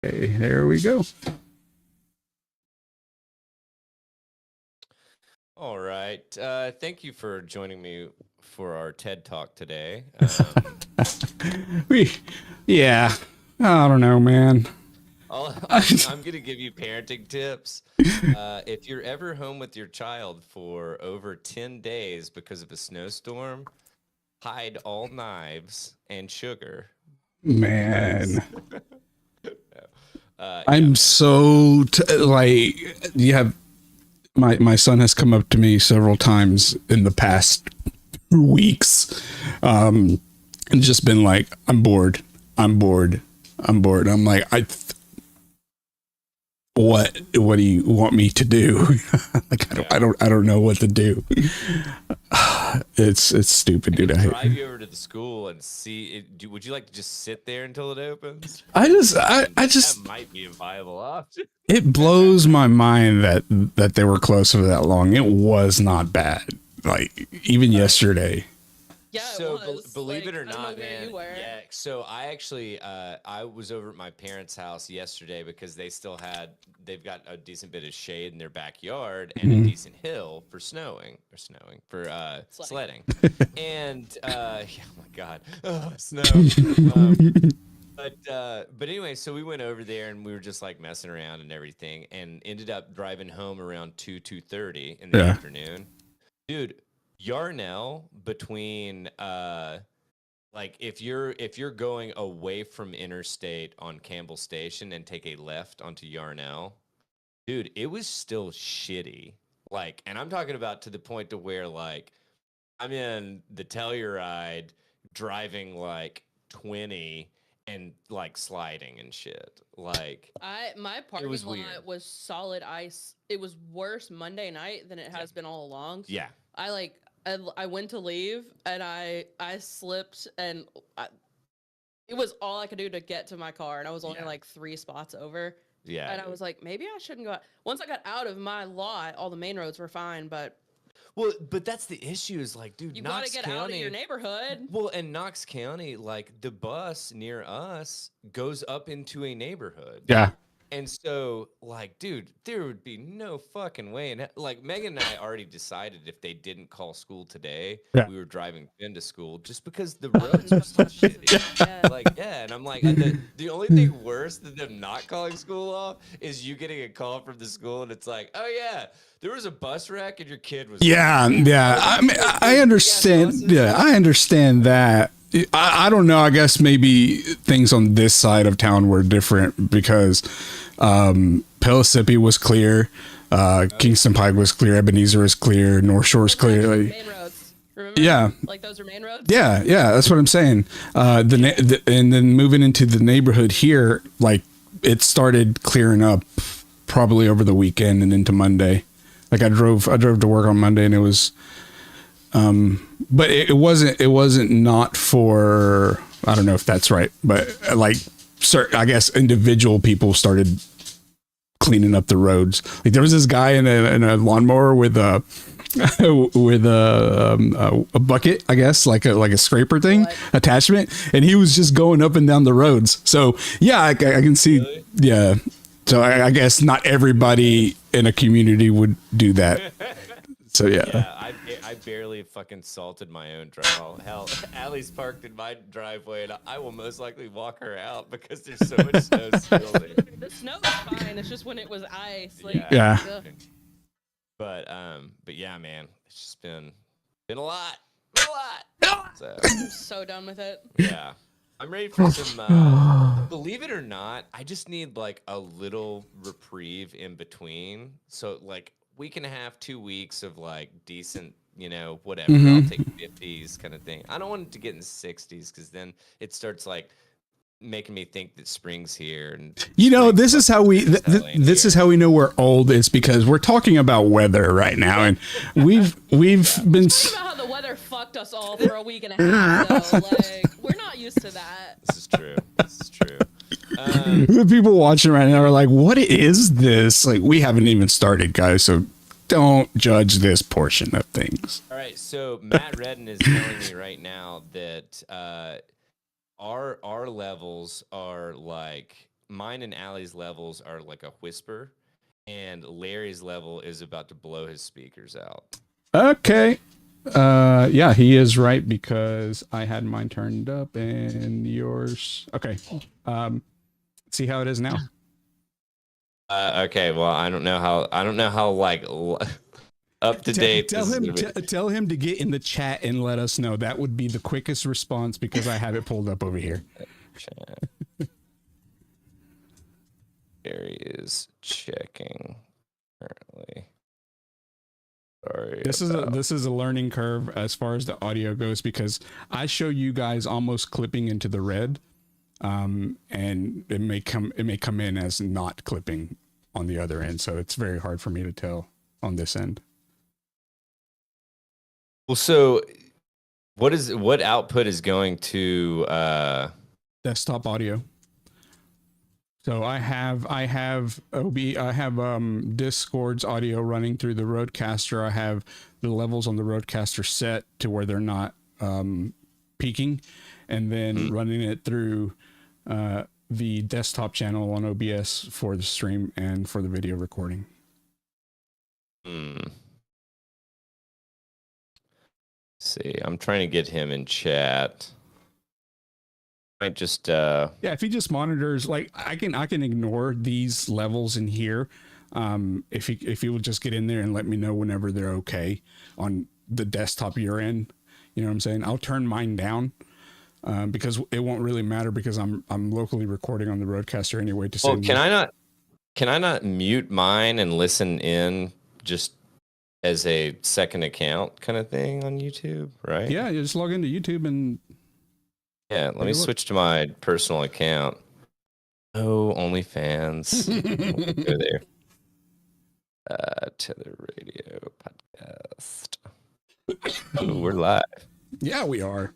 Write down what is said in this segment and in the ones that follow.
Okay, there we go. All right. Thank you for joining me for our TED Talk today. We, yeah, I don't know, man. I'm going to give you parenting tips. If you're ever home with your child for over 10 days because of a snowstorm, hide all knives and sugar Man, because, yeah, I'm man. so like you have my son has come up to me several times in the past weeks, and just been like, "I'm bored. I'm bored. I'm bored." I'm like, what do you want me to do? Like Yeah. I don't know what to do. It's stupid, I dude. could drive you over to the school and see it. Would you like to just sit there until it opens? I just I That just might be a viable option. it blows my mind that they were closed for that long. It was not bad. Like even Right. yesterday. Yeah, it So was. believe it Like, or I don't know not, where man. you were. Yeah. So I actually I was over at my parents' house yesterday because they've got a decent bit of shade in their backyard and a Mhm. decent hill for snowing for Sledding. sledding. And yeah, oh my God. Oh, snow. Um but anyway, so we went over there and we were just like messing around and everything and ended up driving home around 2:30 in the Yeah. afternoon. Dude, Yarnell between like if you're going away from interstate on Campbell Station and take a left onto Yarnell, dude, it was still shitty. Like, and I'm talking about to the point to where like I'm in the Telluride driving like 20 and like sliding and shit. Like My it parking was weird. lot was solid ice. It was worse Monday night than it Yeah. has been all along. Yeah. I like I went to leave and I slipped and it was all I could do to get to my car and I was only Yeah. like 3 spots over. Yeah, And I dude. was like, maybe I shouldn't go out. Once I got out of my lot, all the main roads were fine, but Well, but that's the issue is like, dude, you got to Knox get out of your County. neighborhood. Well, in Knox County, like the bus near us goes up into a neighborhood. Yeah. And so, like, dude, there would be no fucking way. And like, Megan and I already decided if they didn't call school today, Yeah. we were driving Ben to school just because the roads were so shitty. Yeah. Like, yeah. And I'm like, the only thing worse than them not calling school off is you getting a call from the school and it's like, oh, yeah, there was a bus wreck and your kid was Yeah, hurt. yeah. Like, I mean, I those big ass understand. buses. Yeah, I understand that. I don't know. I guess maybe things on this side of town were different because Pellissippi was clear, Kingston Pike was clear, Ebenezer was clear, North Shore was clear. Like, Main roads. Remember? yeah, Like those are main roads? yeah, yeah. That's what I'm saying. And then moving into the neighborhood here, like it started clearing up probably over the weekend and into Monday. Like I drove to work on Monday and it was but it wasn't not for, I don't know if that's right, but like I guess individual people started cleaning up the roads. Like there was this guy in a lawnmower with a with a bucket, I guess, like a scraper thing What? attachment, and he was just going up and down the roads. So yeah, I can see. Really? Yeah, so I guess not everybody in a community would do that. So yeah. Yeah, I barely fucking salted my own driveway. Hell, Allie's parked in my driveway, and I will most likely walk her out because there's so much snow still there. The snow is fine. It's just when it was ice. Like, Yeah. Yeah. ugh. But yeah, man, it's just been a lot, a lot. So I'm so done with it. yeah, I'm ready for some. Believe it or not, I just need like a little reprieve in between. So like week and a half, 2 weeks of like decent, whatever. I'll take 50s kind of thing. I don't want it to get in 60s because then it starts like making me think that spring's here. And You know, spring's this is how fucking we just hell ain't this is here. how we know we're old. Is because we're talking about weather right now, and we've been Think about how the weather fucked us all for a week and a half, though. Like, we're not used to that. This is true. This is true. the people watching right now are like, "What is this?" Like, we haven't even started, guys. So don't judge this portion of things. All right, so Matt Redden is telling me right now that our levels are like mine and Allie's levels are like a whisper, and Larry's level is about to blow his speakers out. Okay. Yeah, he is right because I had mine turned up and yours. Okay. See how it is now. Okay, well, I don't know how like up to date. Tell him to get in the chat and let us know. That would be the quickest response because I have it pulled up over here. Gary is checking currently. Sorry. This is a learning curve as far as the audio goes because I show you guys almost clipping into the red, and it may come in as not clipping on the other end, so it's very hard for me to tell on this end. Well, so what output is going to desktop audio? So I have Discord's audio running through the Rodecaster. I have the levels on the Rodecaster set to where they're not peaking, and then running it through the desktop channel on OBS for the stream and for the video recording. See, I'm trying to get him in chat. Might just if he just monitors, like I can ignore these levels in here. If he will just get in there and let me know whenever they're okay on the desktop you're in, you know what I'm saying? I'll turn mine down because it won't really matter because I'm locally recording on the Rodecaster anyway. To well, can I not mute mine and listen in just as a second account kind of thing on YouTube, right? Yeah, you just log into YouTube and. Yeah, let me switch to my personal account. Oh, OnlyFans. Go there. Tether Radio Podcast. Oh, we're live. Yeah, we are.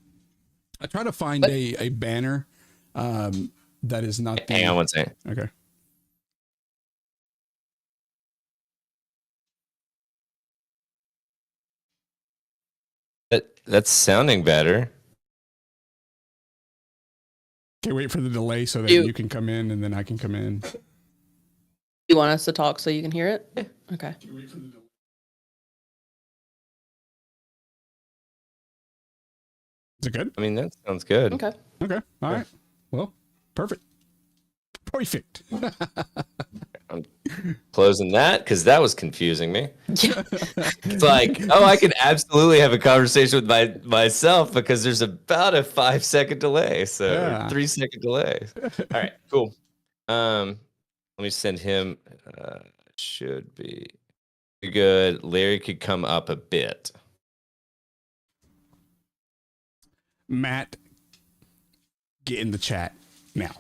I try to find a banner that is not. Hang on one second. Okay. That's sounding better. Okay, wait for the delay so that you can come in and then I can come in. You want us to talk so you can hear it? Yeah. Okay. Is it good? I mean, that sounds good. Okay. Okay. All right. Well, perfect. Perfect. I'm closing that because that was confusing me. It's like, oh, I could absolutely have a conversation with myself because there's about a 5-second delay. So 3-second delay. All right, cool. Let me send him. Should be good. Larry could come up a bit. Matt, get in the chat now.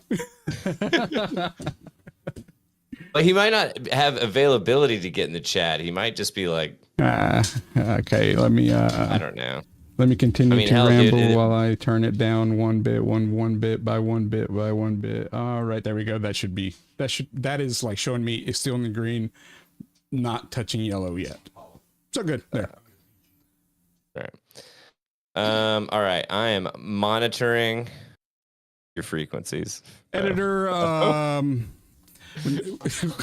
But he might not have availability to get in the chat. He might just be like, okay, let me. I don't know. Let me continue to hell, ramble dude, while I turn it down one bit by one bit. All right, there we go. That is like showing me it's still in the green, not touching yellow yet. So good there. All right. All right. I am monitoring your frequencies. Editor,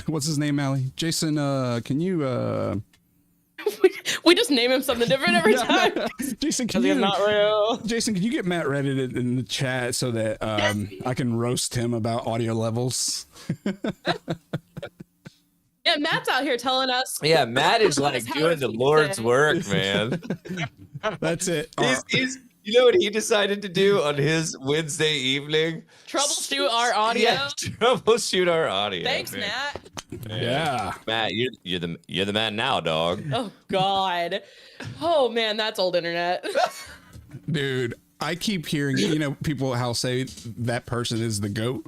what's his name, Allie? Jason, can you we just name him something different every time. Jason, can you get Matt Reddit in the chat so that I can roast him about audio levels? Yeah, Matt's out here telling us. Yeah, Matt is like doing the Lord's work, man. That's it. He's you know what he decided to do on his Wednesday evening? Troubleshoot our audio. Yeah, troubleshoot our audio. Thanks, man. Matt. Yeah, Matt, you're the man now, dog. Oh God. Oh man, that's old internet. Dude, I keep hearing people how say that person is the GOAT.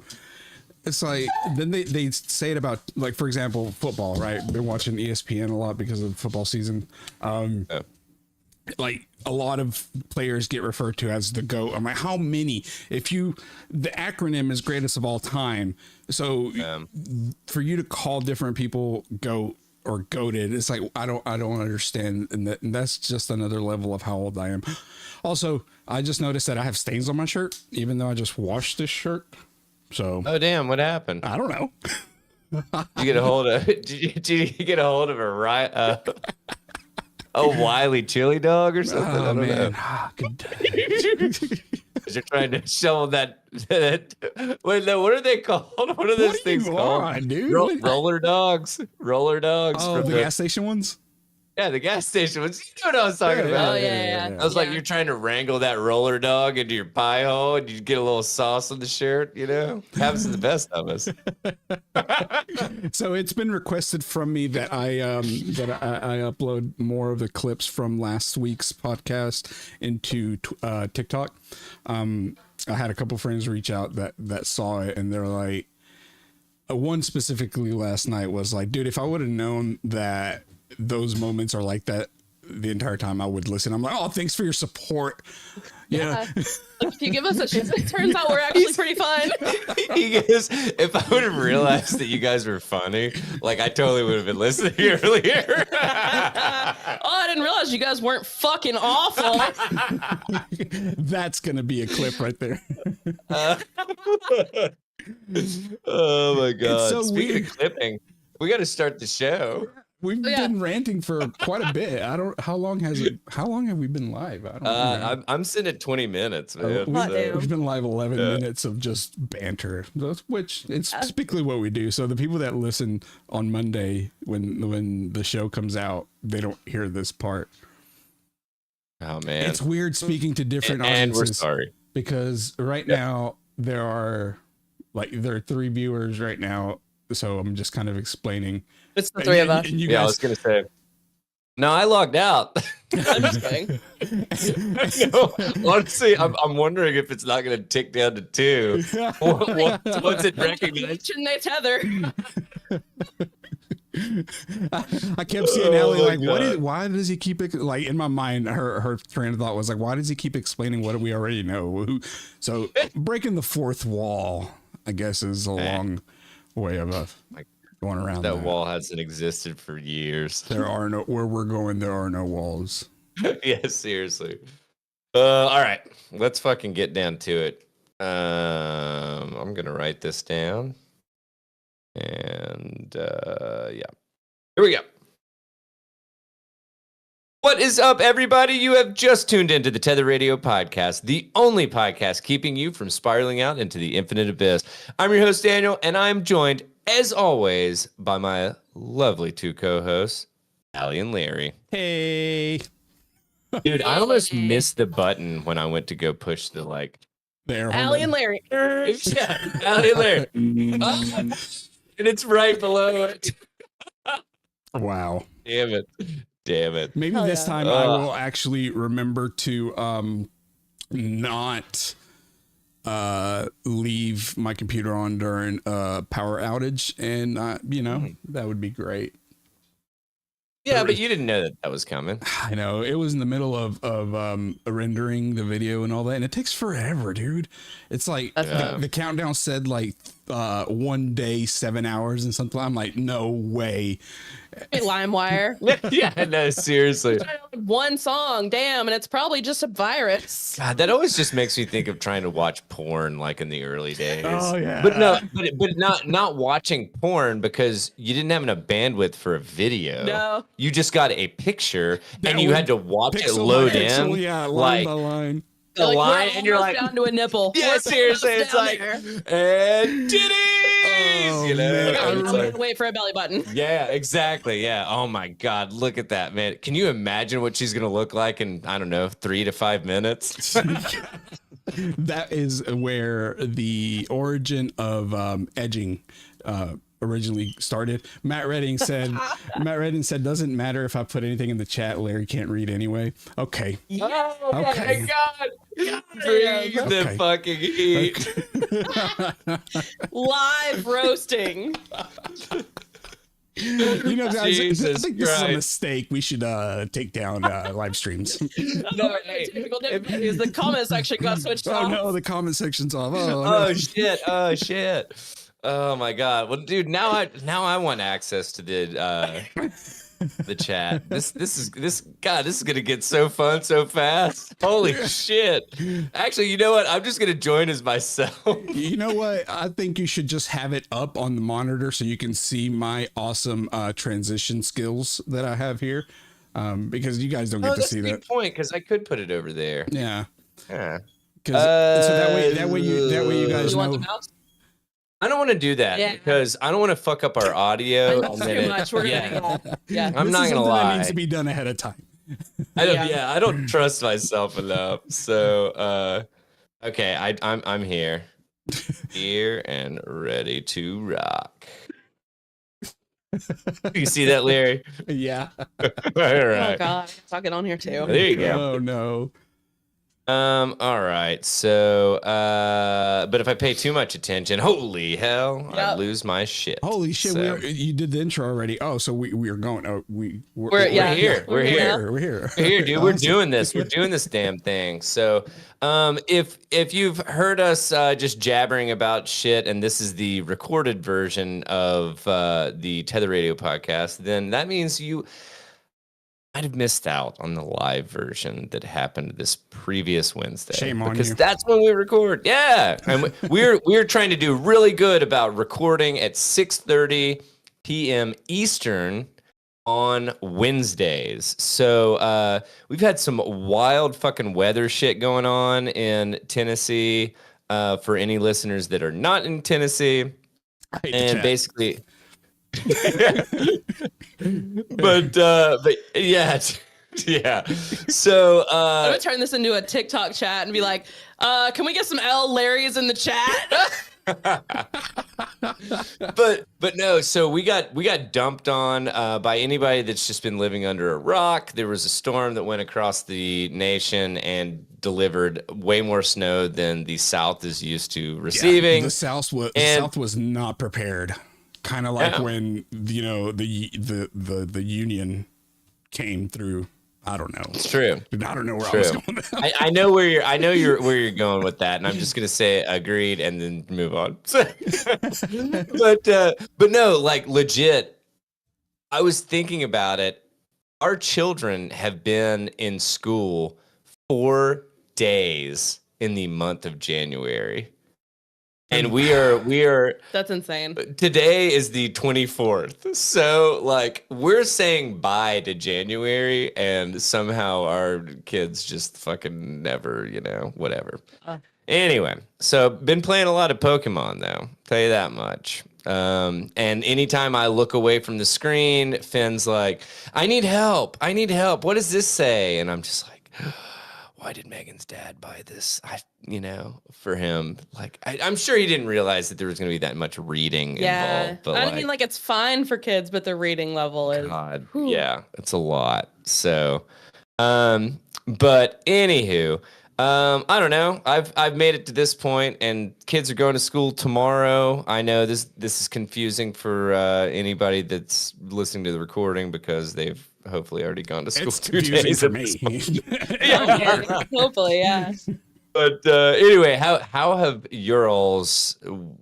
It's like then they say it about, like, for example, football, right? Been watching ESPN a lot because of football season. Like a lot of players get referred to as the GOAT. I'm like, how many? The acronym is greatest of all time. So for you to call different people GOAT or GOATed, it's like I don't understand, and that's just another level of how old I am. Also, I just noticed that I have stains on my shirt, even though I just washed this shirt. So Oh damn! What happened? I don't know. You get a hold of? Did you get a hold of a wily chili dog or something? I Oh don't know. man, good. You're trying to show that. Wait, no, what are they called? What are those things called? Dude? Roller dogs. Roller dogs. Oh, from the gas station ones. Yeah, the gas station ones. You know what I was talking about. Oh, yeah. I was like, you're trying to wrangle that roller dog into your pie hole, and you get a little sauce on the shirt. You know, happens to the best of us. So it's been requested from me that I upload more of the clips from last week's podcast into TikTok. I had a couple friends reach out that saw it, and they're like, one specifically last night was like, dude, if I would have known that those moments are like that the entire time, I would listen. I'm like, oh, thanks for your support. Yeah. If you give us a chance, it turns out we're actually pretty fun. He goes, if I would have realized that you guys were funny, like I totally would have been listening earlier. Oh, I didn't realize you guys weren't fucking awful. That's going to be a clip right there. Oh my God. It's so Speaking weird. of clipping, we got to start the show. We've been ranting for quite a bit. How long have we been live? I don't know. I'm sitting at 20 minutes, man. We've been live 11 minutes of just banter, which it's typically what we do. So the people that listen on Monday when the show comes out, they don't hear this part. Oh man, it's weird speaking to different and audiences. we're sorry Because right now there are 3 viewers right now. So I'm just kind of explaining. It's the 3 of us. And you yeah, guys, I was gonna say. No, I logged out. I'm just kidding. No, honestly, I'm wondering if it's not gonna tick down to 2. Once it recognized. Shouldn't they tether? I kept seeing Ellie like, God. why does he keep it like in my mind? Her train of thought was like, why does he keep explaining what we already know? So breaking the fourth wall, I guess, is a long way of going around That wall hasn't existed for years. There are no where we're going. There are no walls. Yeah, seriously. All right, let's fucking get down to it. I'm gonna write this down, and yeah, here we go. What is up, everybody? You have just tuned into the Tether Radio podcast, the only podcast keeping you from spiraling out into the infinite abyss. I'm your host, Daniel, and I'm joined, as always, by my lovely 2 co-hosts, Allie and Larry. Hey, dude, I almost missed the button when I went to go push the there. Allie and Larry. Yeah, Allie and Larry. And it's right below it. Wow. Damn it. Maybe this time I will actually remember to not leave my computer on during a power outage, and that would be great. Yeah, but you didn't know that was coming. I know, it was in the middle of rendering the video and all that, and it takes forever, dude. It's like the countdown said 1 day, 7 hours and something. I'm like, no way. LimeWire. Yeah, no, seriously. One song, damn, and it's probably just a virus. God, that always just makes me think of trying to watch porn like in the early days. Oh yeah. But no, but not watching porn because you didn't have enough bandwidth for a video. No. You just got a picture That and you would had to watch it pixel load by in. pixel, yeah, line by line. The Like, line, we're and you're almost like, down to a nipple. yeah, We're seriously, almost it's down like, there. and titties, Oh, you know? man. And it's I'm like, gonna wait for a belly button. yeah, exactly. Yeah. Oh my God, look at that, man. Can you imagine what she's gonna look like in, I don't know, 3 to 5 minutes? That is where the origin of edging originally started. Matt Redding said, doesn't matter if I put anything in the chat, Larry can't read anyway. Okay. Oh Okay. my God. Breathe the fucking heat. Live roasting. You know, guys, I Jesus think this is a Christ. mistake. We should take down live streams. No, hey, Typical difficulties. The comment section got switched Oh off. no, the comment section's off. Oh, oh no. shit. Oh shit. Oh my God. Well, dude, now I want access to the the chat. This is gonna get so fun so fast. Holy shit! Actually, you know what? I'm just gonna join as myself. You know what? I think you should just have it up on the monitor so you can see my awesome transition skills that I have here. Because you guys don't get to That's see a good that. point because I could put it over there. Yeah. Yeah. Because so that way you guys You want know. the mouse? I don't want to do that because I don't want to fuck up our audio. I know, too much. We're gonna yeah. I'm This not is gonna something lie. that needs to be done ahead of time. I don't trust myself enough. So okay, I'm here. Here and ready to rock. You see that, Larry? Yeah. All Oh right. god, I'll get on here too. There you go. Oh no. All right. So but if I pay too much attention, holy hell, I Yep. lose my shit. Holy shit! So, You did the intro already. Oh, so we are going. Oh, We're we're here. We're here. We're here. We're here, dude. We're Awesome. doing this. We're doing this damn thing. So, if you've heard us just jabbering about shit, and this is the recorded version of the Tether Radio podcast, then that means you might have missed out on the live version that happened this previous Wednesday. Shame on because you. that's when we record. Yeah, and we're trying to do really good about recording at 6:30 p.m. Eastern on Wednesdays. So we've had some wild fucking weather shit going on in Tennessee. For any listeners that are not in Tennessee, and basically, but yeah, yeah. So I'm gonna turn this into a TikTok chat and be like, can we get some L Larrys in the chat? but no, so we got dumped on by anybody that's just been living under a rock. There was a storm that went across the nation and delivered way more snow than the South is used to receiving. Yeah, the South was not prepared. Kind of like when the Union came through. I don't know. It's true. I don't know where I was going. I know where you're going with that, and I'm just gonna say agreed and then move on. but no, like legit. I was thinking about it. Our children have been in school 4 days in the month of January. And we are That's insane. today is the 24th. So like we're saying bye to January and somehow our kids just fucking never, whatever. Anyway, so been playing a lot of Pokemon though. Tell you that much. And anytime I look away from the screen, Finn's like, I need help. What does this say? And I'm just like, why did Megan's dad buy this? For him, like, I'm sure he didn't realize that there was going to be that much reading involved. But I mean, like, it's fine for kids, but the reading level is. God, yeah, it's a lot. So, but anywho, I don't know. I've made it to this point, and kids are going to school tomorrow. I know this is confusing for anybody that's listening to the recording because they've hopefully already gone to school. It's 2 confusing days for at me. this point. Yeah, hopefully, yeah. But anyway, how have your all's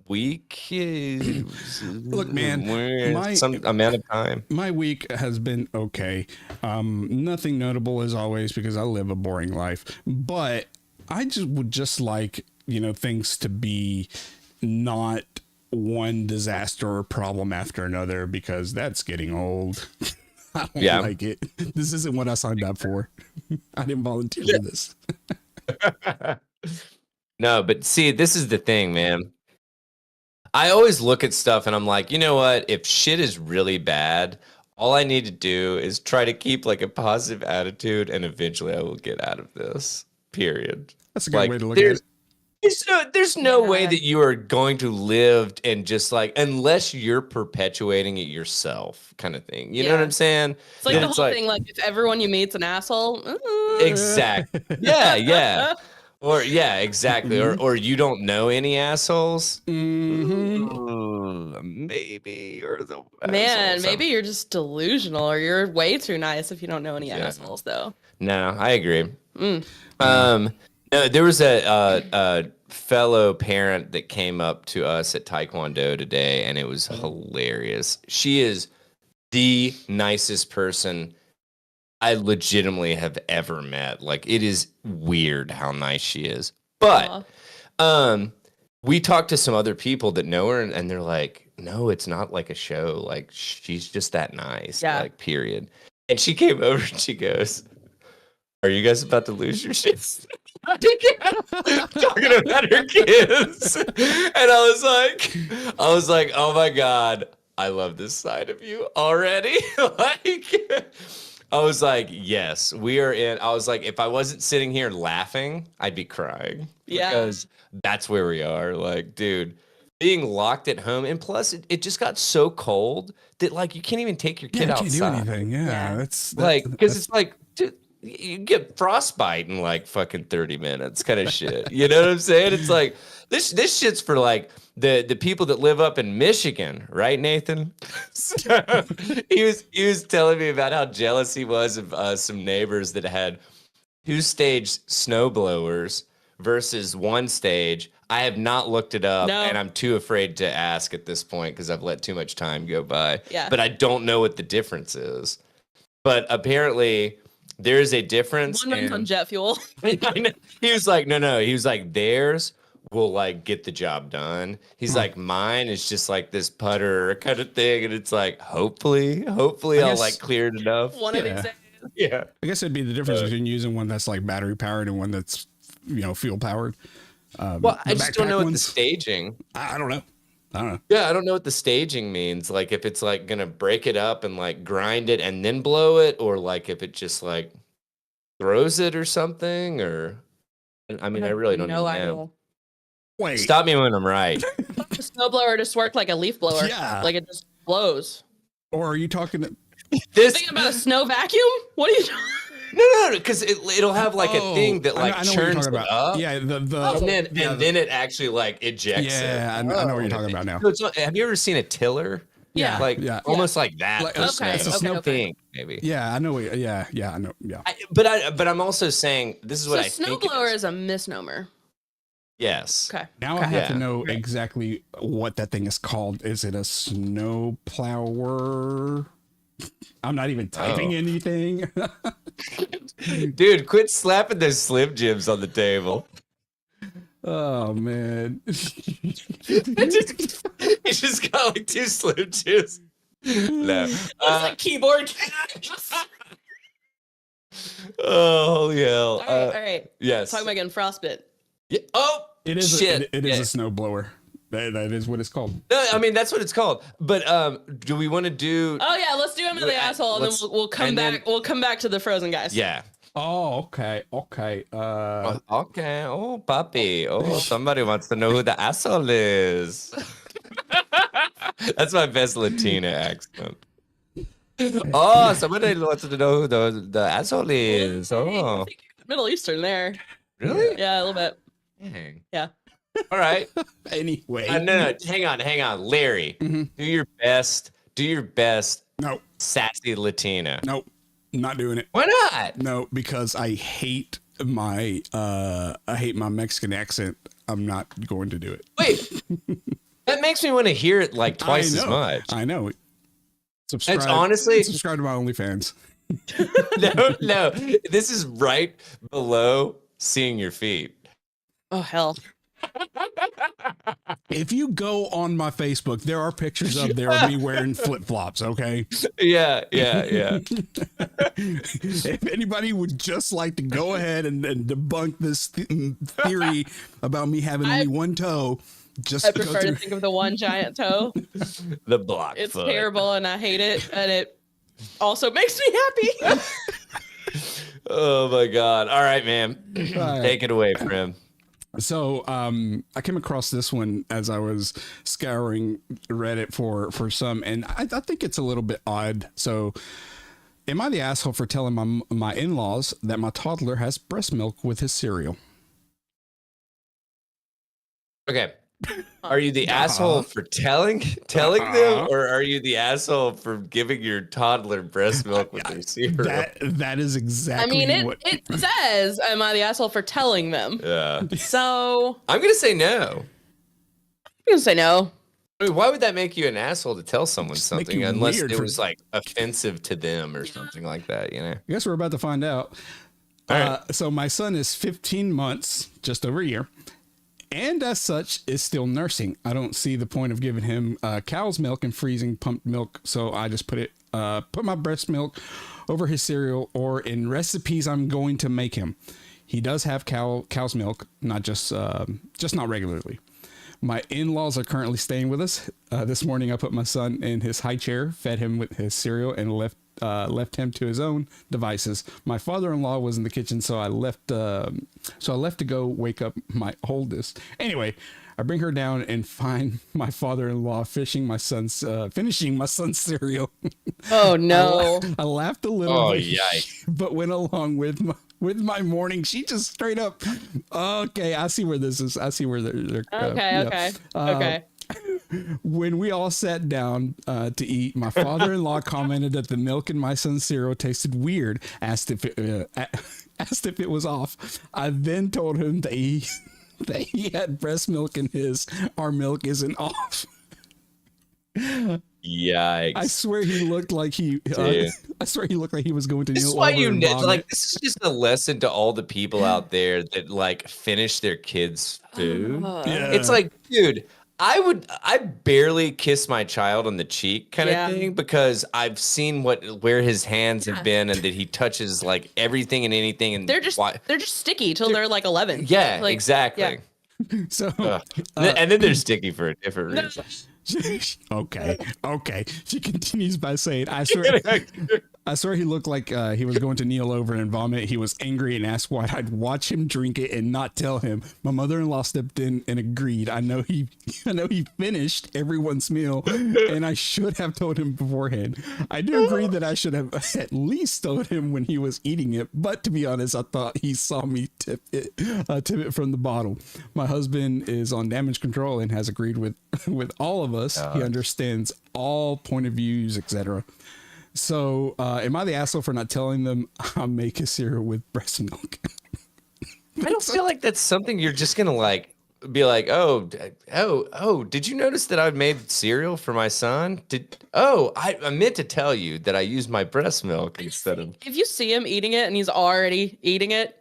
week? Look, man, some amount of time. My week has been okay. Nothing notable as always because I live a boring life. But I would just like, things to be not one disaster or problem after another because that's getting old. I don't like it. This isn't what I signed up for. I didn't volunteer for this. No, but see, this is the thing, man. I always look at stuff and I'm like, you know what? If shit is really bad, all I need to do is try to keep like a positive attitude and eventually I will get out of this. Period. That's a good way to look at it. There's no way that you are going to live and just like, unless you're perpetuating it yourself kind of thing. You know what I'm saying? It's like the whole thing, like if everyone you meet's an asshole. Exactly. Yeah. Or exactly. Or you don't know any assholes. Mm-hmm. Maybe you're the man. Maybe you're just delusional, or you're way too nice if you don't know any assholes, though. No, I agree. No, there was a fellow parent that came up to us at Taekwondo today, and it was hilarious. She is the nicest person I legitimately have ever met. Like, it is weird how nice she is. But we talked to some other people that know her, and they're like, no, it's not like a show. Like, she's just that nice. Yeah. Like, period. And she came over and she goes, are you guys about to lose your shits? Talking about her kids. And I was like, oh my God, I love this side of you already. Like, I was like, yes, we are in. I was like, if I wasn't sitting here laughing, I'd be crying. Yeah. Because that's where we are. Like, dude, being locked at home. And plus, it just got so cold that, like, you can't even take your kid you outside. can't do anything. Yeah. That's Like, because it's like, dude, you get frostbite in like fucking 30 minutes kind of shit. You know what I'm saying? It's like, this shit's for like the people that live up in Michigan, right, Nathan? So he was telling me about how jealous he was of some neighbors that had 2-stage snow blowers versus 1-stage. I have not looked it up, and I'm too afraid to ask at this point because I've let too much time go by. Yeah. But I don't know what the difference is. But apparently there is a difference. One runs on jet fuel. He was like, no. He was like, theirs will like get the job done. He's like, mine is just like this putter kind of thing. And it's like, hopefully I'll like clear it enough. One of these days. Yeah. I guess it'd be the difference between using one that's like battery powered and one that's, fuel powered. Well, I just don't know what the staging. I don't know. Yeah, I don't know what the staging means. Like if it's like gonna break it up and like grind it and then blow it, or like if it just like throws it or something, or I mean, I really don't even know. Wait. Stop me when I'm right. The snowblower just worked like a leaf blower. Yeah. Like it just blows. Or are you talking Thinking about a snow vacuum? What are you talking? No, because it'll have like a thing that like I know what you're churns talking it about. up. Yeah, and then it actually like ejects it. Yeah, I know what you're talking about now. So have you ever seen a tiller? Yeah. Like almost like that. Like, for okay, snow. okay, okay. Thing, maybe. Yeah, I know. Yeah, I know. Yeah. But I'm also saying this is what I think. Snowblower is a misnomer. Yes. Okay. Now I have to know exactly what that thing is called. Is it a snow plower? I'm not even typing anything. Dude, quit slapping those Slim Jims on the table. Oh man. He just got like 2 Slim Jims. No. It's like keyboard. Oh, holy hell. All right. Yes. Talking about getting frostbite. Yeah. Oh, It is shit. It is a snow blower. That is what it's called. No, I mean that's what it's called. But do we want to do? Oh yeah, let's do him in the asshole, and then we'll come back. We'll come back to the frozen guys. Yeah. Oh, okay. Okay. Oh, puppy. Oh, somebody wants to know who the asshole is. That's my best Latina accent. Oh, somebody wants to know who the asshole is. Oh, Middle Eastern there. Really? Yeah, a little bit. Dang. Yeah. All right. Anyway. No. Hang on. Larry, do your best. Do your best. No. Sassy Latina. Nope. Not doing it. Why not? No, because I hate my Mexican accent. I'm not going to do it. Wait. That makes me want to hear it like twice as much. I know. Subscribe. It's honestly subscribe to my OnlyFans. No. This is right below seeing your feet. Oh hell. If you go on my Facebook, there are pictures of me wearing flip-flops, okay? Yeah. If anybody would just like to go ahead and debunk this theory about me having only one toe, I prefer to think of the one giant toe. The block It's foot. terrible and I hate it, and it also makes me happy. Oh my God. All right, man. Take it away, friend. So I came across this one as I was scouring Reddit for some, and I think it's a little bit odd. So am I the asshole for telling my in-laws that my toddler has breast milk with his cereal? Okay. Are you the asshole for telling them, or are you the asshole for giving your toddler breast milk with their cereal? That is exactly. I mean, it says, "Am I the asshole for telling them?" Yeah. So I'm gonna say no. I'm gonna say no. I mean, why would that make you an asshole to tell someone Just make something you unless weird it for- was like offensive to them or something like that, you know? I guess we're about to find out. All right. So my son is 15 months, just over a year, and as such is still nursing. I don't see the point of giving him cow's milk and freezing pumped milk, so I just put my breast milk over his cereal or in recipes I'm going to make him. He does have cow's milk, not just not regularly. My in-laws are currently staying with us. This morning, I put my son in his high chair, fed him with his cereal, and left him to his own devices. My father-in-law was in the kitchen, so I left to go wake up my oldest. Anyway, I bring her down and find my father-in-law finishing my son's cereal. Oh no. I laughed a little Oh, bit, yikes. but went along with my morning. She just straight up, okay, I see where this is. I see where they're Okay. When we all sat down to eat, my father-in-law commented that the milk in my son's cereal tasted weird, asked if it was off. I then told him that he had breast milk in his. Our milk isn't off. Yikes. I swear he looked like he was going to This is kneel why over you and vomit. like. This is just a lesson to all the people out there that like finish their kids' food. Yeah. It's like, dude, I barely kiss my child on the cheek kind Yeah. of thing because I've seen where his hands have been and that he touches like everything and anything and They're just sticky till they're like 11. yeah, Like, exactly. yeah. So And then they're sticky for a different reason. okay. She continues by saying, I swear he looked like he was going to kneel over and vomit. He was angry and asked why I'd watch him drink it and not tell him. My mother-in-law stepped in and agreed. I know he finished everyone's meal and I should have told him beforehand. I do agree that I should have at least told him when he was eating it, but to be honest, I thought he saw me tip it from the bottle. My husband is on damage control and has agreed with all of us. He understands all point of views, etc. So, am I the asshole for not telling them I make a cereal with breast milk? I don't feel like that's something you're just gonna like be like, oh, did you notice that I made cereal for my son? I meant to tell you that I used my breast milk instead of. If you see him eating it and he's already eating it,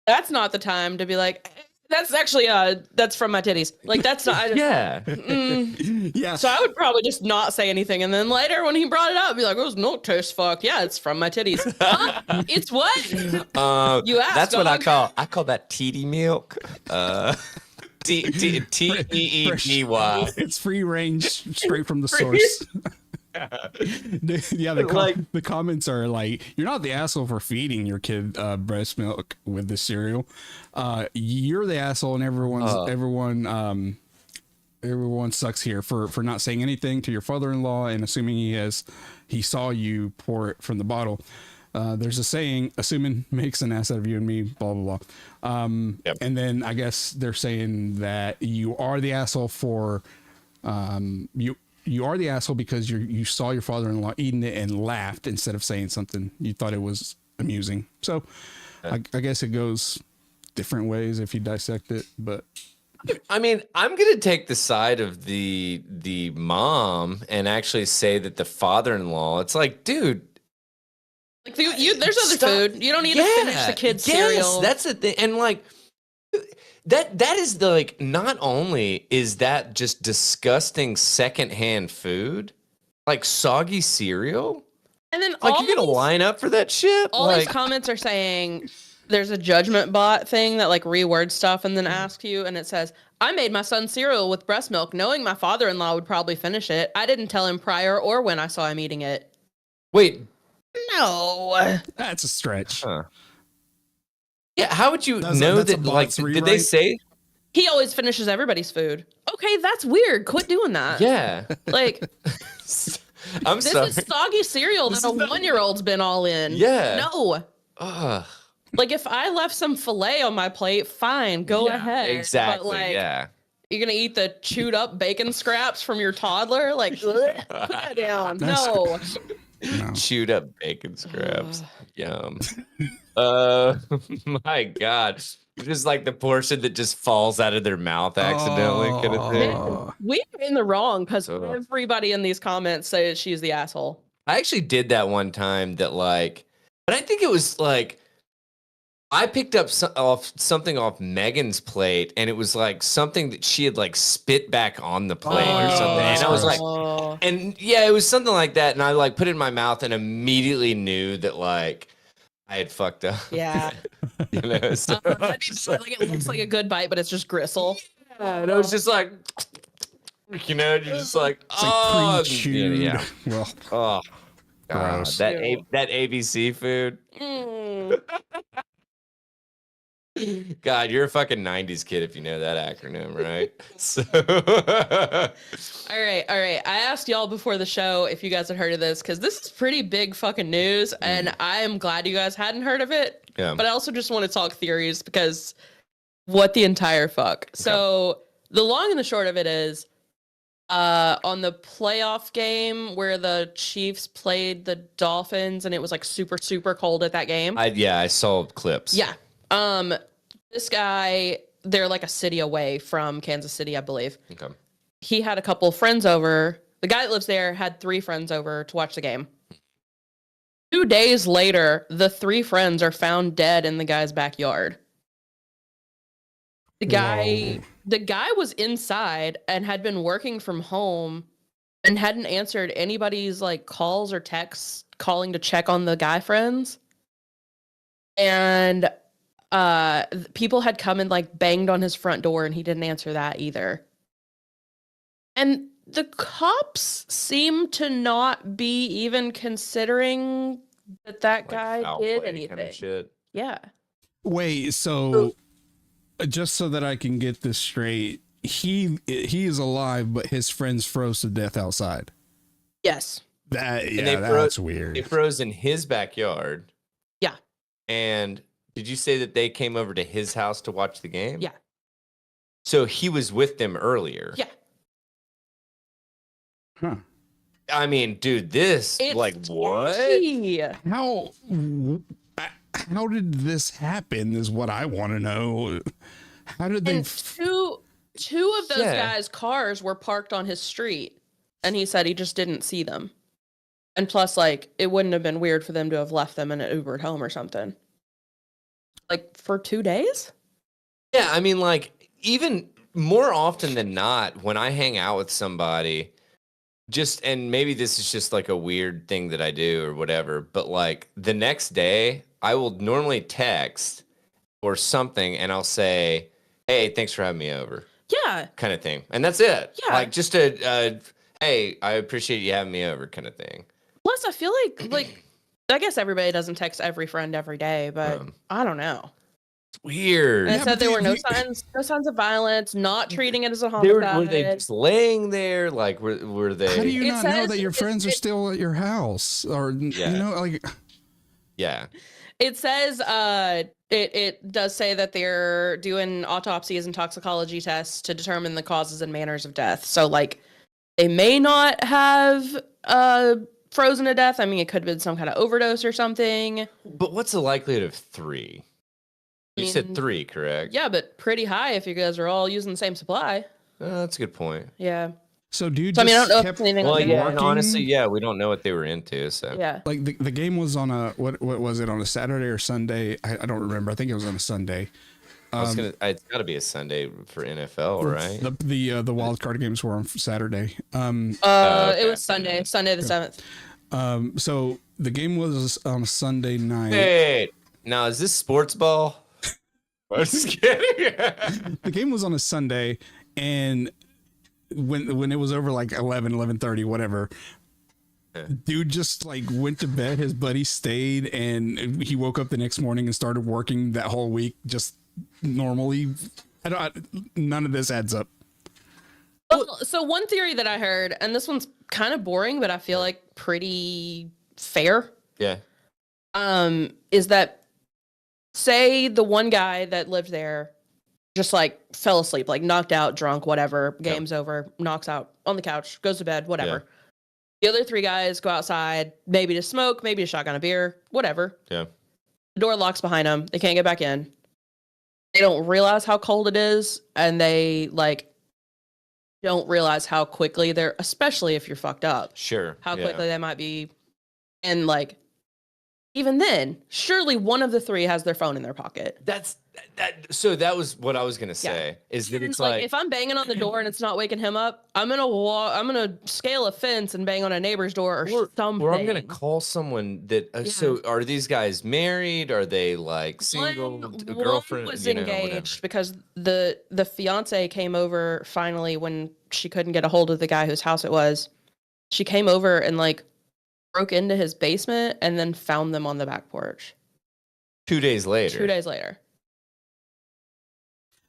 that's not the time to be like, that's actually that's from my titties. Like that's not. Yeah. Yeah. So I would probably just not say anything, and then later when he brought it up, be like, "Oh, it's no taste fuck. Yeah, it's from my titties. Huh? It's what? You asked. That's what I dog. call that TD milk. Teedy. It's free range, straight from the source. Yeah, the comments are like, you're not the asshole for feeding your kid breast milk with the cereal. You're the asshole, and everyone sucks here for not saying anything to your father-in-law and assuming he saw you pour it from the bottle. There's a saying, assuming makes an ass out of you and me, blah, blah, blah. Yep. And then I guess they're saying that you are the asshole for, you are the asshole because you saw your father-in-law eating it and laughed instead of saying something. You thought it was amusing. So I guess it goes different ways if you dissect it, but I mean, I'm gonna take the side of the mom and actually say that the father-in-law. It's like, dude, Like there's other stop. food. You don't need to finish the kid's cereal. That's the thing, and like that is the like. Not only is that just disgusting secondhand food, like soggy cereal. And then Like all you're gonna these, line up for that shit. all like, these comments are saying there's a judgment bot thing that like rewords stuff and then asks you, and it says, "I made my son cereal with breast milk, knowing my father-in-law would probably finish it. I didn't tell him prior or when I saw him eating it." wait, No. that's a stretch. huh. Yeah, how would you That's know a that? Like, bot's did they rewrite. say? He always finishes everybody's food. Okay, that's weird. Quit doing that. Yeah. Like, I'm this sorry. is soggy cereal that a 1-year-old's been all in. Yeah. No. Ugh. Like, if I left some filet on my plate, fine, go ahead. Exactly. But, like, yeah. you're going to eat the chewed up bacon scraps from your toddler? Like, ugh, put that down. That's- No. No. Chewed up bacon scraps. Yum. My God. Just like the portion that just falls out of their mouth accidentally, kind of thing. Oh. We're in the wrong because Ugh. everybody in these comments says she's the asshole. I actually did that one time that like, but I think it was like, I picked up something off Megan's plate, and it was like something that she had like spit back on the plate or something. And I was like, and yeah, it was something like that. And I like put it in my mouth and immediately knew that like I had fucked up. Yeah. You know, so Like it looks like a good bite, but it's just gristle. and I was just like, you know, you're just like, It's oh, like pre-chewed. yeah. Well, Oh, God, gross. that ABC food. Mm. God, you're a fucking 90s kid if you know that acronym, right? So All right. I asked y'all before the show if you guys had heard of this because this is pretty big fucking news, and I am glad you guys hadn't heard of it. Yeah. But I also just want to talk theories because what the entire fuck. Okay. So the long and the short of it is, on the playoff game where the Chiefs played the Dolphins, and it was like super, super cold at that game. I saw clips. Yeah. This guy, they're like a city away from Kansas City, I believe. Okay. He had a couple of friends over. The guy that lives there had 3 friends over to watch the game. 2 days later, the 3 friends are found dead in the guy's backyard. The guy was inside and had been working from home and hadn't answered anybody's like calls or texts calling to check on the guy friends. And people had come and like banged on his front door and he didn't answer that either. And the cops seem to not be even considering that Like guy foul did play anything. kind of shit. Yeah. wait, so just so that I can get this straight, he is alive, but his friends froze to death outside. Yes. That's weird. They froze in his backyard. Yeah. And did you say that they came over to his house to watch the game? Yeah. So he was with them earlier. Yeah. Huh. I mean, dude, this It's like what? sketchy. How did this happen is what I want to know. How did they And two of those guys' cars were parked on his street, and he said he just didn't see them. And plus, like, it wouldn't have been weird for them to have left them in an Ubered home or something. Like, for 2 days? Yeah, I mean, like, even more often than not, when I hang out with somebody, and maybe this is just like a weird thing that I do or whatever, but like the next day, I will normally text or something and I'll say, hey, thanks for having me over. Yeah. Kind of thing. And that's it. Yeah. Like just hey, I appreciate you having me over kind of thing. Plus, I feel like, I guess everybody doesn't text every friend every day, but I don't know. It's weird. And it said there were no signs of violence, not treating it as a Were homicide. they just laying there? Like, were they? How do you It not know says that your friends are still at your house? Or, you know, like... Yeah. It says it does say that they're doing autopsies and toxicology tests to determine the causes and manners of death. So, like, they may not have frozen to death. I mean, it could have been some kind of overdose or something. But what's the likelihood of 3? You said 3, correct? Yeah, but pretty high if you guys are all using the same supply. That's a good point. Yeah. So, dude, So, I mean, I don't know if it's anything. Well, yeah, and walking? honestly, yeah, we don't know what they were into, so. Yeah. Like the game was on a what was it, on a Saturday or Sunday? I don't remember. I think it was on a Sunday. It's got to be a Sunday for NFL, right? The wild card games were on Saturday. It was Sunday the 7th. So the game was on a Sunday night. Hey, now is this sports ball? I'm just kidding. The game was on a Sunday, and when it was over like 11:30, whatever, dude just like went to bed. His buddy stayed, and he woke up the next morning and started working that whole week just normally. None of this adds up. Well, so one theory that I heard, and this one's kind of boring, but I feel like pretty fair. Yeah. Is that, say the one guy that lived there just like fell asleep, like knocked out, drunk, whatever, game's over, knocks out on the couch, goes to bed, whatever. The other 3 guys go outside, maybe to smoke, maybe to shotgun a beer, whatever. Yeah. The door locks behind them. They can't get back in. they don't realize how cold it is, and they like don't realize how quickly they're, especially if you're fucked up, Sure. how yeah. quickly they might be. And like, even then, surely one of the three has their phone in their pocket. So that was what I was gonna say. Is that it's like if I'm banging on the door and it's not waking him up, I'm gonna scale a fence and bang on a neighbor's door or something. Or I'm gonna call someone that. So are these guys married? Are they like single? Girlfriend one was whatever. engaged because the fiance came over finally when she couldn't get a hold of the guy whose house it was. She came over and like broke into his basement and then found them on the back porch. 2 days later. 2 days later.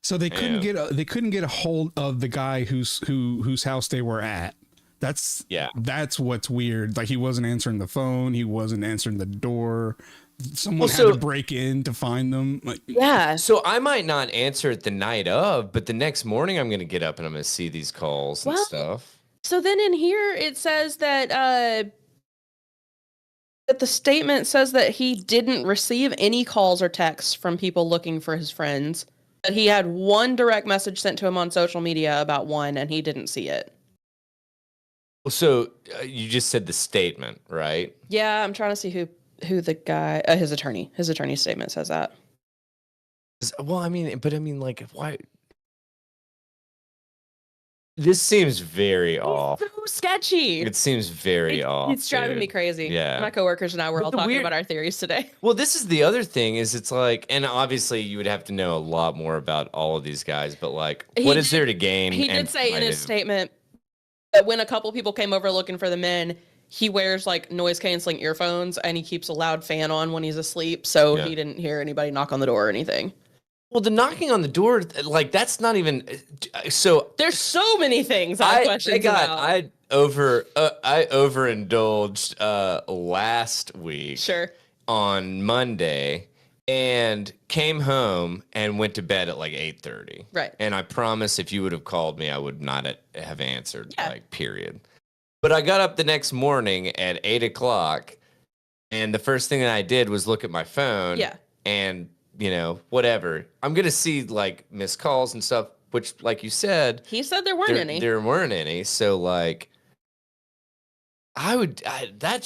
So they couldn't get a hold of the guy whose house they were at. That's what's weird. Like he wasn't answering the phone, he wasn't answering the door. Someone had to break in to find them. Like, yeah. So I might not answer it the night of, but the next morning I'm going to get up and I'm going to see these calls and stuff. So then in here it says that the statement says that he didn't receive any calls or texts from people looking for his friends. That he had one direct message sent to him on social media about one, and he didn't see it. So you just said the statement, right? Yeah, I'm trying to see who the guy, his attorney's statement says that. Well, I mean, like, why? This seems very off. So sketchy. It seems very off. It's driving me crazy. Yeah. My coworkers and I were all talking about our theories today. Well, this is the other thing is it's like, and obviously you would have to know a lot more about all of these guys, but like, what is there to gain? He did say in his statement that when a couple people came over looking for the men, he wears like noise canceling earphones and he keeps a loud fan on when he's asleep. So he didn't hear anybody knock on the door or anything. Well, the knocking on the door, like that's not even. So there's so many things I have questions about. I overindulged last week. Sure. On Monday, and came home and went to bed at like 8:30. Right. And I promise, if you would have called me, I would not have answered. Like period. But I got up the next morning at 8:00, and the first thing that I did was look at my phone. Yeah. And whatever. I'm going to see like missed calls and stuff, which like you said. He said there weren't any. There weren't any. So like, that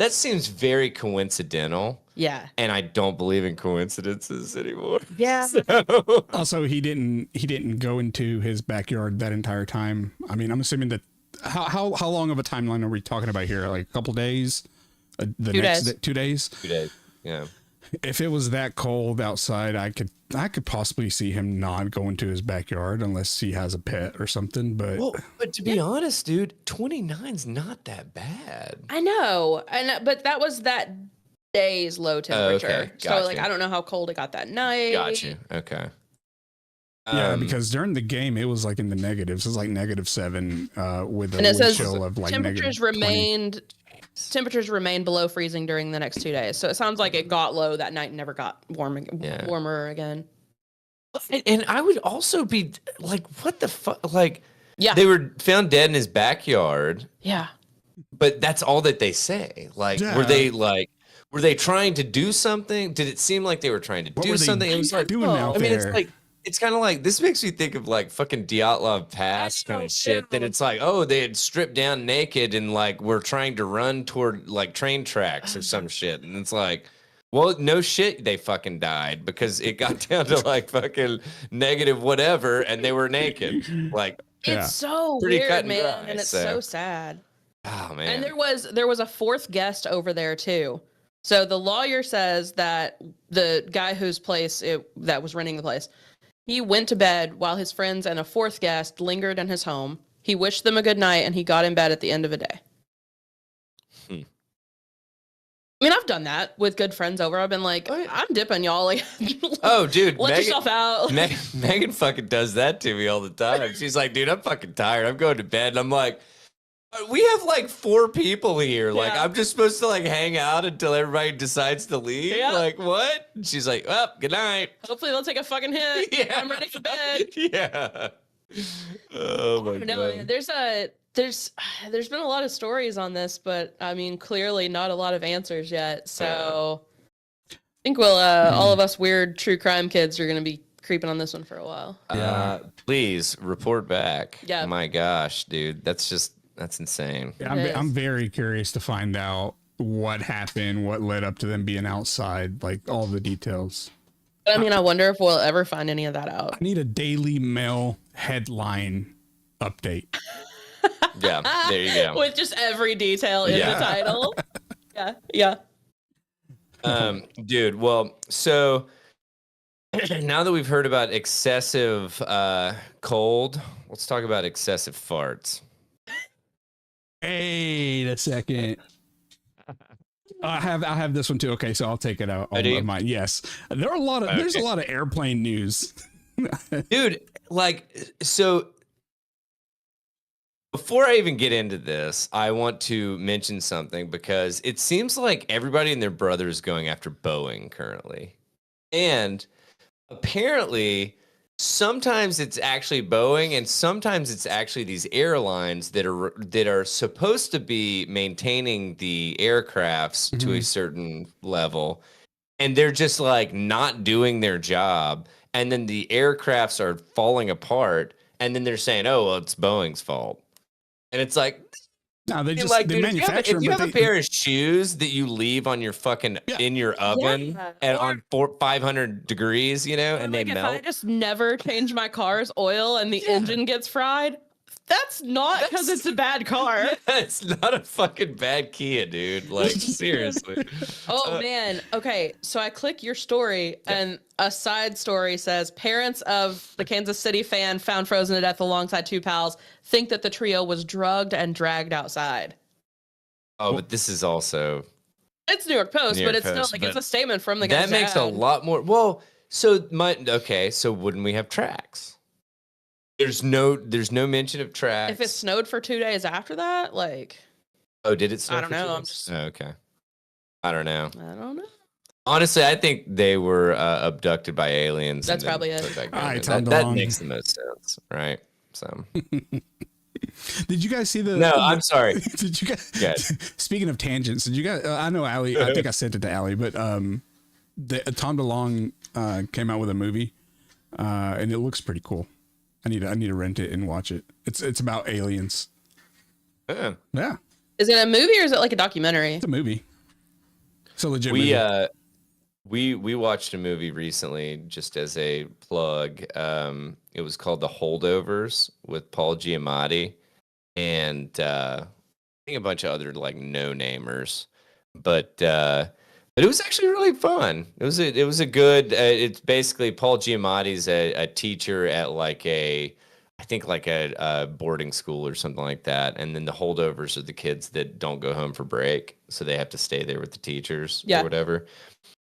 seems very coincidental. Yeah. And I don't believe in coincidences anymore. Yeah. So. Also, he didn't go into his backyard that entire time. I mean, I'm assuming that how long of a timeline are we talking about here? Like a couple days? 2 days. 2 days? 2 days. Yeah. If it was that cold outside, I could possibly see him not going to his backyard unless he has a pet or something. But but to be honest, dude, 29's not that bad. I know, but that was that day's low temperature. Okay. Gotcha. So like I don't know how cold it got that night. Gotcha. Okay. Yeah, because during the game it was like in the negatives. It was like -7 with a and it wind says chill of like temperatures remained below freezing during the next 2 days. So it sounds like it got low that night and never got warmer again. And I would also be like, what the fuck? Like, yeah, they were found dead in his backyard. Yeah. But that's all that they say. Like, were they trying to do something? Did it seem like they were trying to do something? It was like, doing out there? it's like, it's kind of like, this makes me think of like fucking Dyatlov Pass kind of shit. That it's like, oh, they had stripped down naked and like were trying to run toward like train tracks or some shit. And it's like, well, no shit, they fucking died because it got down to like fucking negative whatever and they were naked. Like, it's so pretty weird, cut and man, dry, and it's so sad. Oh man. And there was a fourth guest over there too. So the lawyer says that the guy whose place that was renting the place, he went to bed while his friends and a fourth guest lingered in his home. He wished them a good night and he got in bed at the end of the day. I mean, I've done that with good friends over. I've been like, I'm dipping, y'all. Like, oh, dude, let yourself out. Megan fucking does that to me all the time. She's like, dude, I'm fucking tired. I'm going to bed. And I'm like, we have like 4 people here. Like, I'm just supposed to like hang out until everybody decides to leave. Yeah. Like, what? And she's like, well, good night. Hopefully they'll take a fucking hit. Yeah. I'm ready for bed. Yeah. Oh my God. There's been a lot of stories on this, but I mean, clearly not a lot of answers yet. So I think all of us weird true crime kids are going to be creeping on this one for a while. Please report back. Yeah. My gosh, dude, that's insane. Yeah, It I'm is. very curious to find out what happened, what led up to them being outside, like all the details. I mean, I wonder if we'll ever find any of that out. I need a Daily Mail headline update. Yeah, there you go. With just every detail in Yeah. the title. Yeah. Dude, well, so now that we've heard about excessive cold, let's talk about excessive farts. Wait a second. I have this one too. Okay, so I'll take it out. Oh, do you? Mine. Yes, there's a lot of airplane news. Dude, like, so before I even get into this, I want to mention something because it seems like everybody and their brother is going after Boeing currently. And apparently, sometimes it's actually Boeing and sometimes it's actually these airlines that are supposed to be maintaining the aircrafts to a certain level, and they're just like not doing their job, and then the aircrafts are falling apart, and then they're saying, "Oh, well, it's Boeing's fault," and it's like. No, they just Like, they dude, manufacture if you them, have a pair of shoes that you leave on your fucking in your oven Yeah. and on 500 degrees, and they Like, if melt. I just never change my car's oil and the engine gets fried, that's not because it's a bad car. It's not a fucking bad Kia, dude. Like, seriously. Oh man. Okay. So I click your story and a side story says parents of the Kansas City fan found frozen to death alongside two pals think that the trio was drugged and dragged outside. Oh, but this is also It's New York Post, New but York it's still Post, like but it's a statement from the guy's that makes a dad. lot more. Well, so wouldn't we have tracks? There's no mention of tracks. If it snowed for 2 days after that, like Oh, did it snow? I don't for know, 2 I'm days? just- Oh, okay. I don't know. I don't know. Honestly, I think they were abducted by aliens. That's and then probably it. put back All down right, there. Tom That DeLonge. makes the most sense, right? So, Did you guys see the? no, I'm sorry. Did you guys? Yes. Speaking of tangents, did you guys? I know Allie. I think I sent it to Allie, but Tom DeLonge came out with a movie, and it looks pretty cool. I need to rent it and watch it. It's about aliens. Yeah. Yeah, Is it a movie or is it like a documentary? it's a movie. It's a legit movie. We watched a movie recently just as a plug. It was called The Holdovers with Paul Giamatti and I think a bunch of other like no-namers, but it was actually really fun. It was a good. It's basically Paul Giamatti's a teacher at I think like a boarding school or something like that, and then the holdovers are the kids that don't go home for break, so they have to stay there with the teachers Yeah. or whatever.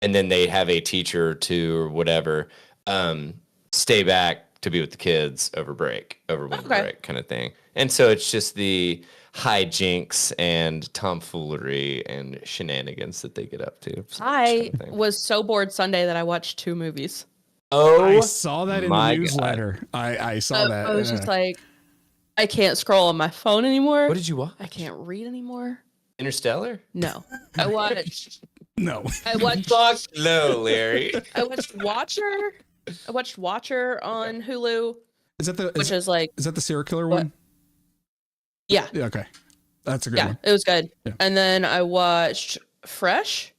And then they have a teacher or two or whatever stay back to be with the kids over winter break kind of thing. And so it's just the hijinks and tomfoolery and shenanigans that they get up to. I was so bored Sunday that I watched 2 movies. I saw that in the my God. newsletter. I saw that. I was just like, I can't scroll on my phone anymore. What did you watch? I can't read anymore. Interstellar? No, I watched. no. I watched. Fuck no, Larry. I watched Watcher. I watched Watcher on Hulu, Is that the which is like, is that the serial killer What? one? yeah, Yeah. Okay, that's a good yeah, one. it was good. Yeah. And then I watched Fresh.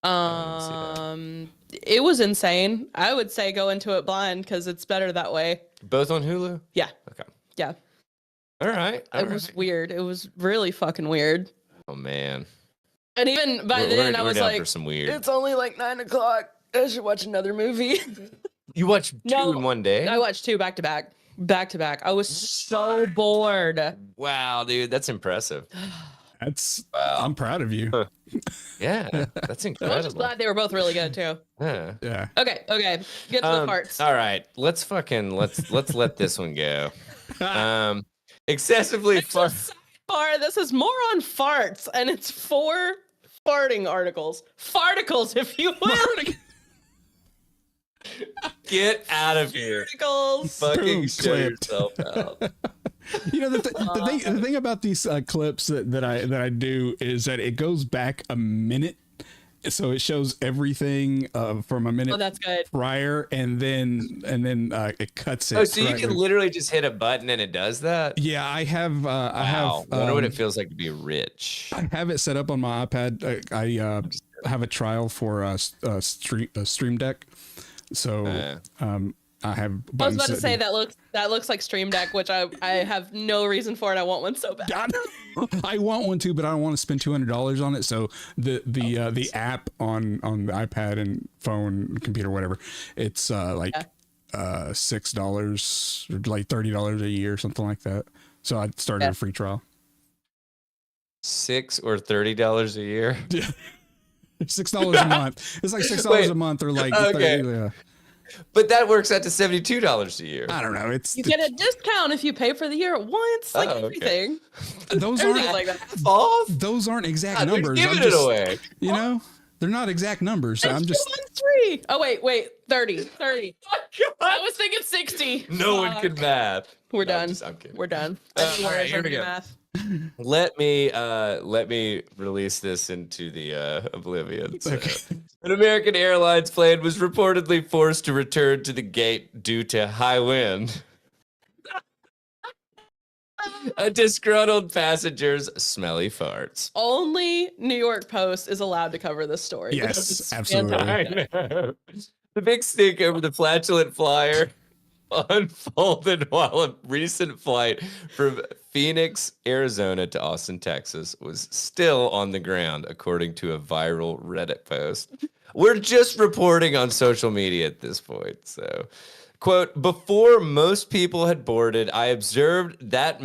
didn't It was insane. I would say go into it blind because it's better that way. Both on Hulu? Yeah, Okay. yeah. All right. It was weird. It was really fucking weird. Oh man. And even by then, I was down like, for some weird. it's only like 9 o'clock. I should watch another movie. You watched 2 No, in one day? I watched 2 back to back. Back to back. I was so bored. Wow, dude, that's impressive. That's. Wow. I'm proud of you. Yeah, that's I was just incredible. glad they were both really good too. Yeah. Yeah. Okay, get to the parts. All right, let's let this one go. Excessively far. Sidebar, this is more on farts, and it's 4 farting articles. Farticles, if you will. Get out of here. Articles. Fucking Boom, show clipped. yourself out. You know the thing about these clips that I do is that it goes back a minute So it shows everything from a minute Oh, that's good. prior, and then it cuts it. Oh, so you correctly. can literally just hit a button and it does that? Yeah, I have. I Wow. have. Wonder what it feels like to be rich. I have it set up on my iPad. I have a trial for a Stream Deck, so I have. I was buttons about to say that looks like Stream Deck, which I have no reason for it. I want one so bad. I want one too, but I don't want to spend $200 on it. So the app on the iPad and phone, computer, whatever, it's like $6 or like $30 a year, something like that. So I started a free trial. $6 or $30 a year. $6 a month. It's like $6 a month, or like okay. 30, But that works out to $72 a year. I don't know. You get a discount if you pay for the year at once, like everything. Those Everything's aren't like that. Off? those aren't exact God, they're numbers. giving I'm just, it away. You know, they're not exact numbers. So I'm just. Free. Oh wait, 30. I was thinking 60. No one can math. We're No, done. I'm kidding. We're done. All right, here we go. Math. Let me release this into the oblivion. So, an American Airlines plane was reportedly forced to return to the gate due to high wind. A disgruntled passenger's smelly farts. Only New York Post is allowed to cover this story. Yes, absolutely. I know. The big stink over the flatulent flyer unfolded while a recent flight from Phoenix, Arizona to Austin, Texas was still on the ground, according to a viral Reddit post. We're just reporting on social media at this point. So, quote, before most people had boarded, I observed that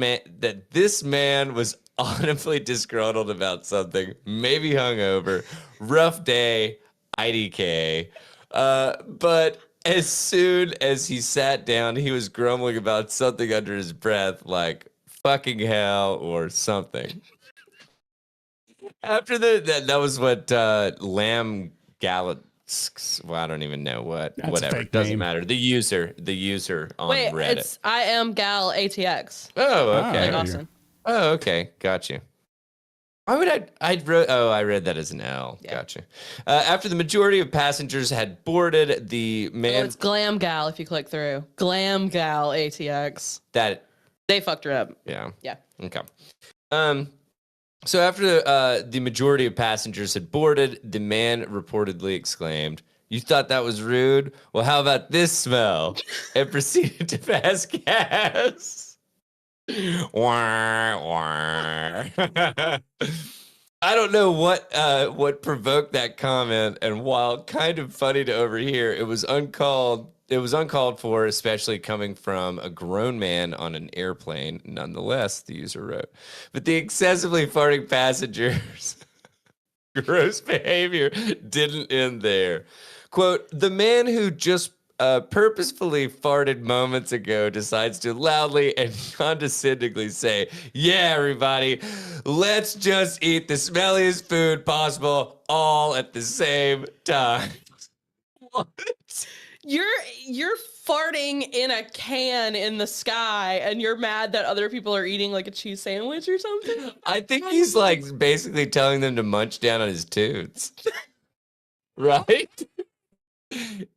this man was audibly disgruntled about something, maybe hungover, rough day, IDK. But as soon as he sat down, he was grumbling about something under his breath, like fucking hell or something. After that was what Lamb Gallet. Well, I don't even know what. That's whatever. It doesn't matter. The user on Reddit. It's I am Gal ATX. Oh, okay. Like Austin. Oh, okay. Got you. Why would I read that as an L. Yeah. Gotcha. After the majority of passengers had boarded, the man. Oh, it's Glam Gal if you click through. Glam Gal ATX. They fucked her up. Yeah. Yeah. Okay. So after the majority of passengers had boarded, the man reportedly exclaimed, "You thought that was rude? Well, how about this smell?" and proceeded to pass gas. Wah, wah. I don't know what provoked that comment, and while kind of funny to overhear, it was uncalled for, especially coming from a grown man on an airplane. Nonetheless, the user wrote, but the excessively farting passengers' gross behavior didn't end there. Quote, the man who just purposefully farted moments ago decides to loudly and condescendingly say, "Yeah, everybody, let's just eat the smelliest food possible all at the same time." What? You're farting in a can in the sky, and you're mad that other people are eating like a cheese sandwich or something? I think he's like basically telling them to munch down on his toots. Right?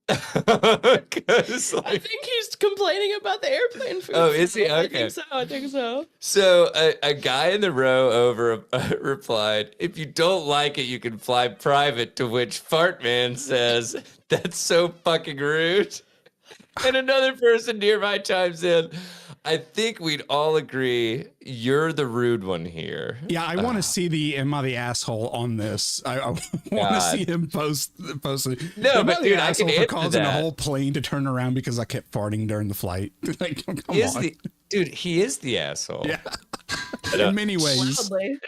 I think he's complaining about the airplane food. Oh, is he? Okay. I think so. So a guy in the row over replied, "If you don't like it, you can fly private," to which Fart Man says, "That's so fucking rude." And another person nearby chimes in, "I think we'd all agree you're the rude one here." Yeah, I want to see the "Am I the asshole" on this. I want to see him post it. No, Am but I the dude, I can asshole for answer causing that. a whole plane to turn around because I kept farting during the flight. Like, come on. Dude, he is the asshole. Yeah, in many ways. Loudly.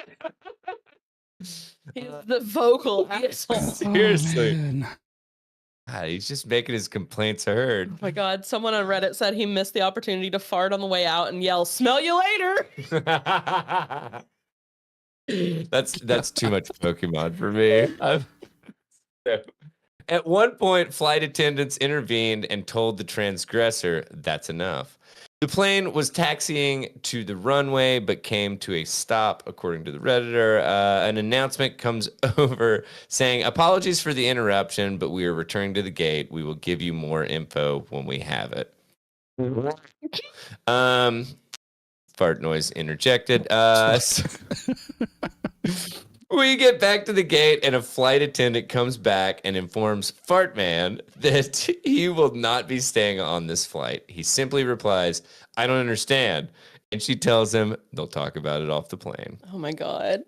He's the vocal asshole. Seriously. Man. God, he's just making his complaints heard. Oh my God, someone on Reddit said he missed the opportunity to fart on the way out and yell, "Smell you later." That's too much Pokemon for me. At one point, flight attendants intervened and told the transgressor, "That's enough." The plane was taxiing to the runway, but came to a stop, according to the Redditor. An announcement comes over saying, apologies for the interruption, but we are returning to the gate. We will give you more info when we have it. Fart noise interjected. We get back to the gate, and a flight attendant comes back and informs Fartman that he will not be staying on this flight. He simply replies, I don't understand. And she tells him they'll talk about it off the plane. Oh my God.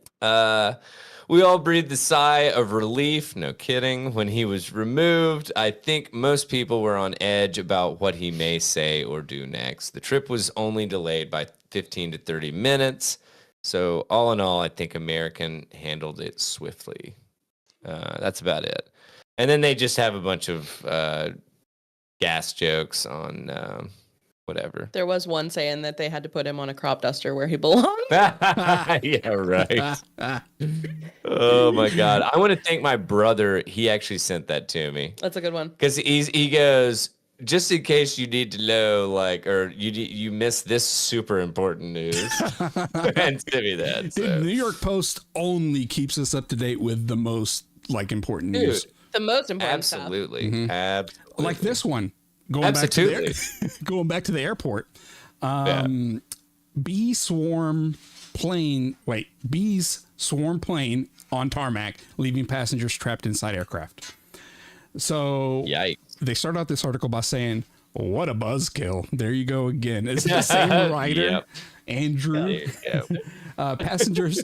We all breathed a sigh of relief, no kidding, when he was removed. I think most people were on edge about what he may say or do next. The trip was only delayed by 15 to 30 minutes. So all in all, I think American handled it swiftly. That's about it. And then they just have a bunch of gas jokes on whatever. There was one saying that they had to put him on a crop duster where he belonged. Yeah, right. Oh my God. I want to thank my brother. He actually sent that to me. That's a good one. Because he goes, just in case you need to know, like, or you missed this super important news, and send me that. So. The New York Post only keeps us up to date with the most like important news. The most important Absolutely. stuff. Absolutely. Like this one. Going Absolutely. back to the airport. Bees swarm plane on tarmac, leaving passengers trapped inside aircraft. So Yikes. They start out this article by saying, what a buzzkill. There you go again. It's the same writer, Yep. Andrew. Passengers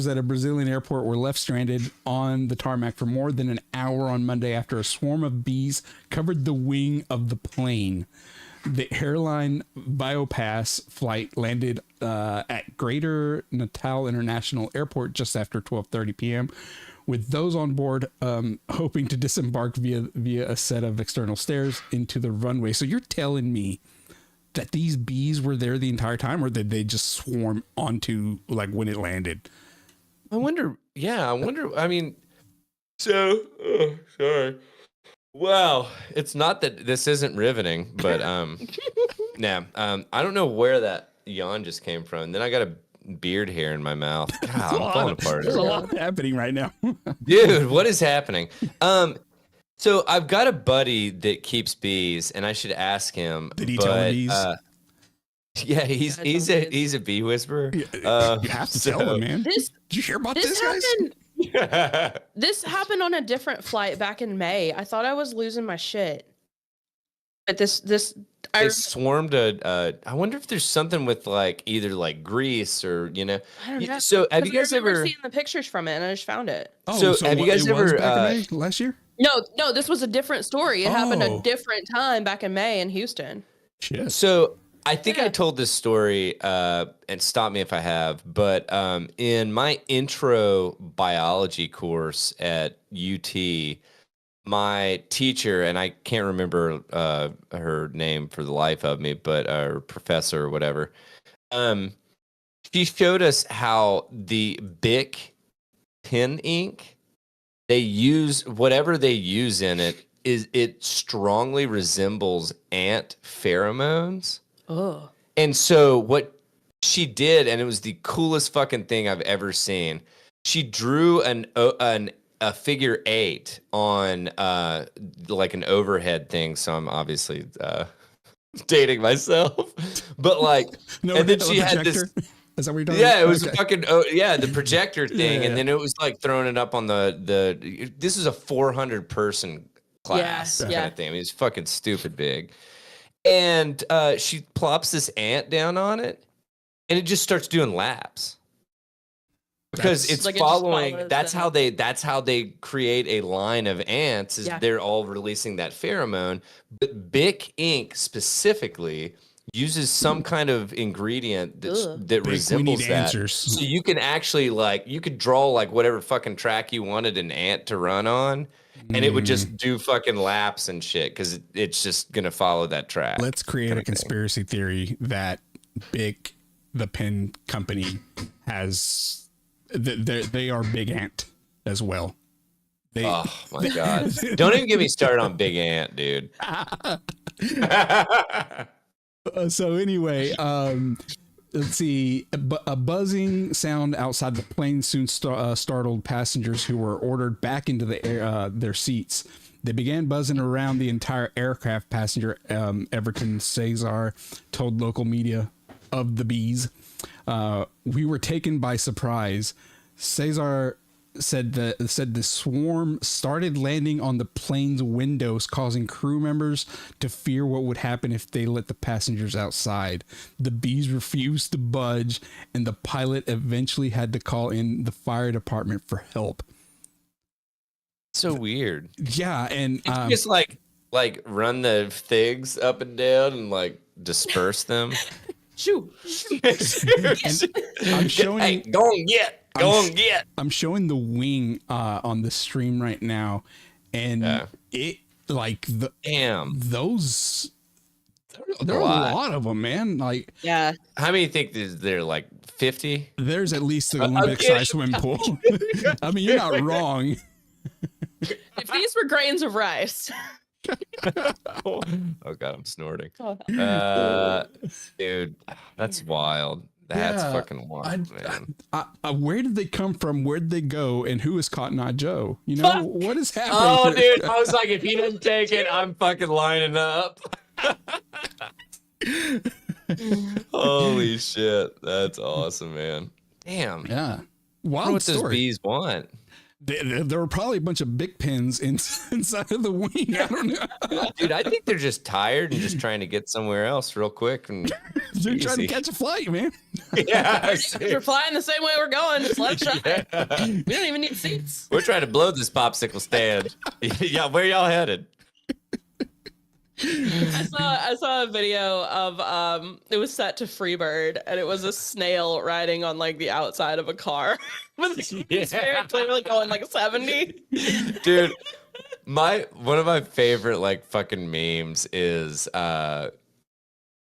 at a Brazilian airport were left stranded on the tarmac for more than an hour on Monday after a swarm of bees covered the wing of the plane. The airline Biopass flight landed at Greater Natal International Airport just after 12:30 p.m., with those on board hoping to disembark via a set of external stairs into the runway. So you're telling me that these bees were there the entire time, or did they just swarm onto, like, when it landed? I wonder. I mean, so, sorry. Well, it's not that this isn't riveting, but I don't know where that yawn just came from. Then I got a beard hair in my mouth. God, I'm falling apart. There's a lot happening right now. Dude, what is happening? So I've got a buddy that keeps bees, and I should ask him. Did he tell the bees? Yeah, he's a bee whisperer. You have to tell him, man. Did you hear about this, guys? This happened on a different flight back in May. I thought I was losing my shit. But they swarmed I wonder if there's something with, like, either like grease or, I don't know. So have you guys ever seen the pictures from it, and I just found it? Oh, so have you guys ever back in May, last year? No, this was a different story. It happened a different time back in May in Houston. Shit. So I think I told this story, and stop me if I have, but in my intro biology course at UT, my teacher, and I can't remember her name for the life of me, but our professor or whatever, she showed us how the Bic pen ink, they use, whatever they use in it strongly resembles ant pheromones. Oh. And so what she did, and it was the coolest fucking thing I've ever seen, she drew a figure 8 on like an overhead thing. So I'm obviously dating myself, but like, No, and then she had projector? this. Is that what you're talking Yeah, about? it was Okay. fucking the projector thing, Yeah. and then it was like throwing it up on the. This is a 400 person class kind of thing. I mean, it's fucking stupid big, and she plops this ant down on it, and it just starts doing laps because it's Like following. it just That's follows how they create a line of ants. Is they're all releasing that pheromone, but Bic ink specifically uses some kind of ingredient that resembles that. Answers. So you can actually, like, you could draw like whatever fucking track you wanted an ant to run on, and it would just do fucking laps and shit because it's just gonna follow that track. Let's create a conspiracy theory that Bic, the pen company, has they are Big Ant as well. Oh my god! Don't even get me started on Big Ant, dude. So anyway, let's see. A buzzing sound outside the plane soon startled passengers who were ordered back into their seats. They began buzzing around the entire aircraft. Passenger Everton Cesar told local media of the bees. We were taken by surprise. Cesar said the swarm started landing on the plane's windows, causing crew members to fear what would happen if they let the passengers outside. The bees refused to budge, and the pilot eventually had to call in the fire department for help. So weird. Yeah, and just like run the figs up and down and like disperse them. Shoo. I'm showing. Hey, go and get. I'm showing the wing on the stream right now, and it like those. There are a lot of them, man. Like, yeah. How many think there? Like 50? There's at least an Olympic-sized swimming pool. I mean, you're not wrong. If these were grains of rice. Oh God, I'm snorting. Dude, that's wild. That's fucking wild, man. Where did they come from? Where did they go? And who is Cotton Eye Joe? You know, what is happening? Oh, dude, I was like, if he doesn't take it, I'm fucking lining up. Holy shit. That's awesome, man. Damn. Yeah. Wild what story. Those bees want. There were probably a bunch of big pins inside of the wing. I don't know. Dude, I think they're just tired and just trying to get somewhere else real quick. And they're trying to catch a flight, man. Yeah. We're flying the same way we're going. Just let it shine. Yeah. We don't even need seats. We're trying to blow this popsicle stand. Yeah, where y'all headed? I saw a video of it was set to Freebird, and it was a snail riding on like the outside of a car with spirit clearly going like 70. Dude, one of my favorite like fucking memes is and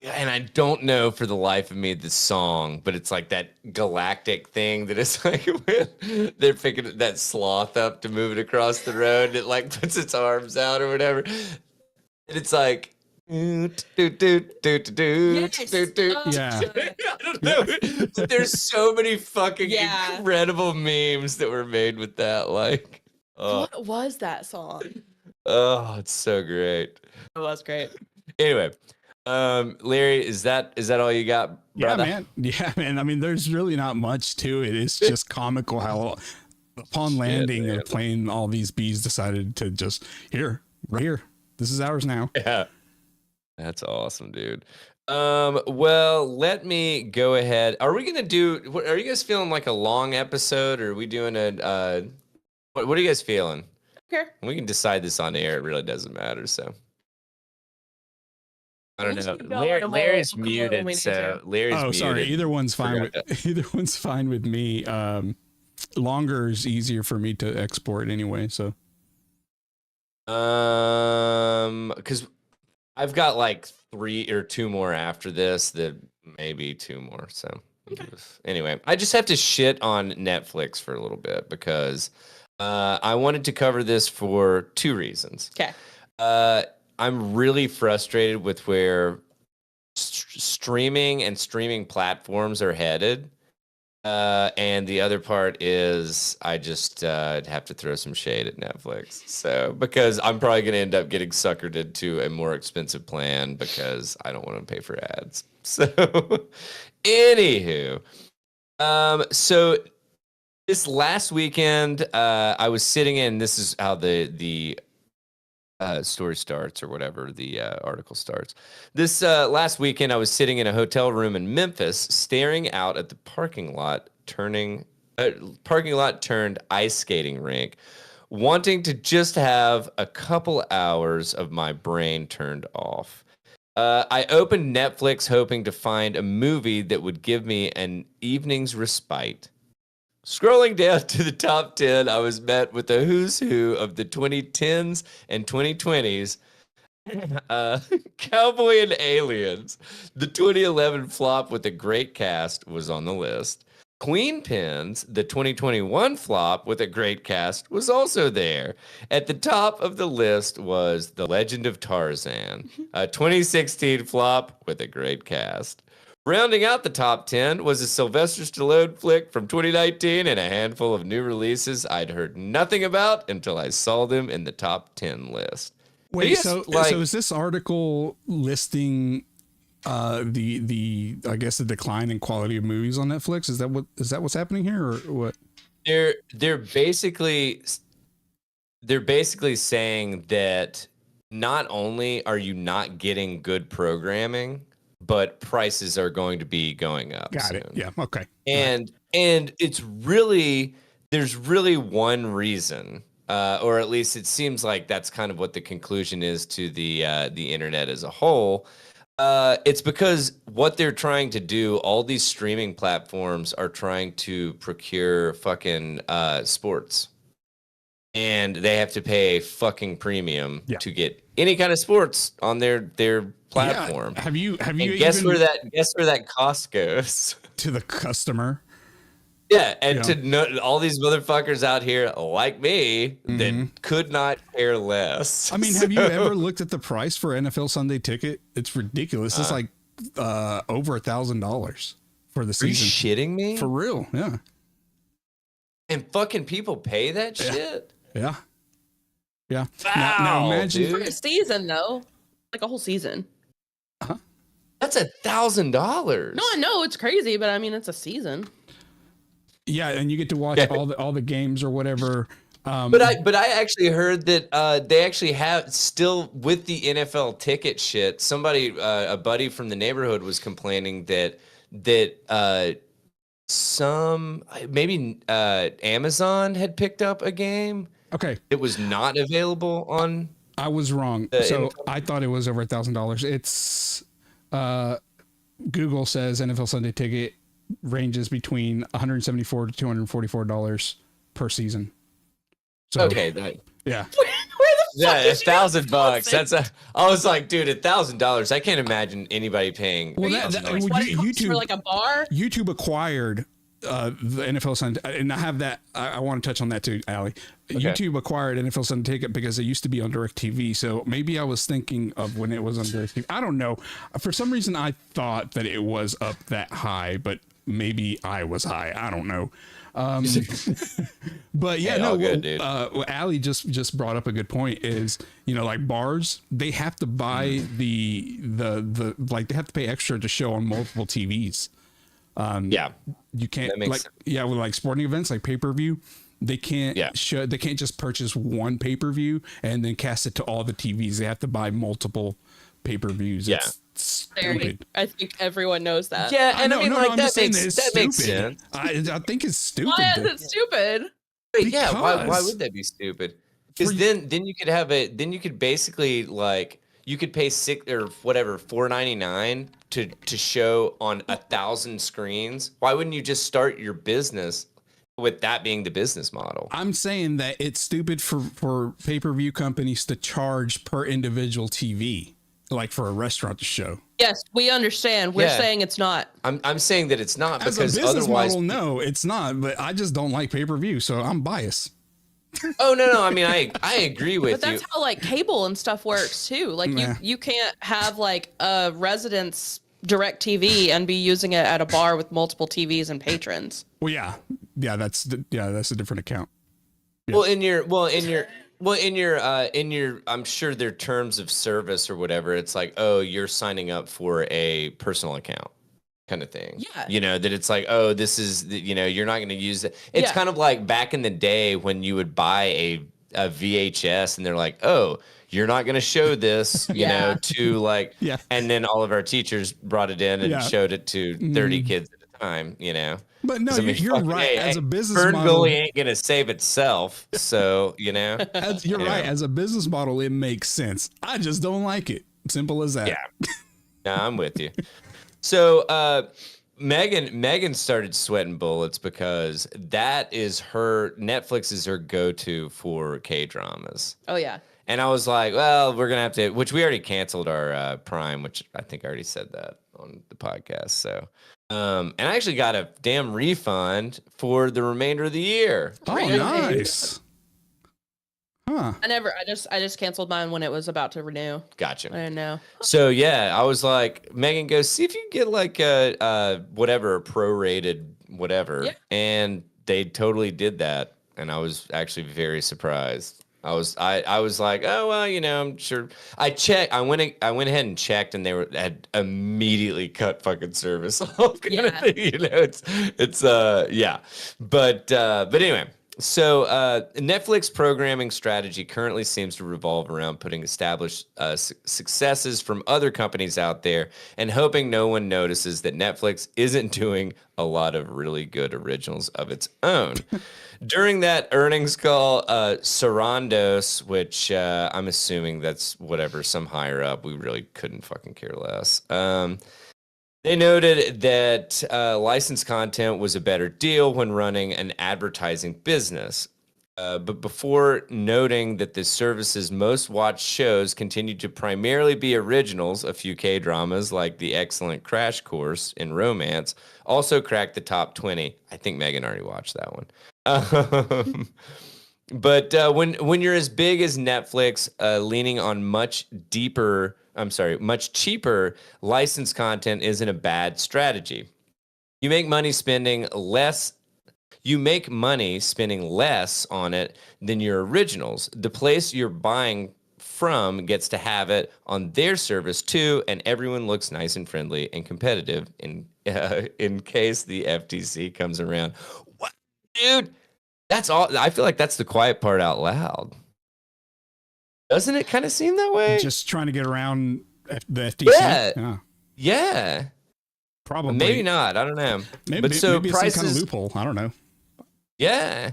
I don't know for the life of me the song, but it's like that galactic thing that is like when they're picking that sloth up to move it across the road, and it like puts its arms out or whatever. And it's like, yeah. I don't know. There's so many fucking incredible memes that were made with that. Like, what was that song? Oh, it's so great. It was great. Anyway, Larry, is that all you got, brother? Yeah, man. I mean, there's really not much to it. It's just comical how upon landing of plane, all these bees decided to just right here. This is ours now. Yeah. That's awesome, dude. Well, let me go ahead. Are you guys feeling like a long episode, or are we doing what are you guys feeling? Okay. We can decide this on air. It really doesn't matter, so. I don't know. Larry's muted, so Larry's muted. Oh, sorry. Either one's fine with me. Longer is easier for me to export anyway, so. Because I've got like 3 or 2 more after this, that maybe 2 more. So anyway, I just have to shit on Netflix for a little bit because I wanted to cover this for 2 reasons. Okay. I'm really frustrated with where streaming and streaming platforms are headed. And the other part is I just have to throw some shade at Netflix. So, because I'm probably going to end up getting suckered into a more expensive plan because I don't want to pay for ads. So, anywho, so this last weekend, I was sitting in, this is how the story starts or whatever the article starts. This last weekend, I was sitting in a hotel room in Memphis, staring out at the parking lot turned ice skating rink, wanting to just have a couple hours of my brain turned off. I opened Netflix hoping to find a movie that would give me an evening's respite. Scrolling down to the top 10, I was met with a who's who of the 2010s and 2020s. Cowboy and Aliens. The 2011 flop with a great cast was on the list. Queen Pins, the 2021 flop with a great cast, was also there. At the top of the list was The Legend of Tarzan, a 2016 flop with a great cast. Rounding out the top 10 was a Sylvester Stallone flick from 2019 and a handful of new releases I'd heard nothing about until I saw them in the top 10 list. Wait, Yes, so is this article listing the I guess the decline in quality of movies on Netflix? Is that what's happening here, or what? They're basically saying that not only are you not getting good programming, but prices are going to be going up. Got soon. it. Yeah. Okay. And it's really, there's really one reason, or at least it seems like that's kind of what the conclusion is to the internet as a whole. It's because what they're trying to do, all these streaming platforms are trying to procure fucking sports. And they have to pay a fucking premium to get any kind of sports on their platform. Yeah. Have you and guess where that cost goes? To the customer. Yeah, and to all these motherfuckers out here like me that could not care less. I mean, have you ever looked at the price for NFL Sunday Ticket? It's ridiculous. It's like over $1,000 for the season. Are you shitting me? For real? Yeah. And fucking people pay that shit? Yeah. Yeah. Wow, now imagine dude. For a season, though. Like a whole season. That's $1,000. No, I know it's crazy, but I mean, it's a season. Yeah, and you get to watch all the games or whatever. But I actually heard that they actually have still with the NFL ticket shit. Somebody, a buddy from the neighborhood, was complaining that some maybe Amazon had picked up a game. Okay, it was not available on. I was wrong. So I thought it was over $1,000. It's Google says NFL Sunday Ticket ranges between $174 to $244 per season. So, okay, yeah. Yeah, $1,000. That's I was like, dude, $1,000. I can't imagine anybody paying. Well, YouTube for like a bar. YouTube acquired the NFL Sunday, and I have that. I want to touch on that too, Allie. Okay. YouTube acquired NFL Sunday Ticket because it used to be on DirecTV. So maybe I was thinking of when it was on DirecTV. I don't know. For some reason, I thought that it was up that high, but maybe I was high. I don't know. But yeah, no. Good, Allie just brought up a good point. Is like bars, they have to buy the like they have to pay extra to show on multiple TVs. You can't with like sporting events like pay-per-view, they can't they can't just purchase one pay-per-view and then cast it to all the TVs. They have to buy multiple pay-per-views. Yeah. It's stupid. I think everyone knows that. Yeah, and I mean, like that makes sense. I think it's stupid. Why is it stupid? Wait, yeah, why would that be stupid? Because then you could have you could basically like you could pay $4.99 to show on 1,000 screens. Why wouldn't you just start your business with that being the business model? I'm saying that it's stupid for pay-per-view companies to charge per individual TV, like for a restaurant to show. Yes, we understand. We're saying it's not. I'm saying that it's not because as a business model, no, it's not. But I just don't like pay-per-view, so I'm biased. Oh no! I mean, I agree with you. But that's how like cable and stuff works too. Like you can't have like a residence DirecTV and be using it at a bar with multiple TVs and patrons. Well, yeah, that's a different account. Yeah. Well, in your I'm sure their terms of service or whatever, it's like, oh, you're signing up for a personal account kind of thing. Yeah. That it's like, oh, this is, you're not going to use it. It's kind of like back in the day when you would buy a VHS and they're like, oh, you're not going to show this, to like, and then all of our teachers brought it in and showed it to 30 kids at a time, But no, you're right. As a business model, model, ain't going to save itself. So, you're right. As a business model, it makes sense. I just don't like it. Simple as that. Yeah. No, I'm with you. So, Megan started sweating bullets because Netflix is her go-to for K-dramas. Oh, yeah. And I was like, well, we're going to have to, which we already canceled our Prime, which I think I already said that on the podcast. So And I actually got a damn refund for the remainder of the year. Oh, Really? nice. Huh. I just canceled mine when it was about to renew. Gotcha. I didn't know. So yeah, I was like, Megan, go see if you can get like a whatever prorated whatever, Yeah. and they totally did that, and I was actually very surprised. I was like, oh well, I'm sure. I went ahead and checked, and had immediately cut fucking service off. Kind of thing, it's yeah, but anyway. So, Netflix programming strategy currently seems to revolve around putting established successes from other companies out there and hoping no one notices that Netflix isn't doing a lot of really good originals of its own. During that earnings call, Sarandos, which I'm assuming that's whatever, some higher up, we really couldn't fucking care less. They noted that licensed content was a better deal when running an advertising business. But before noting that the service's most watched shows continued to primarily be originals, a few K-dramas like the excellent Crash Course in Romance also cracked the top 20. I think Megan already watched that one. But when you're as big as Netflix, leaning on much cheaper licensed content isn't a bad strategy. You make money spending less on it than your originals. The place you're buying from gets to have it on their service too, and everyone looks nice and friendly and competitive in case the FTC comes around. What, dude? That's all. I feel like that's the quiet part out loud. Doesn't it kind of seem that way? Just trying to get around the FTC. Yeah. Probably. Maybe not. I don't know. Maybe prices, some kind of loophole. I don't know. Yeah.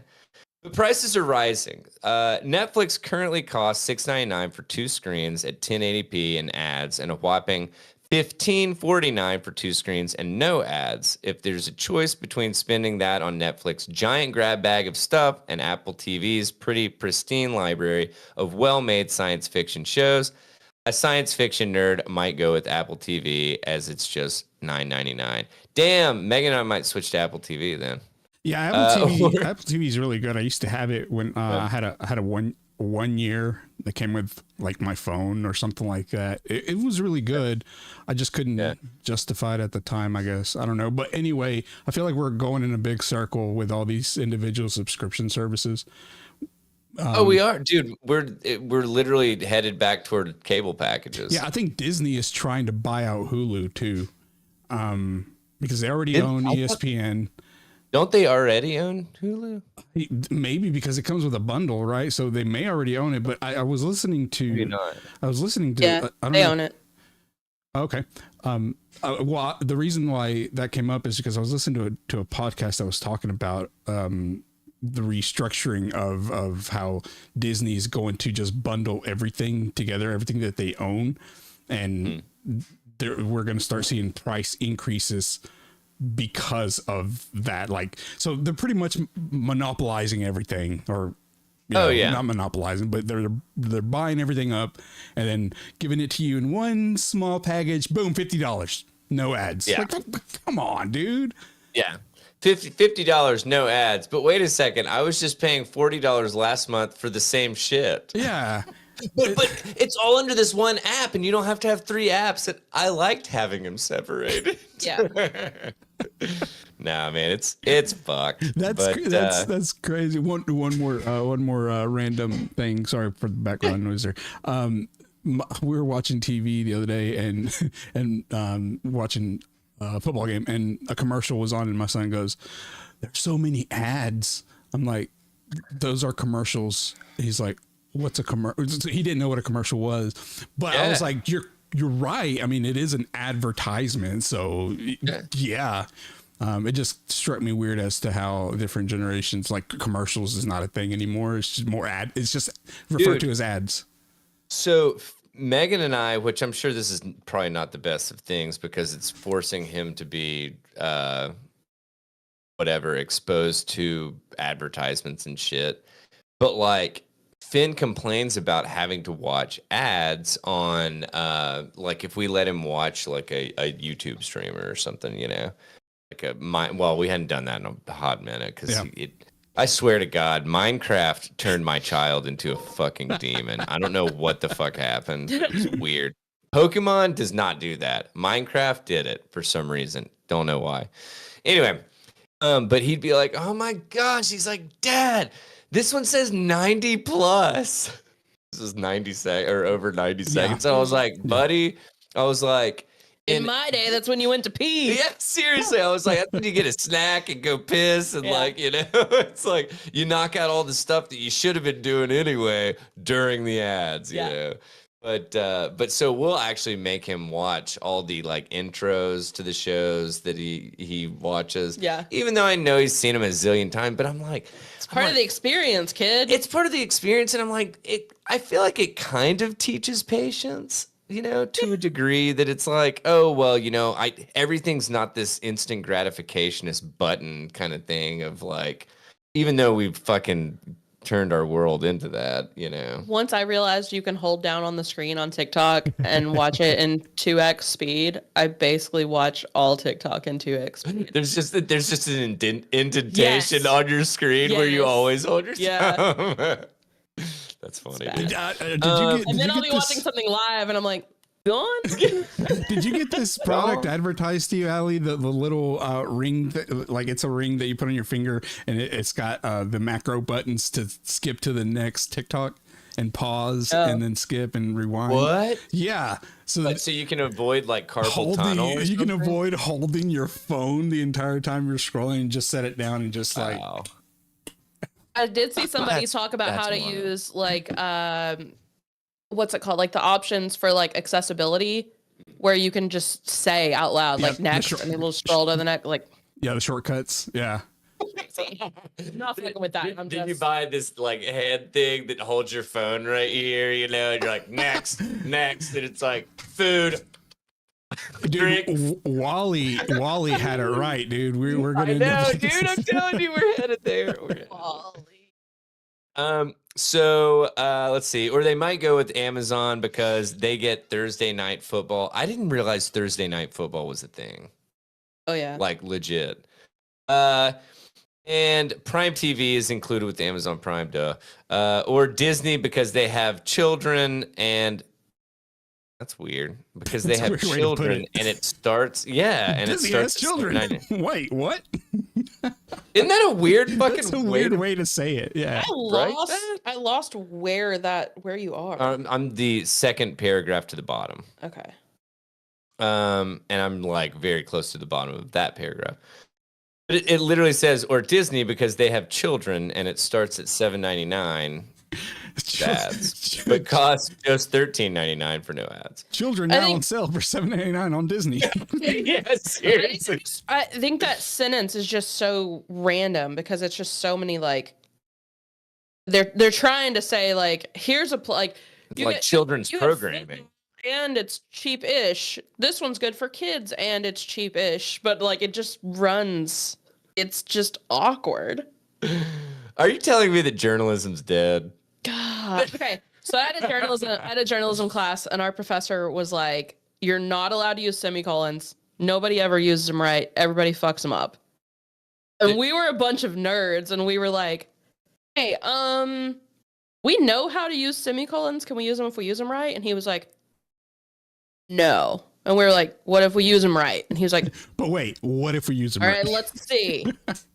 The prices are rising. Netflix currently costs $6.99 for 2 screens at 1080p and ads, and a whopping $15.49 for 2 screens and no ads. If there's a choice between spending that on Netflix's giant grab bag of stuff and Apple TV's pretty pristine library of well-made science fiction shows, a science fiction nerd might go with Apple TV, as it's just $9.99. Damn, Megan and I might switch to Apple TV then. Yeah, Apple TV is really good. I used to have it when I had a one year that came with like my phone or something like that. It was really good. I just couldn't justify it at the time, I guess. I don't know. But anyway, I feel like we're going in a big circle with all these individual subscription services. We are, dude. We're literally headed back toward cable packages. Yeah, I think Disney is trying to buy out Hulu too, because they already own ESPN. Don't they already own Hulu? Maybe because it comes with a bundle, right? So they may already own it. But I was listening to. Maybe not. I was listening to. Yeah, they own it. Okay. Well, the reason why that came up is because I was listening to a podcast that was talking about the restructuring of how Disney is going to just bundle everything together, everything that they own, and we're going to start seeing price increases because of that. Like, so they're pretty much monopolizing everything, or not monopolizing, but they're buying everything up and then giving it to you in one small package. Boom, $50, no ads. Yeah. Like, come on, dude. Yeah. $50, no ads. But wait a second, I was just paying $40 last month for the same shit. Yeah. But it's all under this one app, and you don't have to have 3 apps. And I liked having them separated. Yeah. Nah, man, it's fucked. That's crazy. One more random thing. Sorry for the background noise there. We were watching TV the other day and watching a football game, and a commercial was on, and my son goes, "There's so many ads." I'm like, "Those are commercials." He's like, "What's a commercial?" He didn't know what a commercial was, but I was like, "You're right. I mean, it is an advertisement." So yeah. It just struck me weird as to how different generations, like, commercials is not a thing anymore. It's just more it's just referred to as ads. So Megan and I, which I'm sure this is probably not the best of things because it's forcing him to be exposed to advertisements and shit. But like, Finn complains about having to watch ads on like if we let him watch like a YouTube streamer or something, well, we hadn't done that in a hot minute because Yeah. I swear to God, Minecraft turned my child into a fucking demon. I don't know what the fuck happened. It's weird. Pokemon does not do that. Minecraft did it for some reason. Don't know why. Anyway, but he'd be like, "Oh my gosh," he's like, "Dad, this one says 90 plus." This is 90 or over 90 seconds. So I was like, "Buddy," I was like, in my day, that's when you went to pee. yeah, seriously. I was like, that's when you get a snack and go piss and like, it's like you knock out all the stuff that you should have been doing anyway during the ads, you know. But so we'll actually make him watch all the like intros to the shows that he watches. Yeah. Even though I know he's seen them a zillion times, but I'm like, it's part of the experience, kid. It's part of the experience, and I'm like, I feel like it kind of teaches patience. To a degree that it's like, oh, well, everything's not this instant gratificationist button kind of thing of like, even though we've fucking turned our world into that, Once I realized you can hold down on the screen on TikTok and watch it in 2x speed, I basically watch all TikTok in 2x speed. There's just an indentation on your screen where you always hold your thumb. That's funny. And then I'll be watching something live, and I'm like, "Go on." Did you get this product advertised to you, Allie? The little ring, like it's a ring that you put on your finger, and it's got the macro buttons to skip to the next TikTok and pause, and then skip and rewind. What? Yeah. So you can avoid like carpal tunnel. You can avoid holding your phone the entire time you're scrolling, and just set it down and just like. I did see somebody talk about how to use like what's it called, like the options for like accessibility, where you can just say out loud like next, and it'll scroll to the next. Like the shortcuts. Yeah. Not fucking with that. Did you buy this like head thing that holds your phone right here? And you're like next, and it's like food. Dude, Wally had it right, dude. We're gonna. I know, dude. I'm telling you, we're headed there. So let's see. Or they might go with Amazon because they get Thursday night football. I didn't realize Thursday night football was a thing. Oh yeah. Like legit. And Prime TV is included with Amazon Prime, duh. Or Disney because they have children, and that's weird because they have children and it starts and Disney it starts has children. Wait, what? Isn't that a weird fucking That's a weird way to say it? Yeah. I lost where you are. I'm the second paragraph to the bottom. Okay. And I'm like very close to the bottom of that paragraph. But it literally says, or Disney because they have children and it starts at $7.99 ads, but costs just $13.99 for no ads. Children now on sale for $7.99 on Disney. Yeah, seriously. I think that sentence is just so random because it's just so many like they're trying to say like here's children's programming. And it's cheap-ish. This one's good for kids, and it's cheap-ish. But like, it just runs. It's just awkward. Are you telling me that journalism's dead? God. Okay, so I had a journalism class, and our professor was like, "You're not allowed to use semicolons. Nobody ever uses them right. Everybody fucks them up." And we were a bunch of nerds, and we were like, "Hey, we know how to use semicolons. Can we use them if we use them right?" And he was like, "No." And we were like, "What if we use them right?" And he was like, "But wait, what if we use them right?" All right, let's see.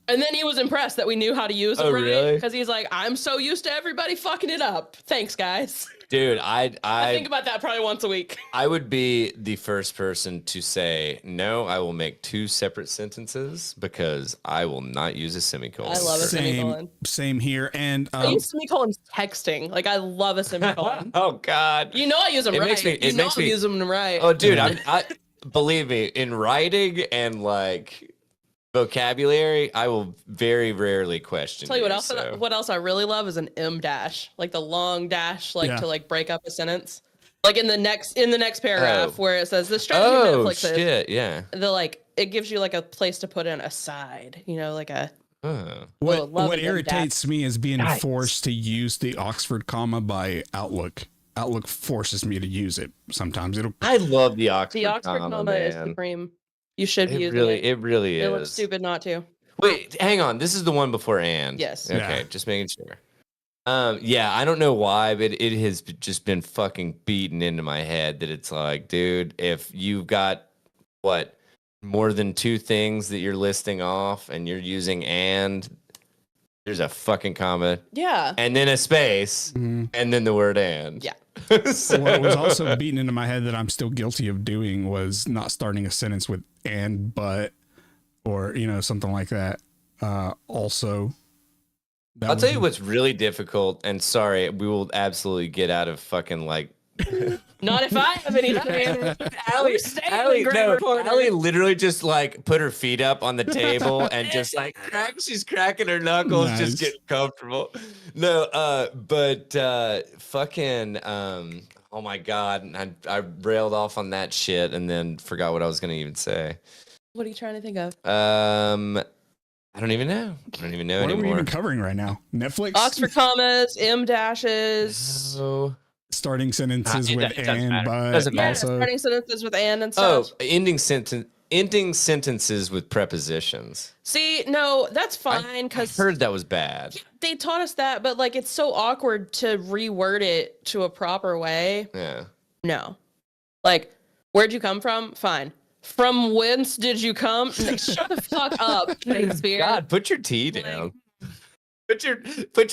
And then he was impressed that we knew how to use them right. Really? Because he's like, "I'm so used to everybody fucking it up. Thanks, guys." Dude, I think about that probably once a week. I would be the first person to say, no, I will make two separate sentences because I will not use a semicolon. I love a semicolon. Same here. And I use semicolons texting. Like, I love a semicolon. Oh, God. You know I use them right. I use them right. Oh, dude, I believe me, in writing and, like, vocabulary, I will very rarely question. Tell you what else I really love is an M dash, like the long dash, like to like break up a sentence. Like in the next paragraph where it says the strategy of Netflix is it gives you like a place to put in a side, like a. What irritates me is being forced to use the Oxford comma by Outlook. Outlook forces me to use it sometimes. I love the Oxford comma. The Oxford comma is supreme. You should be It using really, it. it really It is. looks stupid not to. Wait, hang on. This is the one before and. Yes. Okay, Yeah. just making sure. Yeah, I don't know why, but it has just been fucking beaten into my head that it's like, dude, if you've got what more than two things that you're listing off and you're using and there's a fucking comma Yeah. and then a space and then the word and. Yeah. So- What was also beaten into my head that I'm still guilty of doing was not starting a sentence with and, but, or, something like that. Also, that I'll tell was- you what's really difficult, and sorry, we will absolutely get out of fucking like. Not if I have anything. Allie, Allie, Allie literally just like put her feet up on the table and just like she's cracking her knuckles, Nice. just getting comfortable. No, but fucking, oh my God, I railed off on that shit and then forgot what I was gonna even say. What are you trying to think of? I don't even know. I don't even know what are we anymore. even covering right now? Netflix? Oxford commas, M dashes. Oh. Starting sentences It with doesn't and, matter. but, Doesn't matter. also. Starting sentences with and Oh, stuff. ending sentences with prepositions. See, no, that's fine I because heard that was bad. they taught us that, but like it's so awkward to reword it to a proper way. Yeah. No. Like, where'd you come from? Fine. From whence did you come? Like, shut the fuck up, Shakespeare. God, put your tea down. Put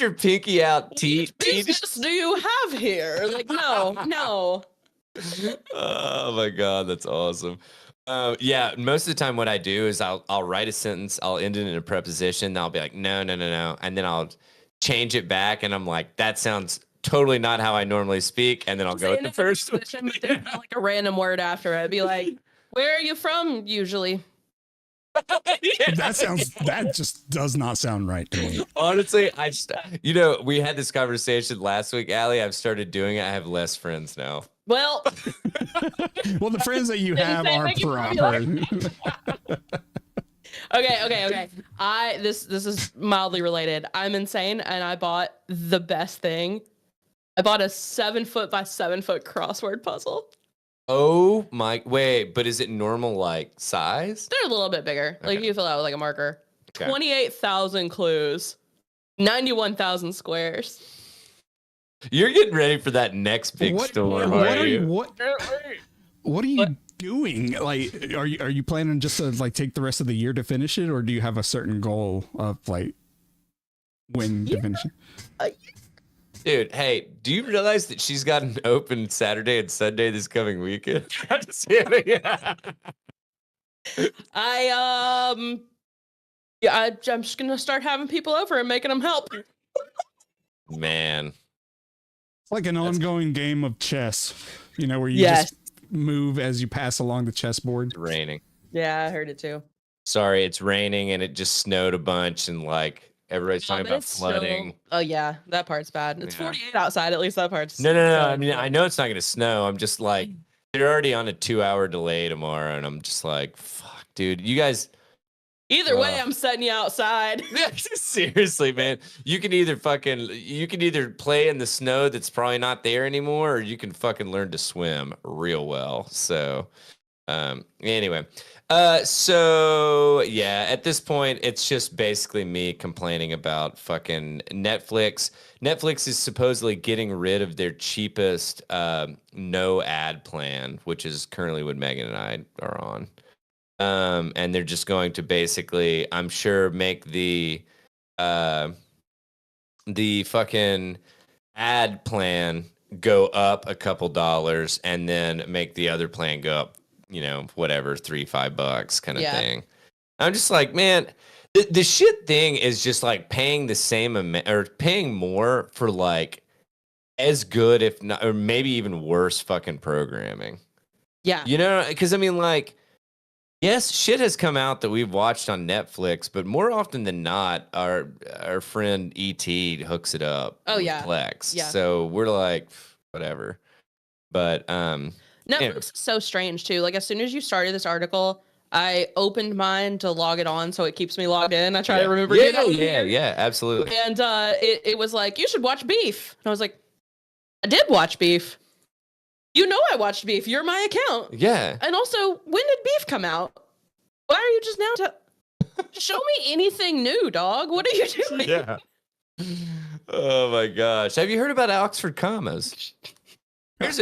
your pinky out. Tea. What business do you have here? Like, no. Oh my God, that's awesome. Yeah, most of the time what I do is I'll write a sentence, I'll end it in a preposition, then I'll be like, no, and then I'll change it back, and I'm like, that sounds totally not how I normally speak, and then I'll go with the first one. But there's not, like a random word after it. Be like, where are you from usually? That just does not sound right to me. Honestly, we had this conversation last week, Allie. I've started doing it. I have less friends now. Well, Well, the friends that you have say are make it proper. okay. This is mildly related. I'm insane, and I bought the best thing. I bought a 7-foot by 7-foot crossword puzzle. Oh my, wait, but is it normal like size? They're a little bit bigger. Like Okay. you fill out with like a marker. Okay. 28,000 clues, 91,000 squares. You're getting ready for that next big storm, are you? What are you doing? Like, are you planning just to like take the rest of the year to finish it, or do you have a certain goal of like when to finish it? Dude, hey, do you realize that she's got an open Saturday and Sunday this coming weekend? I'm just kidding. I'm just gonna start having people over and making them help. Man. It's like an ongoing game of chess, where you Yes. just move as you pass along the chessboard. It's raining. Yeah, I heard it too. Sorry, it's raining and it just snowed a bunch and like everybody's talking but about it's still- flooding. Oh yeah, that part's bad. It's Yeah. 48 outside. At least that part's. No. I mean, I know it's not going to snow. I'm just like, they're already on a 2-hour delay tomorrow. And I'm just like, fuck, dude, you guys. Either way, I'm setting you outside. Seriously, man. You can either play in the snow that's probably not there anymore, or you can fucking learn to swim real well. So, anyway. So yeah, at this point, it's just basically me complaining about fucking Netflix. Netflix is supposedly getting rid of their cheapest no ad plan, which is currently what Megan and I are on. And they're just going to basically, I'm sure, make the fucking ad plan go up a couple dollars and then make the other plan go up, whatever, $3-5 kind of Yeah. thing. I'm just like, man, the shit thing is just like paying the same amount or paying more for like as good, if not, or maybe even worse fucking programming. Yeah. Because I mean, like, yes, shit has come out that we've watched on Netflix, but more often than not, our friend ET hooks it up. Oh, with yeah. Plex. Yeah. So we're like, whatever. But Netflix Yeah. is so strange too. Like as soon as you started this article, I opened mine to log it on, so it keeps me logged in. I try to remember. Yeah, absolutely. And it was like, you should watch Beef. And I was like, I did watch Beef. I watched Beef. You're my account. Yeah. And also, when did Beef come out? Why are you just now? Show me anything new, dog. What are you doing? Yeah. Oh my gosh. Have you heard about Oxford commas? Here's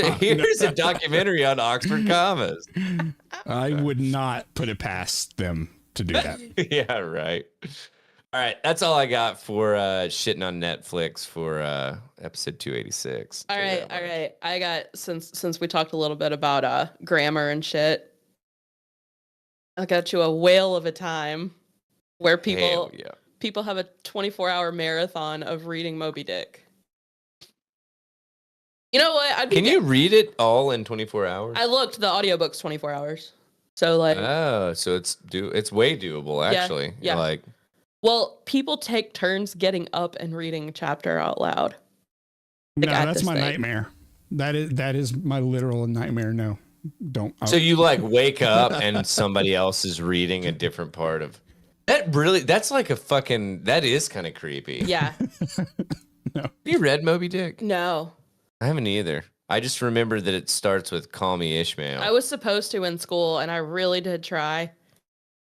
a documentary on Oxford commas. I would not put it past them to do that. Yeah, right. All right, that's all I got for shitting on Netflix for episode 286. All right. I got since we talked a little bit about grammar and shit. I got you a whale of a time where people have a 24-hour marathon of reading Moby Dick. You know what? Can you read it all in 24 hours? I looked. The audiobook's 24 hours. So like, oh, so it's way doable actually. Yeah. Like, well, people take turns getting up and reading a chapter out loud. No, that's my nightmare. That is my literal nightmare. No, don't. So you like wake up and somebody else is reading a different part of that. Really, that's like a fucking. That is kind of creepy. Yeah. No. Have you read Moby Dick? No. I haven't either. I just remember that it starts with "Call me Ishmael." I was supposed to in school, and I really did try.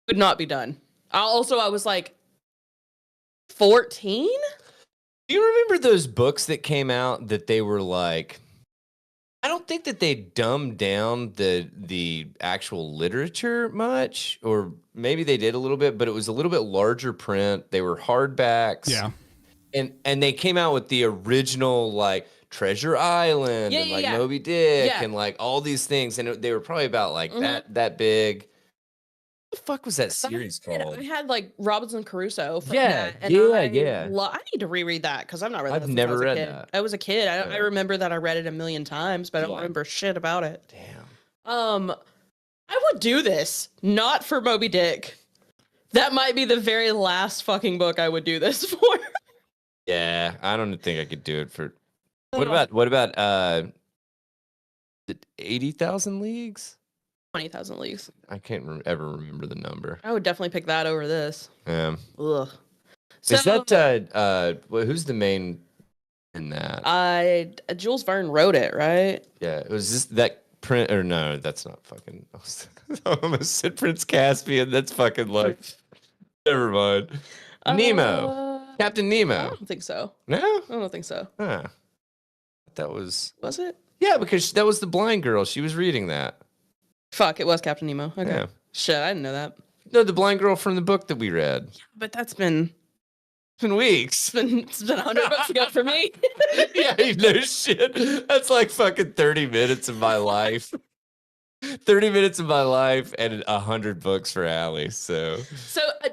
Could not be done. I was like 14. Do you remember those books that came out that they were like? I don't think that they dumbed down the actual literature much, or maybe they did a little bit, but it was a little bit larger print. They were hardbacks. Yeah. And they came out with the original like Treasure Island and like Moby Dick and like all these things, and they were probably about like that big. What the fuck was that series called? I had like Robinson Crusoe. Yeah, I need to reread that because I've not read that. I've never read that. I was a kid. I remember that I read it a million times, but I don't remember shit about it. Damn. I would do this not for Moby Dick. That might be the very last fucking book I would do this for. Yeah, I don't think I could do it for. What about the 80,000 Leagues? 20,000 Leagues. I can't ever remember the number. I would definitely pick that over this. Yeah. Ugh. Is that who's the main in that? Jules Verne wrote it, right? Yeah. It was this that print or no? That's not fucking. I almost said Prince Caspian. That's fucking like. Never mind. Nemo. Captain Nemo. I don't think so. No? I don't think so. Huh. That was it? Yeah, because that was the blind girl. She was reading that. Fuck, it was Captain Nemo. Okay. Yeah. Shit, I didn't know that. No, the blind girl from the book that we read. But that's been weeks. It's been 100 bucks ago for me. Yeah, no shit. That's like fucking 30 minutes of my life. 30 minutes of my life and 100 books for Allie. So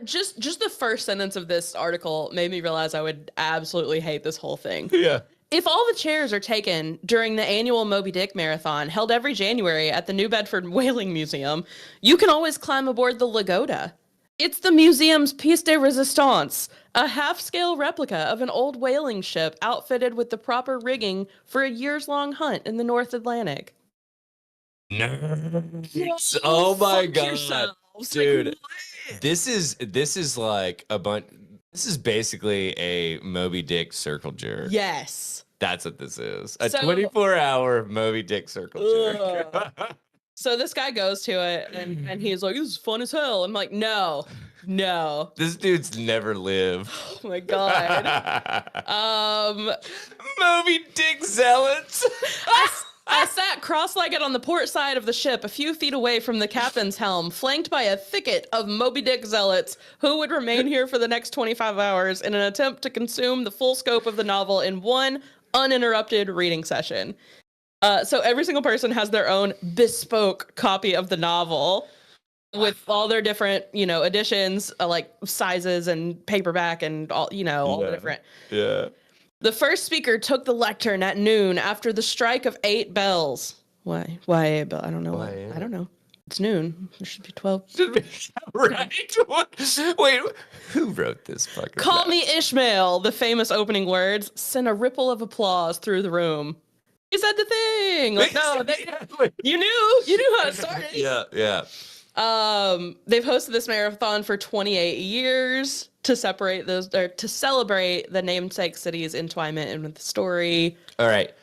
just the first sentence of this article made me realize I would absolutely hate this whole thing. Yeah. If all the chairs are taken during the annual Moby Dick Marathon held every January at the New Bedford Whaling Museum, you can always climb aboard the Lagoda. It's the museum's pièce de résistance, a half-scale replica of an old whaling ship outfitted with the proper rigging for a years-long hunt in the North Atlantic. Nice. Oh my god, dude! Like, this is like a bunch. This is basically a Moby Dick circle jerk. Yes, that's what this is. A 24-hour Moby Dick circle jerk. So this guy goes to it and he's like, "This is fun as hell." I'm like, "No." This dude's never lived. Oh my god. Moby Dick zealots. I sat cross-legged on the port side of the ship, a few feet away from the captain's helm, flanked by a thicket of Moby Dick zealots who would remain here for the next 25 hours in an attempt to consume the full scope of the novel in one uninterrupted reading session. So every single person has their own bespoke copy of the novel with all their different, editions, like sizes and paperback and all the different. Yeah. The first speaker took the lectern at noon after the strike of 8 bells. Why 8 bells? I don't know. I don't know. It's noon. There should be 12. Right? Wait, who wrote this fucker? Call me Ishmael, the famous opening words, sent a ripple of applause through the room. He said the thing. Like, no, you knew how it started. Yeah. They've hosted this marathon for 28 years to celebrate the namesake city's entwinement in the story. All right.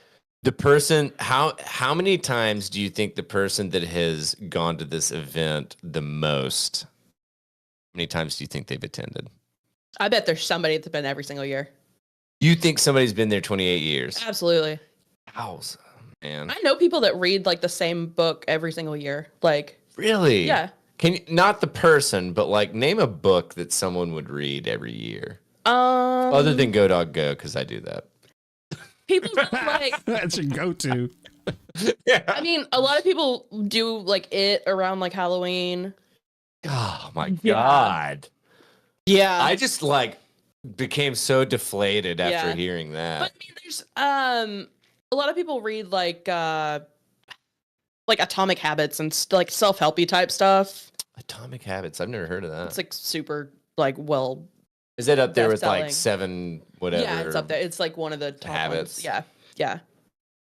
The person, how many times do you think the person that has gone to this event the most many times do you think they've attended? I bet there's somebody that's been every single year. You think somebody's been there 28 years? Absolutely. Owls, man. I know people that read like the same book every single year. Like, Really? yeah. Can you, not the person, but like name a book that someone would read every year, other than Go Dog Go, because I do that. People like That's your go-to. Yeah. I mean, a lot of people do like it around like Halloween. Oh my Yeah. God. Yeah. I just like became so deflated after Yeah. hearing that. But I mean, there's a lot of people read like Atomic Habits and like self-helpy type stuff. Atomic Habits. I've never heard of that. It's like super like well. Is it up there with best-selling. like 7 whatever? Yeah, it's up there. It's like one of the top Habits. ones. Yeah, yeah.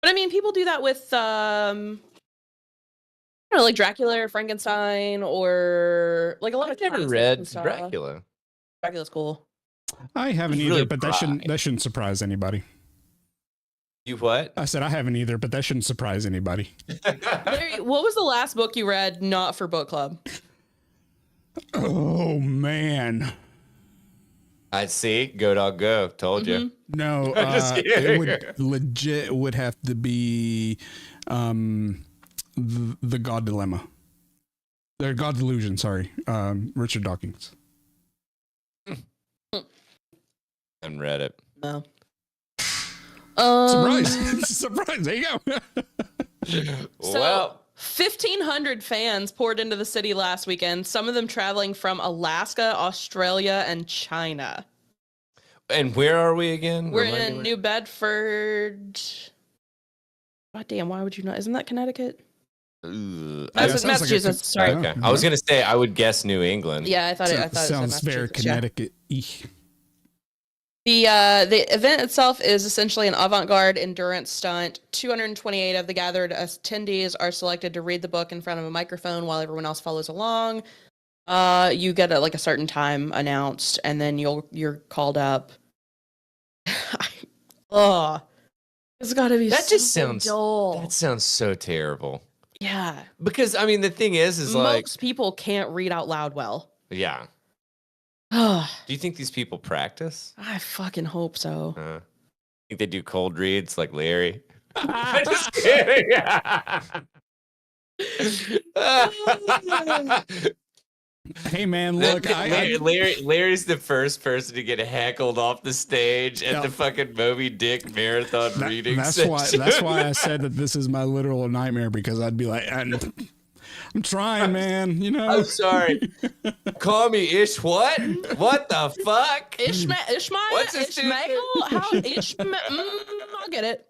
But I mean, people do that with you know, like Dracula or Frankenstein or like a lot I've of never classics read and stuff. Dracula. Dracula's cool. I haven't It's either, really but dry. that shouldn't surprise anybody. You what? I said I haven't either, but that shouldn't surprise anybody. Larry, what was the last book you read not for book club? Oh man. I see. Go Dog Go. Told you. No, Just it kidding. would have to be the God Dilemma. The God Delusion, sorry. Richard Dawkins. And read it. No. Surprise. Surprise. There you go. So, Well, 1,500 fans poured into the city last weekend, some of them traveling from Alaska, Australia, and China. and where are we again? We're Remind me in where- New Bedford. God damn, why would you not? Isn't that Connecticut? Ooh, That's sounds like Massachusetts. it's- Sorry. okay. I was gonna say I would guess New England. Yeah, I thought it said Sounds very Massachusetts, yeah. Connecticut-y. The event itself is essentially an avant-garde endurance stunt. 228 of the gathered attendees are selected to read the book in front of a microphone while everyone else follows along. You get a certain time announced, and then you're called up. Oh, it's got to be That so just sounds dull. That sounds so terrible. Yeah, Because I mean, the thing is like, most people can't read out loud well. yeah. I Do you think these people practice? fucking hope so. Think they do cold reads like Larry? Just kidding. Hey man, look, Larry's the first person to get heckled off the stage at Yeah. the fucking Moby Dick marathon reading that's session. why I said that this is my literal nightmare, because I'd be like, I'm trying, man. You know, I'm sorry. Call me Ish what? What the fuck? Ishmael? What's his Ishmael? How Ishmael? I'll get it.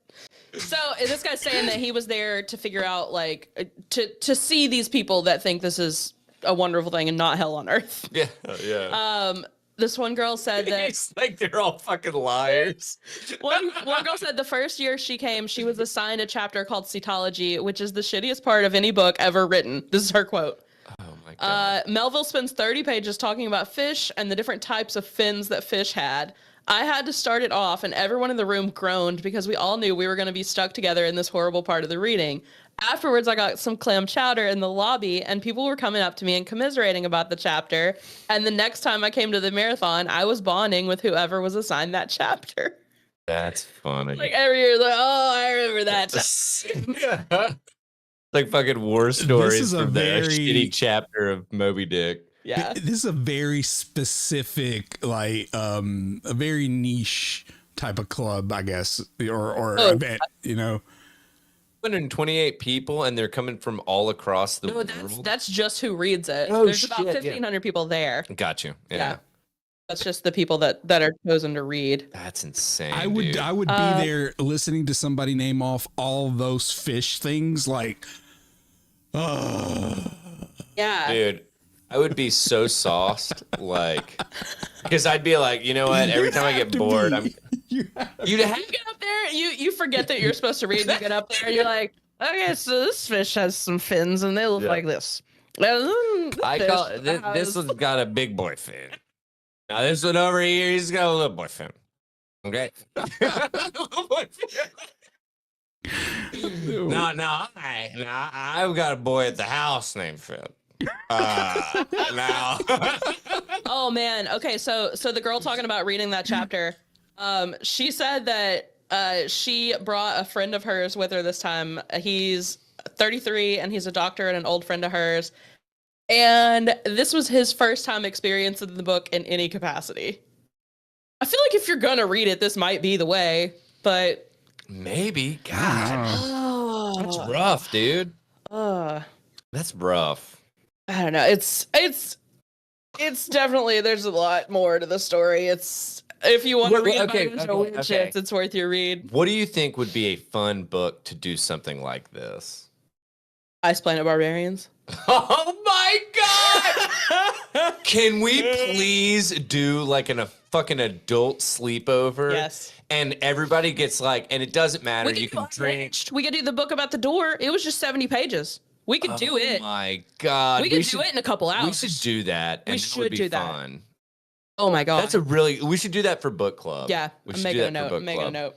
So this guy's saying that he was there to figure out, like, to see these people that think this is a wonderful thing and not hell on earth. Yeah, yeah. This one girl said that It's like they're all fucking liars. one girl said the first year she came, she was assigned a chapter called Cetology, which is the shittiest part of any book ever written. This is her quote. Oh my god. Melville spends 30 pages talking about fish and the different types of fins that fish had. I had to start it off, and everyone in the room groaned because we all knew we were going to be stuck together in this horrible part of the reading. Afterwards, I got some clam chowder in the lobby, and people were coming up to me and commiserating about the chapter. And the next time I came to the marathon, I was bonding with whoever was assigned that chapter. That's funny. Like every year, like, oh, I remember that. Like fucking war stories is a from the very- shitty chapter of Moby Dick. Yeah. this is a very specific, like, a very niche type of club, I guess, or event. You know, 128 people, and they're coming from all across the No, world. that's just who reads it. Oh, There's about shit, yeah. 1,500 people there. Got you. Yeah. Yeah. That's just the people that are chosen to read. That's insane. I would dude. be there listening to somebody name off all those fish things, like, Yeah. Dude, I would be so sauced, like, because I'd be like, you know what? Every time I get bored, you'd have You get up there, you forget that you're supposed to read. You get up there and you're like, okay, so this fish has some fins and they look Yeah. like this. I call this one's got a big boy fin. Now this one over here, he's got a little boy fin. Okay. Little boy fin. No, I've got a boy at the house named Finn. Now, Oh man. Okay, so the girl talking about reading that chapter, she said that she brought a friend of hers with her this time. He's 33 and he's a doctor and an old friend of hers. And this was his first time experiencing the book in any capacity. I feel like if you're gonna read it, this might be the way, but maybe. God, that's rough, dude. That's rough. I don't know. It's definitely, there's a lot more to the story. It's, if you want to read about a bunch of weird shits, it's worth your read. What do you think would be a fun book to do something like this? Ice Planet Barbarians. Oh my god! Can we please do like a fucking adult sleepover? Yes. And everybody gets like, and it doesn't matter. You can drink. We could do the book about the door. It was just 70 pages. We could do it. Oh my god. We could do it in a couple hours. We should do that. And we would be fun. Oh my god. We should do that for book club. Yeah. I'm making a note.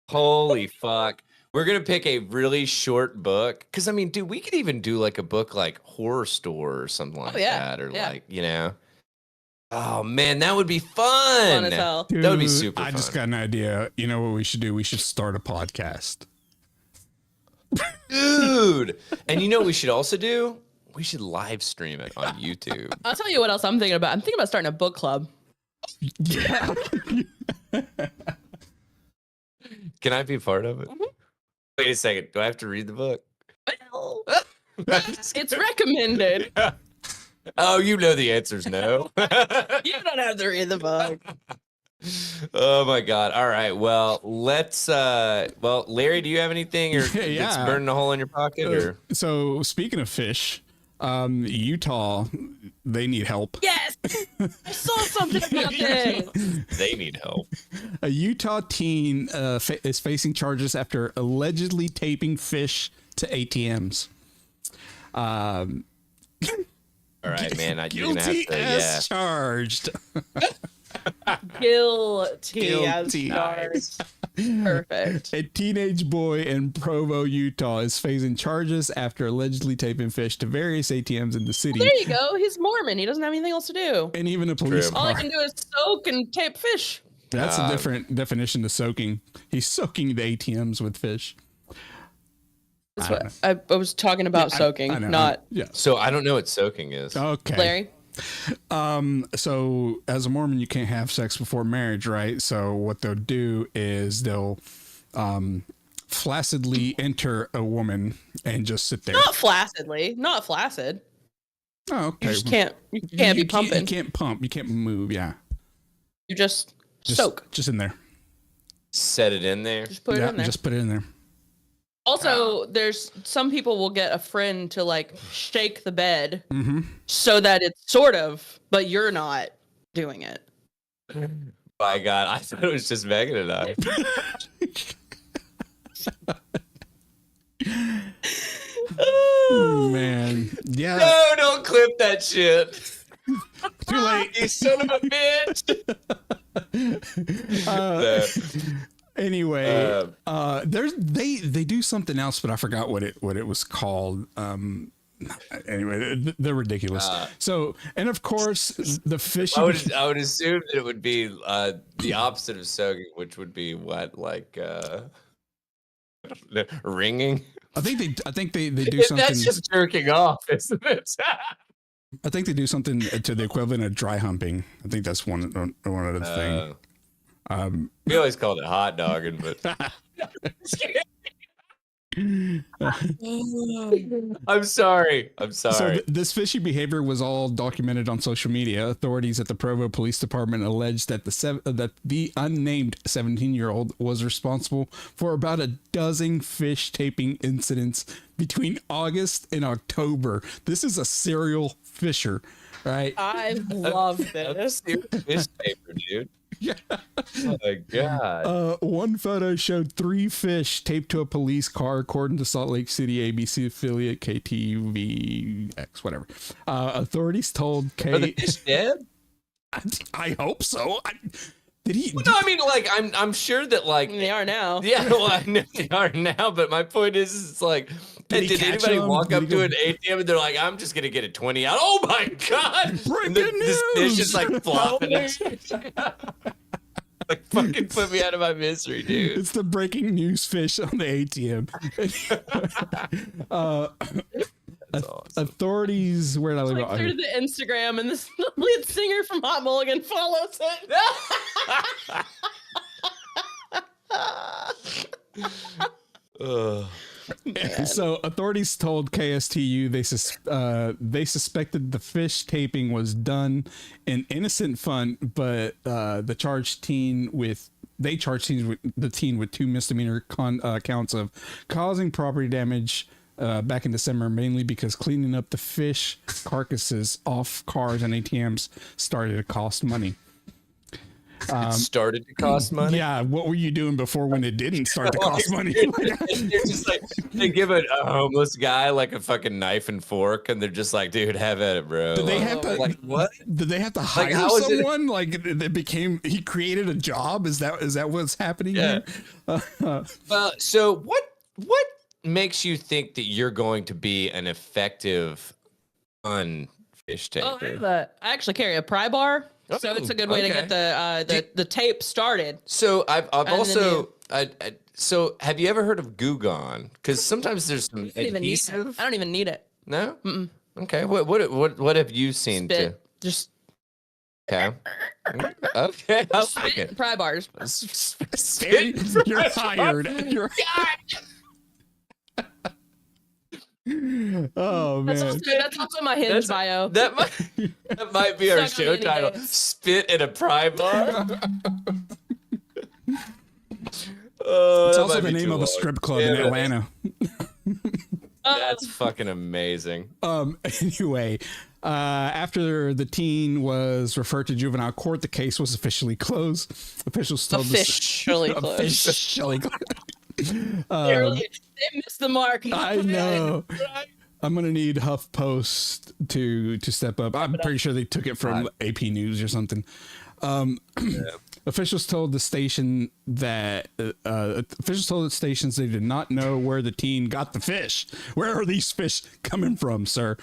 Holy fuck. We're going to pick a really short book. Because, I mean, dude, we could even do like a book like Horror Store or something like that. Or like, you know. Oh, man, that would be fun. Fun as hell. Dude, that would be super fun. I just got an idea. You know what we should do? We should start a podcast. Dude. And you know what we should also do? We should live stream it on YouTube. I'll tell you what else I'm thinking about. I'm thinking about starting a book club. Yeah. Can I be a part of it? Mm-hmm. Wait a second. Do I have to read the book? Well, it's recommended. Oh, you know the answer's no. You don't have to read the book. Oh my god. All right. Well, let's Larry, do you have anything or it's burning a hole in your pocket or so speaking of fish, Utah, they need help. Yes. I saw something about this. They need help. A Utah teen is facing charges after allegedly taping fish to ATMs. All right, man. You're gonna have Guilty to, as charged. Guilty as charged. Perfect. A teenage boy in Provo, Utah is facing charges after allegedly taping fish to various ATMs in the city. Well, there you go. He's Mormon. He doesn't have anything else to do. And even a police car. All I can do is soak and tape fish. That's a different definition to soaking. He's soaking the ATMs with fish. That's what I was talking about soaking, not. Yeah. So I don't know what soaking is. Okay. Larry? So as a Mormon, you can't have sex before marriage, right? So what they'll do is they'll flaccidly enter a woman and just sit there. Not flaccidly. Not flaccid. Oh, okay. You just can't. You can't be pumping. You can't pump. You can't move. Yeah. You just soak. Just in there. Set it in there. Just put it in there. Just put it in there. Also, there's some people will get a friend to like shake the bed so that it's sort of, but you're not doing it. My God, I thought it was just Megan and I. Oh, man. Yeah. No, don't clip that shit. Too late. You son of a bitch. Anyway, they do something else, but I forgot what it was called. Anyway, they're ridiculous. So, and of course, the fish. I would assume that it would be the opposite of soaking, which would be what, like ringing. I think they do something. That's just jerking off, isn't it? I think they do something to the equivalent of dry humping. I think that's one of the things. We always called it hot dogging, but I'm sorry. So this fishy behavior was all documented on social media. Authorities at the Provo Police Department alleged that the unnamed 17-year-old was responsible for about a dozen fish taping incidents between August and October. This is a serial fisher, right? I love this. Fish paper, dude. Yeah. Oh my God. One photo showed 3 fish taped to a police car, according to Salt Lake City ABC affiliate KTVX, whatever. Authorities told K. Are the fish dead? I hope so. Did he? Well, no, I mean, like, I'm sure that, like, They are now. Yeah, well, I know they are now, but my point is it's like, Did anybody walk up to an ATM and they're like, I'm just going to get a 20 out? Oh my God. Breaking This fish news! is like flopping. Like, fucking put me out of my misery, dude. It's the breaking news fish on the ATM. Awesome. Authorities, where did I leave Like it? through the Instagram, and this lead singer from Hot Mulligan follows it. So authorities told KSTU they suspected the fish taping was done in innocent fun, but they charged the teen with two misdemeanor counts of causing property damage back in December, mainly because cleaning up the fish carcasses off cars and ATMs started to cost money. It started to cost money. Yeah, what were you doing before when it didn't start to cost money? They're just like, they give a homeless guy like a fucking knife and fork, and they're just like, dude, have at it, bro. Did they have to like what? Did they have to hire how is it- someone? Like it became he created a job? Is that what's happening Yeah. here? Well, so what makes you think that you're going to be an effective fish Oh, taper? I actually carry a pry bar, so it's a good way to okay. get the tape started. So I've then also so have you ever heard of Goo Gone? Because sometimes there's some I don't even need it. adhesive. I don't even need it. No. Okay. What have you seen? Spit. Just Okay. Okay. I'll take spit it. pry bars. Spit. You're hired. You're oh That's man. also, that's also my Hinge bio. That might be our Suck on show any title. days. Spit in a pry bar. Oh, It's that also might the be name too of a long. strip club Damn in it. Atlanta. That's fucking amazing. Anyway, after the teen was referred to juvenile court, the case was officially closed. Officials told Officially closed. officially closed. They missed the mark. I know. I'm gonna need HuffPost to step up. I'm pretty sure they took it from AP News or something. Officials told the station that stations they did not know where the teen got the fish. Where are these fish coming from, sir?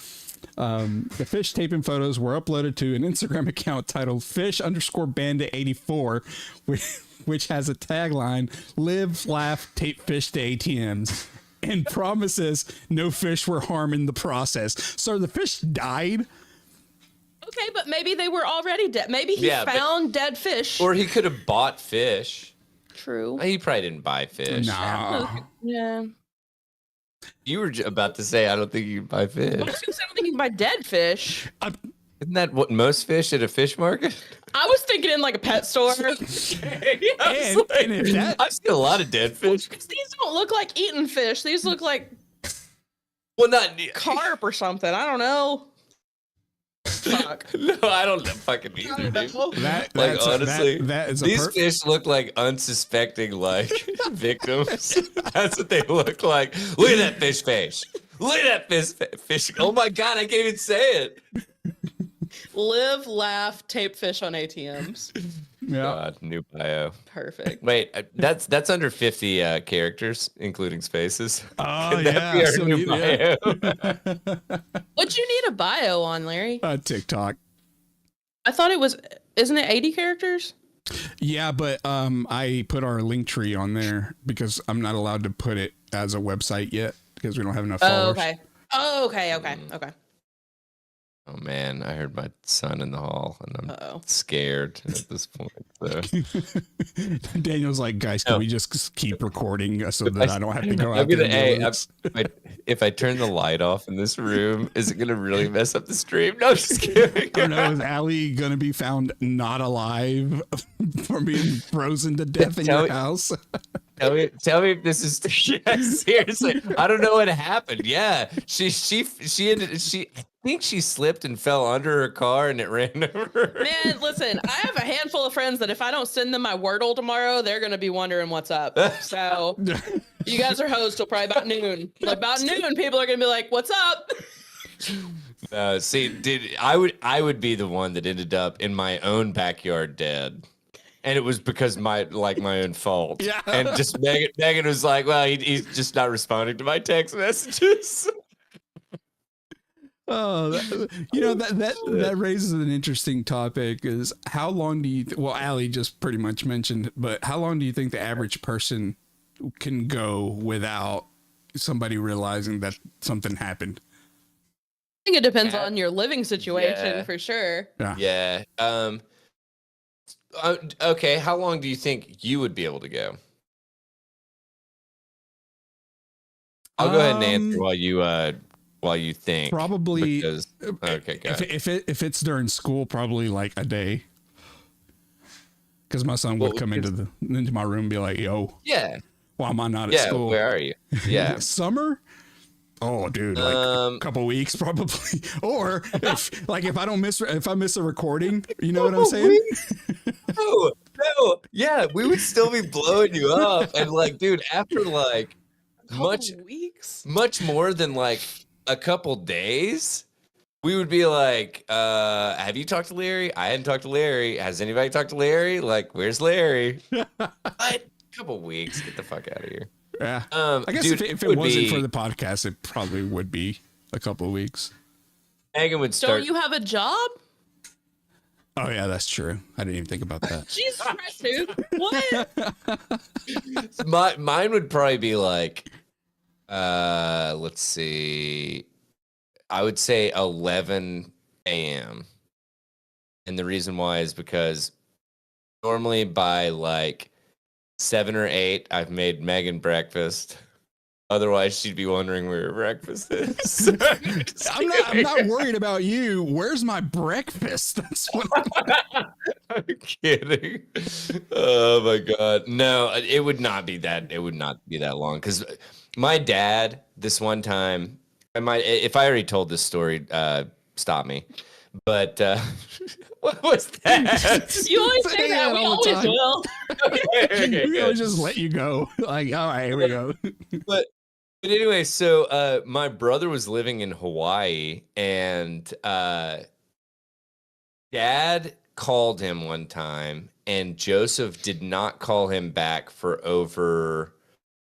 The fish taping photos were uploaded to an Instagram account titled fish_bandit84, which has a tagline, live, laugh, tape fish to ATMs, and promises no fish were harmed in the process. So the fish died? Okay, but maybe they were already dead. Maybe he Yeah, but- found dead fish. Or he could have bought fish. True. He probably didn't buy fish. Nah. Yeah. You were about to say, I don't think you can buy fish. I was gonna say, I don't think you can buy dead fish. Isn't that what most fish at a fish market? I was thinking in like a pet store. And if that I've seen a lot of dead fish. These don't look like eaten fish. These look like Well, not carp or something. I don't know. Fuck. No, I don't fucking either, dude. That, Like, that's- honestly, that is a these fish look like unsuspecting like victims. That's what they look like. Look at that fish face. Look at that fish. Oh my god, I can't even say it. Live, laugh, tape fish on ATMs. yeah. God, new bio. Perfect. Wait, that's under 50 characters, including spaces. Oh Could that be yeah. our So new you- yeah. bio? What'd you need a bio on, Larry? TikTok. I thought it was. Isn't it 80 characters? Yeah, but I put our link tree on there because I'm not allowed to put it as a website yet because we don't have enough Oh, followers. okay. Oh, okay. Okay. Oh man, I heard my son in the hall, and I'm Uh-oh. scared at this point. So. Daniel's like, guys, can No. we just keep recording so that I don't have to go I'm out there gonna. Hey, and do this? if I turn the light off in this room, is it gonna really mess up the stream? No, just kidding. I don't know. Is Allie gonna be found not alive from being frozen to death in Tell your me- house? Tell me if this is yeah, seriously. I don't know what happened. Yeah, she I think she slipped and fell under her car and it ran over her. Man, listen, I have a handful of friends that if I don't send them my Wordle tomorrow, they're gonna be wondering what's up. So you guys are hosed till probably about noon. Like about noon, people are gonna be like, "What's up?" See, I would be the one that ended up in my own backyard dead. and it was because my own fault. Yeah. And just Megan was like, well, he's just not responding to my text messages. Oh, that raises an interesting topic. Is how long do you? Well, Allie just pretty much mentioned, but how long do you think the average person can go without somebody realizing that something happened? I think it depends on your living situation for sure. Yeah. Okay. How long do you think you would be able to go? I'll go ahead and answer while you think. Probably. Because, okay. If it's during school, probably like a day. Because my son would come into my room and be like, "Yo, yeah, why am I not at school? Where are you? Yeah, summer." Oh, dude, like a couple weeks probably. Or if I miss a recording, you know what I'm saying? No, yeah, we would still be blowing you up, and like, dude, after like much more than like a couple days, we would be like, have you talked to Larry? I hadn't talked to Larry. Has anybody talked to Larry? Like, where's Larry? What? Couple weeks, get the fuck out of here. Yeah. I guess dude, if it wasn't for the podcast, it probably would be a couple of weeks. Megan would start. Don't you have a job? Oh yeah, that's true. I didn't even think about that. Jesus Christ, dude. What? Mine would probably be like, let's see. I would say 11 a.m. And the reason why is because normally by like 7 or 8, I've made Megan breakfast. Otherwise, she'd be wondering where her breakfast is. I'm not worried about you. Where's my breakfast? That's what I'm kidding. Oh my god, no! It would not be that. It would not be that long because my dad, this one time, if I already told this story, stop me. But what was that? You always say that. We always will. Okay, we always just let you go. Like, all right, here we go. But anyway, so my brother was living in Hawaii, and Dad called him one time, and Joseph did not call him back for over,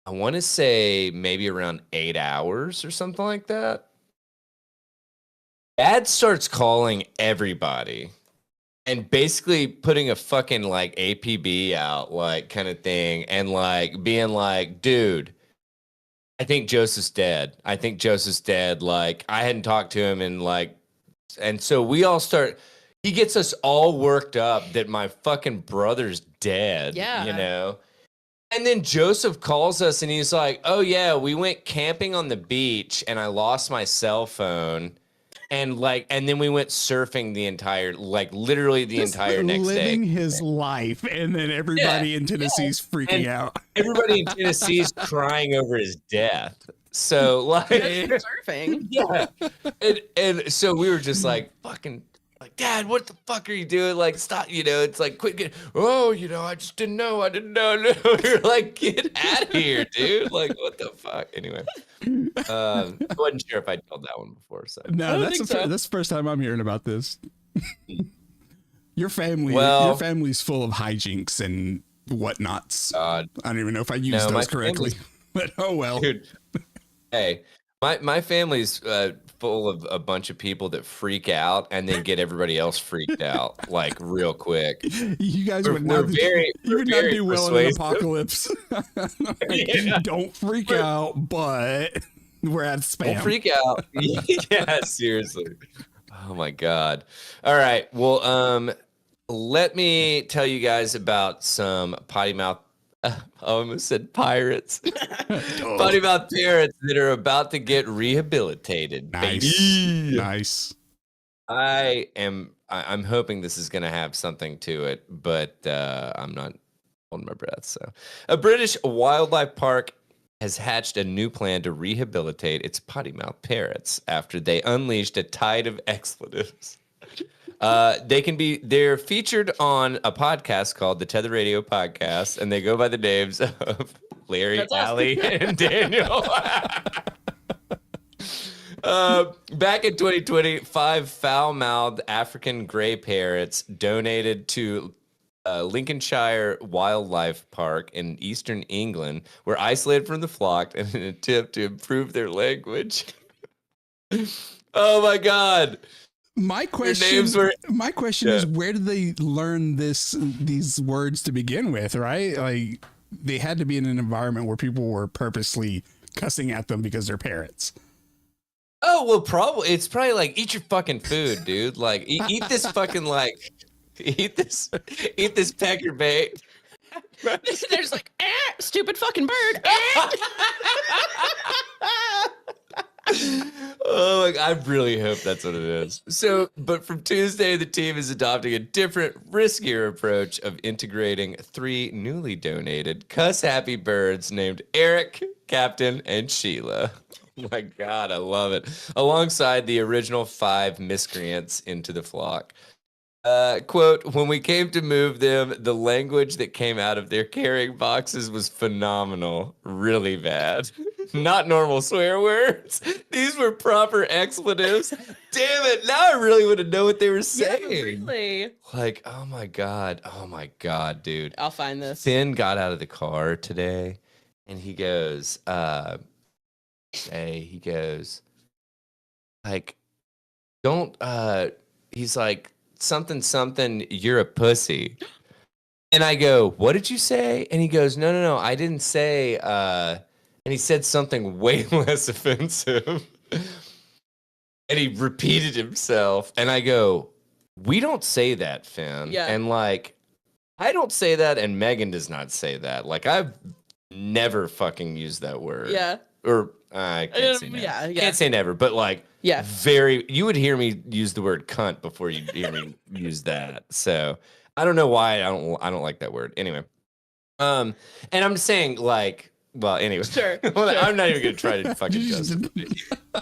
I want to say maybe around 8 hours or something like that. Dad starts calling everybody and basically putting a fucking like APB out, like kind of thing, and like being like, dude, I think Joseph's dead. Like, I hadn't talked to him and so we all start, he gets us all worked up that my fucking brother's dead, you know? And then Joseph calls us and he's like, oh yeah, we went camping on the beach and I lost my cell phone. And then we went surfing the entire, like literally the entire next day. Living his life. And then everybody in Tennessee's freaking out. Everybody in Tennessee's crying over his death. So like surfing. Yeah. And so we were just like, fucking, like, Dad, what the fuck are you doing? Like, stop, it's like, quit. I just didn't know. You're like, get out of here, dude. Like, what the fuck? Anyway, I wasn't sure if I'd told that one before. So no, that's the first time I'm hearing about this. Your family's full of hijinks and whatnots. I don't even know if I used those correctly, but oh well. Dude, hey, my family's full of a bunch of people that freak out and then get everybody else freaked out like real quick. You guys would not do well in an apocalypse. Don't freak out, but we're at spam. Don't freak out. Yeah, seriously. Oh my god. All right. Well, let me tell you guys about some potty mouth. I almost said pirates. Potty mouth parrots that are about to get rehabilitated. Nice. I'm hoping this is going to have something to it, but I'm not holding my breath. So, a British wildlife park has hatched a new plan to rehabilitate its potty mouth parrots after they unleashed a tide of expletives. They're featured on a podcast called the Tether Radio Podcast, and they go by the names of Larry, Allie, and Daniel. Back in 2020, 5 foul-mouthed African gray parrots donated to Lincolnshire Wildlife Park in eastern England were isolated from the flock in an attempt to improve their language. Oh my God! My question, names were- my question is, where did they learn these words to begin with? Right, like they had to be in an environment where people were purposely cussing at them because they're parrots. Oh well, it's probably like eat your fucking food, dude. Like eat this fucking like eat this pecker bait. There's like, stupid fucking bird. Oh my God, I really hope that's what it is. So, but from Tuesday, the team is adopting a different, riskier approach of integrating 3 newly donated cuss-happy birds named Eric, Captain, and Sheila. Oh my God, I love it. Alongside the original 5 miscreants into the flock. Quote, when we came to move them, the language that came out of their carrying boxes was phenomenal. Really bad. Not normal swear words. These were proper expletives. Damn it. Now I really want to know what they were saying. Yeah, really. Like, oh my God, dude. I'll find this. Finn got out of the car today and he goes, like, don't, he's like, something, you're a pussy. And I go, what did you say? And he goes, no, I didn't say, and he said something way less offensive. And he repeated himself. And I go, we don't say that, Finn. Yeah. And like, I don't say that, and Megan does not say that. Like, I've never fucking used that word. Yeah. Or I can't say never. Yeah. Can't say never, but like, yeah. You would hear me use the word cunt before you hear me use that. So I don't know why I don't like that word. Anyway. And I'm saying like, well, anyway. Sure. I'm not even gonna try to fucking justify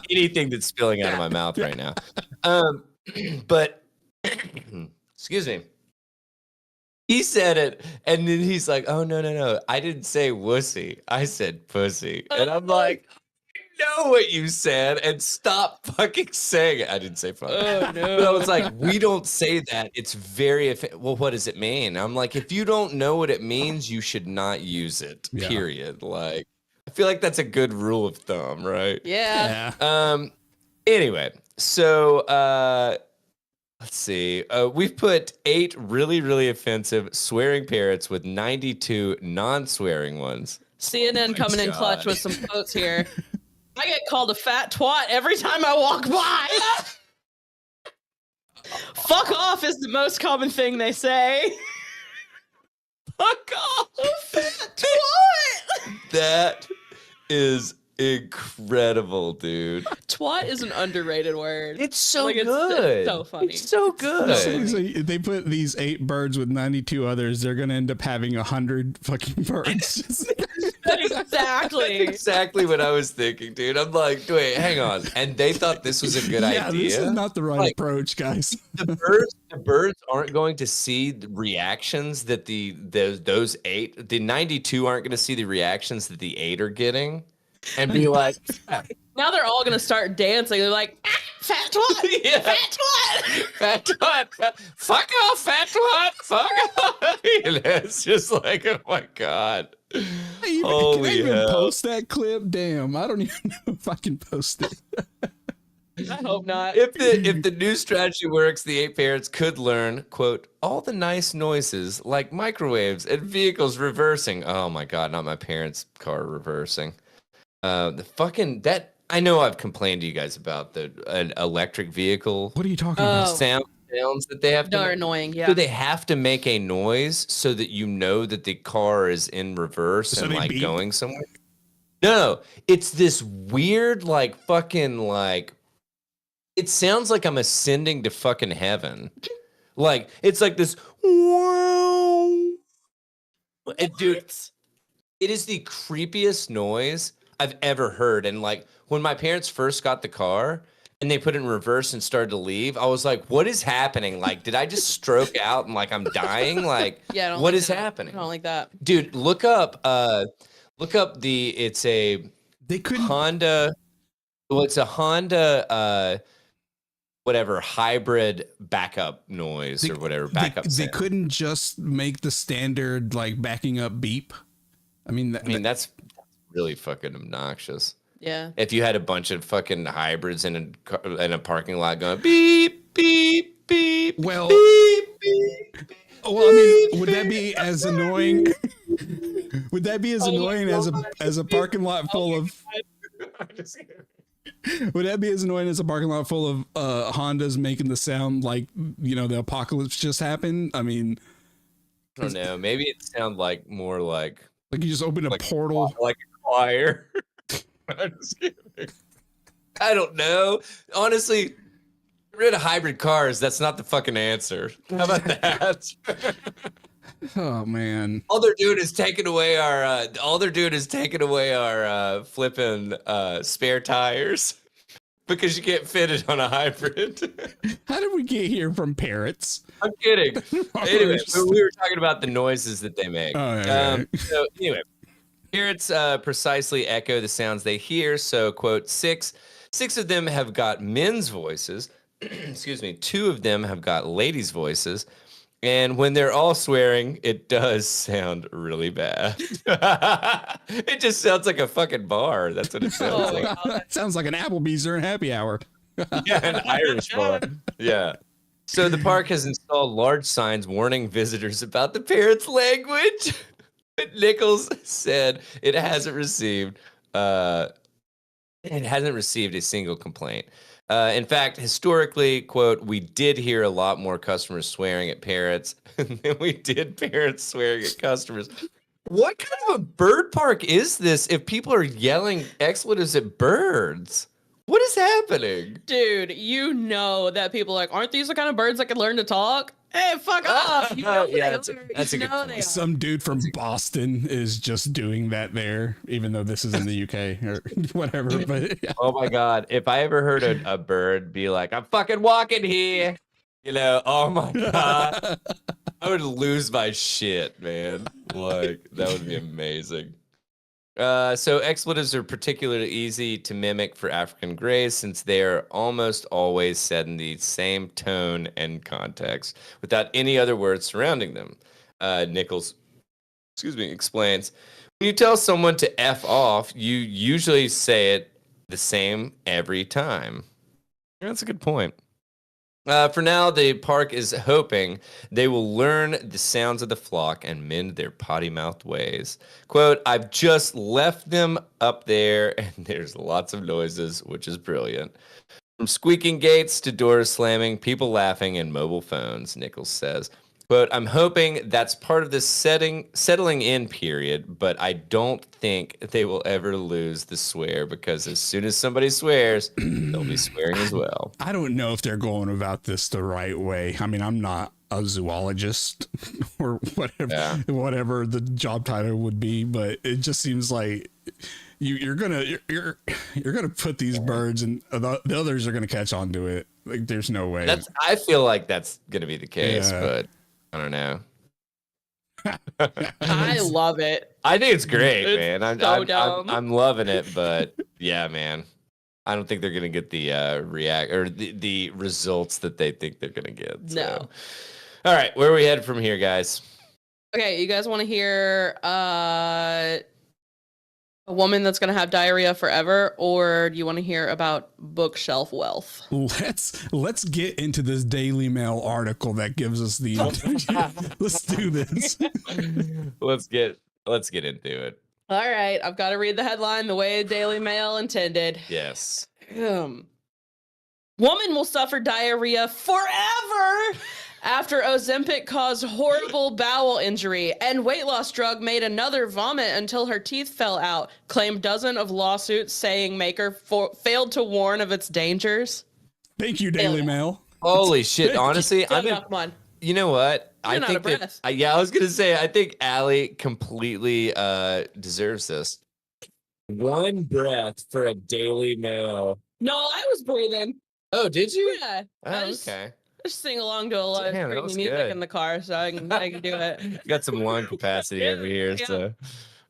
anything that's spilling out of my mouth right now. But excuse me. He said it, and then he's like, "Oh no! I didn't say wussy. I said pussy." And I'm like, "You know what you said, and stop fucking saying it." I didn't say fuck. Oh no! But I was like, "We don't say that. It's very well. What does it mean?" I'm like, "If you don't know what it means, you should not use it. Yeah. Period." Like, I feel like that's a good rule of thumb, right? Yeah. Anyway, so let's see. We've put 8 really, really offensive swearing parrots with 92 non-swearing ones. CNN coming in clutch with some quotes here. I get called a fat twat every time I walk by. Fuck off is the most common thing they say. Fuck off. Fat twat. That is incredible, dude. Twat is an underrated word. It's so like, good. It's so funny. It's so good. So they put these 8 birds with 92 others. They're gonna end up having 100 fucking birds. Exactly. Exactly what I was thinking, dude. I'm like, wait, hang on. And they thought this was a good idea. This is not the right approach, guys. The birds aren't going to see the reactions that those 8, the 92 aren't going to see the reactions that the 8 are getting, and be like, now they're all gonna start dancing. They're like, fat twat, yeah. fat twat, fat twat, fuck off, fat twat, fuck off. It's just like, oh my God. Can I even post that clip? Damn, I don't even know if I can post it. I hope not. If the new strategy works, the 8 parrots could learn, quote, all the nice noises like microwaves and vehicles reversing. Oh my God, not my parents' car reversing. I know I've complained to you guys about an electric vehicle. What are you talking about? Sounds that they have to They're make. annoying, yeah. So they have to make a noise so that you know that the car is in reverse and like beep? going somewhere. No, it's this weird like fucking like it sounds like I'm ascending to fucking heaven. Like it's like this wow. Dude, it is the creepiest noise I've ever heard. And like when my parents first got the car and they put it in reverse and started to leave, I was like, what is happening? Like, did I just stroke out and like I'm dying? Like, yeah, what is happening? I don't like that. Dude, look up it's a They couldn't Honda. Well, it's a Honda whatever hybrid backup noise or whatever backup. They couldn't just make the standard like backing up beep. I mean, that's really fucking obnoxious. Yeah. If you had a bunch of fucking hybrids in a parking lot going beep beep beep. Well, beep, beep, beep, well, I mean, would that be as annoying? Would that be as annoying as a parking lot full of? Would that be as annoying as a parking lot full of Hondas making the sound like, you know, the apocalypse just happened? I mean, I don't know. Maybe it sounds like more like you just open a portal, like a choir. I'm just kidding. I don't know. Honestly, get rid of hybrid cars. That's not the fucking answer. How about that? Oh man! All they're doing is taking away our. Flipping spare tires because you can't fit it on a hybrid. How did we get here from parrots? I'm kidding. Anyway, we were talking about the noises that they make. Oh, yeah. So anyway, parrots precisely echo the sounds they hear. So, quote, six of them have got men's voices. Excuse me. 2 of them have got ladies' voices. And when they're all swearing, it does sound really bad. It just sounds like a fucking bar. That's what it sounds like. That sounds like an Applebee's during happy hour. Yeah, an Irish bar. Yeah. So the park has installed large signs warning visitors about the parrot's language. Nichols said it hasn't received a single complaint. In fact, historically, quote, we did hear a lot more customers swearing at parrots than we did parrots swearing at customers. What kind of a bird park is this if people are yelling expletives at birds? What is happening? Dude, you know that people are like, aren't these the kind of birds that can learn to talk? Hey, fuck off. You know yeah, that's a good point. Some dude from Boston is just doing that there, even though this is in the UK or whatever. But yeah. Oh my God. If I ever heard a bird be like, I'm fucking walking here, you know, oh my God, I would lose my shit, man. Like, that would be amazing. So expletives are particularly easy to mimic for African Greys since they are almost always said in the same tone and context without any other words surrounding them. Nichols, explains, when you tell someone to F off, you usually say it the same every time. That's a good point. For now, the park is hoping they will learn the sounds of the flock and mend their potty-mouthed ways. Quote, I've just left them up there, and there's lots of noises, which is brilliant. From squeaking gates to doors slamming, people laughing, and mobile phones, Nichols says. Quote, I'm hoping that's part of this settling in period, but I don't think they will ever lose the swear because as soon as somebody swears, they'll be swearing as well. I don't know if they're going about this the right way. I mean, I'm not a zoologist or whatever the job title would be, but it just seems like you're gonna put these birds and the others are gonna catch on to it. Like, there's no way. I feel like that's gonna be the case, but I don't know. I love it. I think it's great, man. I'm loving it, but yeah, man. I don't think they're gonna get the the results that they think they're gonna get. So. No. All right, where are we headed from here, guys? Okay, you guys want to hear a woman that's going to have diarrhea forever, or do you want to hear about bookshelf wealth? Let's get into this Daily Mail article that gives us the let's do this. Let's get into it. All right, I've got to read the headline the way Daily Mail intended. Yes. Woman will suffer diarrhea forever after Ozempic caused horrible bowel injury, and weight loss drug made another vomit until her teeth fell out. Claimed dozen of lawsuits saying maker failed to warn of its dangers. Thank you, Daily Mail. Holy shit! Honestly, come on. You know what? I think that. I was gonna say. I think Allie completely deserves this. One breath for a Daily Mail. No, I was breathing. Oh, did you? Yeah. Oh, okay. Just sing along to a lot of creepy music in the car, so I can do it. Got some lung capacity over here, so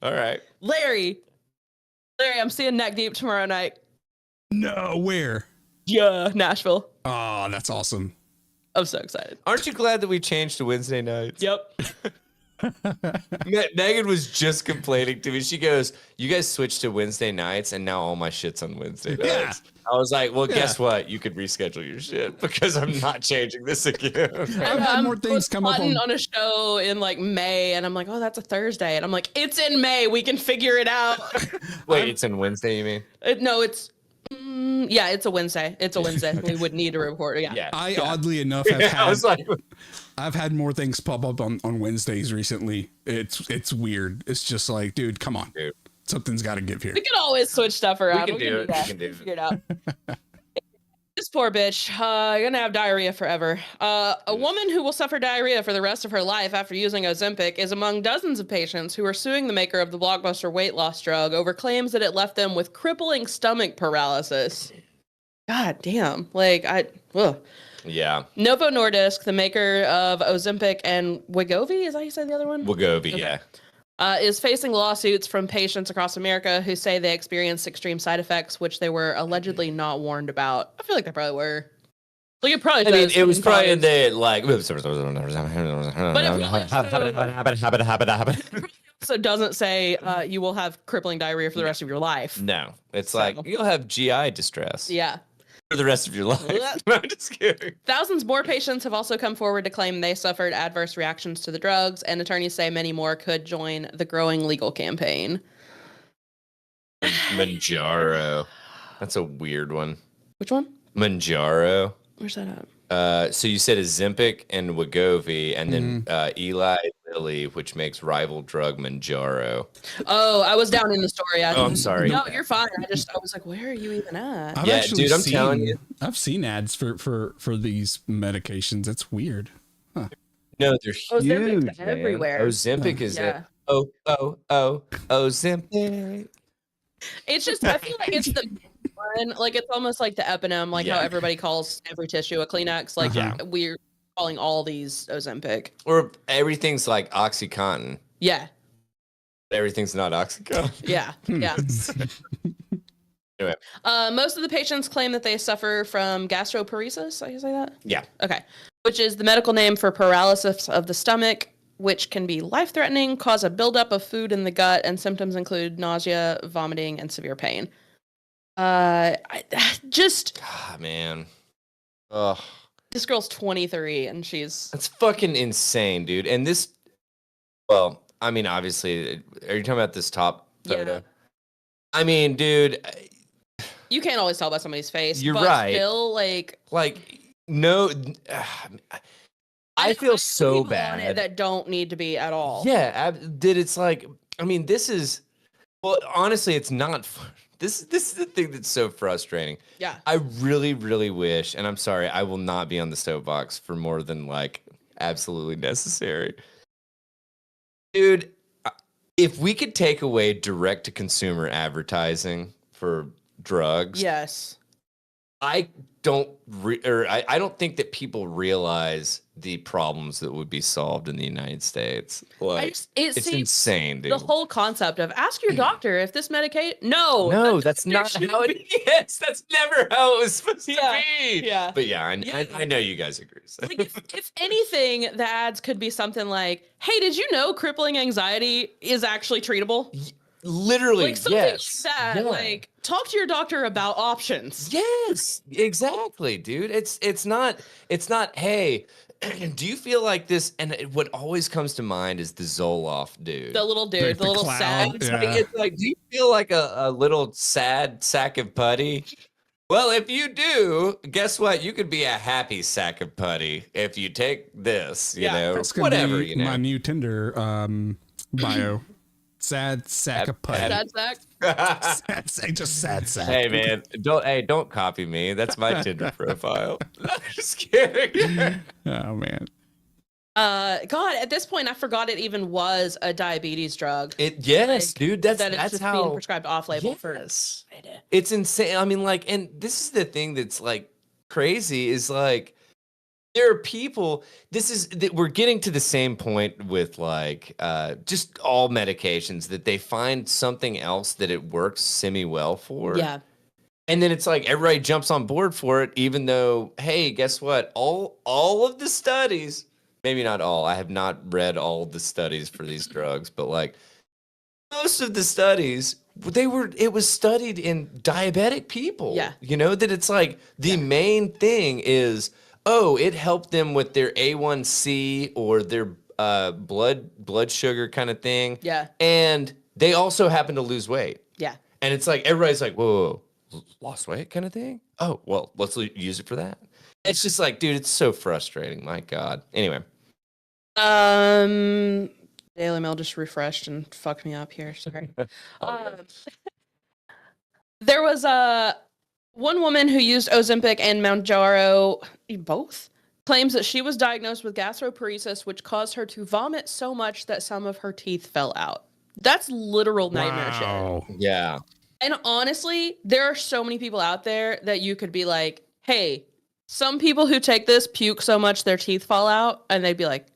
all right. Larry, I'm seeing Neck Deep tomorrow night. No, where? Yeah, Nashville. Oh, that's awesome. I'm so excited. Aren't you glad that we changed to Wednesday nights? Yep. Megan was just complaining to me. She goes, "You guys switched to Wednesday nights, and now all my shit's on Wednesday nights." Yeah. I was like, "Well, guess what? You could reschedule your shit because I'm not changing this again." I've had more things come up on a show in like May, and I'm like, oh, that's a Thursday, and I'm like, it's in May. We can figure it out. Wait, it's in Wednesday, you mean? No, it's yeah, it's a Wednesday. It's a Wednesday. We would need a report. Yeah. I oddly enough have had I was like, I've had more things pop up on Wednesdays recently. It's weird. It's just like, dude, come on. Dude. Something's got to give here. We can always switch stuff around. We can do it. that. We can do it. Figure it out. This poor bitch, gonna have diarrhea forever. A woman who will suffer diarrhea for the rest of her life after using Ozempic is among dozens of patients who are suing the maker of the blockbuster weight loss drug over claims that it left them with crippling stomach paralysis. God damn. Ugh. yeah, Novo Nordisk, the maker of Ozempic and Wegovy, is that how you say the other one? Wegovy, Okay. yeah. Is facing lawsuits from patients across America who say they experienced extreme side effects, which they were allegedly not warned about. I feel like they probably were. Like it probably. I mean, says it was in probably in comments. the like. So it doesn't say you will have crippling diarrhea for the rest of your life. No, it's So. like you'll have GI distress Yeah. for the rest of your life. No, I'm just kidding. Thousands more patients have also come forward to claim they suffered adverse reactions to the drugs, and attorneys say many more could join the growing legal campaign. Manjaro. That's a weird one. Which one? Manjaro. Where's that at? So you said Ozempic and Wegovy, and then Eli Lilly, which makes rival drug Manjaro. Oh, I was down in the story. Oh, I'm sorry. No, you're fine. I was like, where are you even at? I've Yeah, actually dude, I'm seen, telling you. I've seen ads for these medications. That's weird. No, they're Ozempic's huge, man. everywhere. Ozempic is Yeah. Ozempic. It's just, I feel like it's the one, like it's almost like the eponym, like how Yeah. everybody calls every tissue a Kleenex. Like we're calling all these Ozempic. Or everything's like OxyContin. Yeah. Everything's not OxyContin. Yeah. Yeah. Anyway. Most of the patients claim that they suffer from gastroparesis. I can say that? Yeah. Okay. Which is the medical name for paralysis of the stomach, which can be life-threatening, cause a buildup of food in the gut, and symptoms include nausea, vomiting, and severe pain. Just Ah, man. Ugh. this girl's 23 and she's That's fucking insane, dude. And this, well, I mean, obviously, are you talking about this top photo? Yeah. I mean, dude, you can't always tell by somebody's face. You're but right. Still, like no, I feel there's so people on it bad. that don't need to be at all. Yeah, dude, it's like, I mean, this is, well, honestly, it's not. This is the thing that's so frustrating. Yeah. I really, really wish, and I'm sorry, I will not be on the soapbox for more than like absolutely necessary. Dude, if we could take away direct to consumer advertising for drugs, Yes. I don't I don't think that people realize the problems that would be solved in the United States. Like, It it's seems insane, dude. the whole concept of ask your doctor if this medication. No, that's not shouldn't how it is. That's never how it was supposed Yeah, to be. yeah. But yeah, I know you guys agree. So. Like if anything, the ads could be something like, "Hey, did you know crippling anxiety is actually treatable?" Literally, Like something yes. like that. Yeah. Like talk to your doctor about options. Yes, exactly, dude. It's not, hey, do you feel like this? And what always comes to mind is the Zoloft dude. The little dude, Like the the little clown. sad. It's Yeah. like, it's like, do you feel like a little sad sack of putty? Well, if you do, guess what? You could be a happy sack of putty if you take this, you Yeah. know, That's gonna whatever, be you know. my new Tinder bio. Sad sack of putty. Sad sack. Sad sack, just sad sack. Hey man, don't copy me. That's my Tinder profile. Just kidding. Oh man. God, at this point, I forgot it even was a diabetes drug. Yes, dude. That's That it's just being how prescribed off label for. Yes. It's insane. I mean, like, and this is the thing that's like crazy is like there are people. This is that we're getting to the same point with like just all medications that they find something else that it works semi well for. Yeah. And then it's like everybody jumps on board for it, even though, hey, guess what? All of the studies, maybe not all. I have not read all the studies for these drugs, but like most of the studies, it was studied in diabetic people. Yeah. You know, that it's like the main thing is, it helped them with their A1C or their blood sugar kind of thing. Yeah. And they also happen to lose weight. Yeah. And it's like everybody's like, whoa, lost weight kind of thing? Oh, well, let's use it for that. It's just like, dude, it's so frustrating. My God. Anyway. Daily Mail just refreshed and fucked me up here. Sorry. There was one woman who used Ozempic and Mounjaro, both, claims that she was diagnosed with gastroparesis, which caused her to vomit so much that some of her teeth fell out. That's literal nightmare shit. Yeah. And honestly, there are so many people out there that you could be like, hey, some people who take this puke so much their teeth fall out, and they'd be like,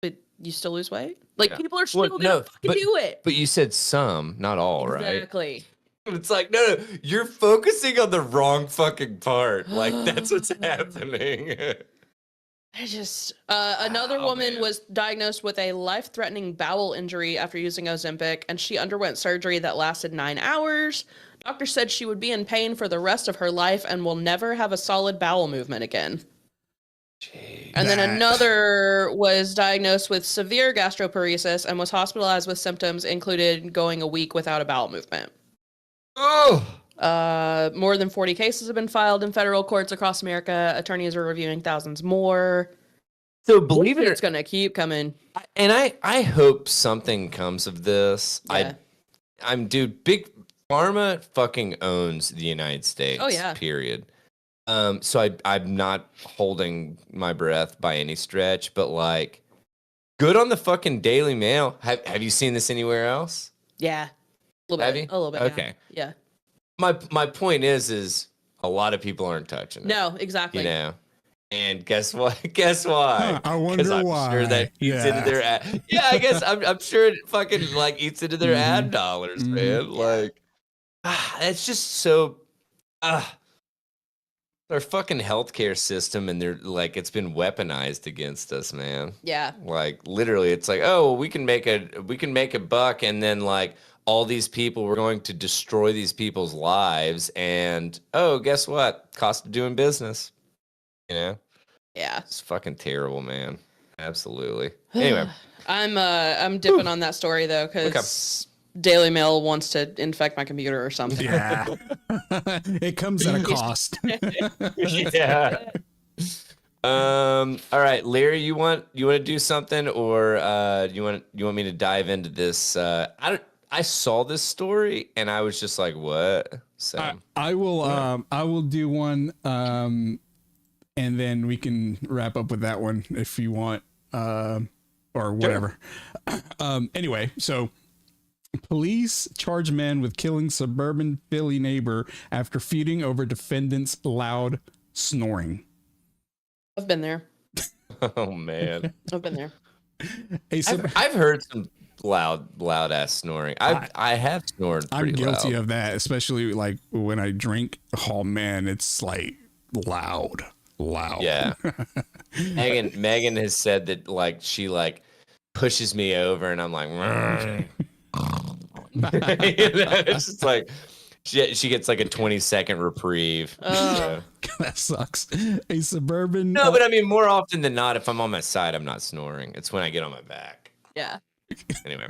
but you still lose weight? Like, people are still gonna fucking do it. But you said some, not all, right? Exactly. It's like, no, you're focusing on the wrong fucking part. Like, that's what's happening. Another woman was diagnosed with a life-threatening bowel injury after using Ozempic, and she underwent surgery that lasted 9 hours. Doctor said she would be in pain for the rest of her life and will never have a solid bowel movement again. Jeez. And then another was diagnosed with severe gastroparesis and was hospitalized with symptoms included going a week without a bowel movement. More than 40 cases have been filed in federal courts across America. Attorneys are reviewing thousands more. So believe it, it's going to keep coming. And I hope something comes of this. Yeah. Dude, big pharma fucking owns the United States. Oh yeah. Period. So I'm not holding my breath by any stretch, but like, good on the fucking Daily Mail. Have you seen this anywhere else? Yeah. A little bit. Have you? A little bit. Okay. Yeah. My point is a lot of people aren't touching it. No, exactly. You know. And guess what? Guess why? I wonder why. Sure that eats into their ad. Yeah, I guess I'm sure it fucking like eats into their ad dollars, man. Like, it's just so. Our fucking healthcare system, and they're like, it's been weaponized against us, man. Yeah. Like literally, it's like, oh, we can make a buck, and then like all these people, we're going to destroy these people's lives, and oh, guess what? Cost of doing business. You know? Yeah. It's fucking terrible, man. Absolutely. Anyway. I'm dipping on that story though, because Daily Mail wants to infect my computer or something. Yeah. It comes at a cost. Yeah. All right, Larry, you want to do something, or you want me to dive into this? I saw this story and I was just like, what? So I will do one, and then we can wrap up with that one if you want, or whatever. Sure. Anyway, so police charge man with killing suburban Philly neighbor after feuding over defendant's loud snoring. I've been there. Oh man, I've been there. I've heard some loud ass snoring. I have snored. I'm guilty loud. of that, especially like when I drink. Oh man, it's like loud. Yeah. Megan has said that like she like pushes me over and I'm like it's just like she gets like a 20-second reprieve. So. That sucks. A suburban No, but I mean more often than not, if I'm on my side, I'm not snoring. It's when I get on my back. Yeah. Anyway.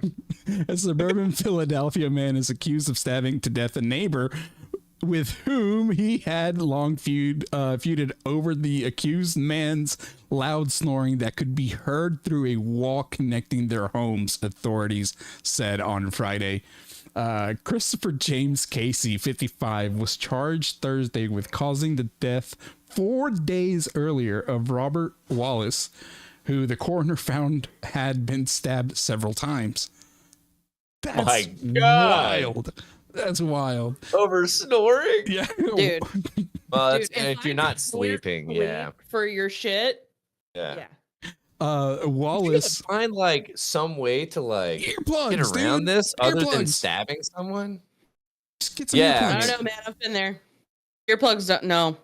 A suburban Philadelphia man is accused of stabbing to death a neighbor with whom he had long feuded over the accused man's loud snoring that could be heard through a wall connecting their homes, authorities said on Friday. Christopher James Casey, 55, was charged Thursday with causing the death 4 days earlier of Robert Wallace, who the coroner found had been stabbed several times. That's my God. Wild. That's wild. Over snoring? Yeah. Dude. Well, if you're not sleeping, yeah. For your shit. Yeah. Wallace. Find like some way to like earplugs, get around dude. this other than Earplugs. stabbing someone. Just get some I earplugs. don't know, man. I've been there. Earplugs don't, no.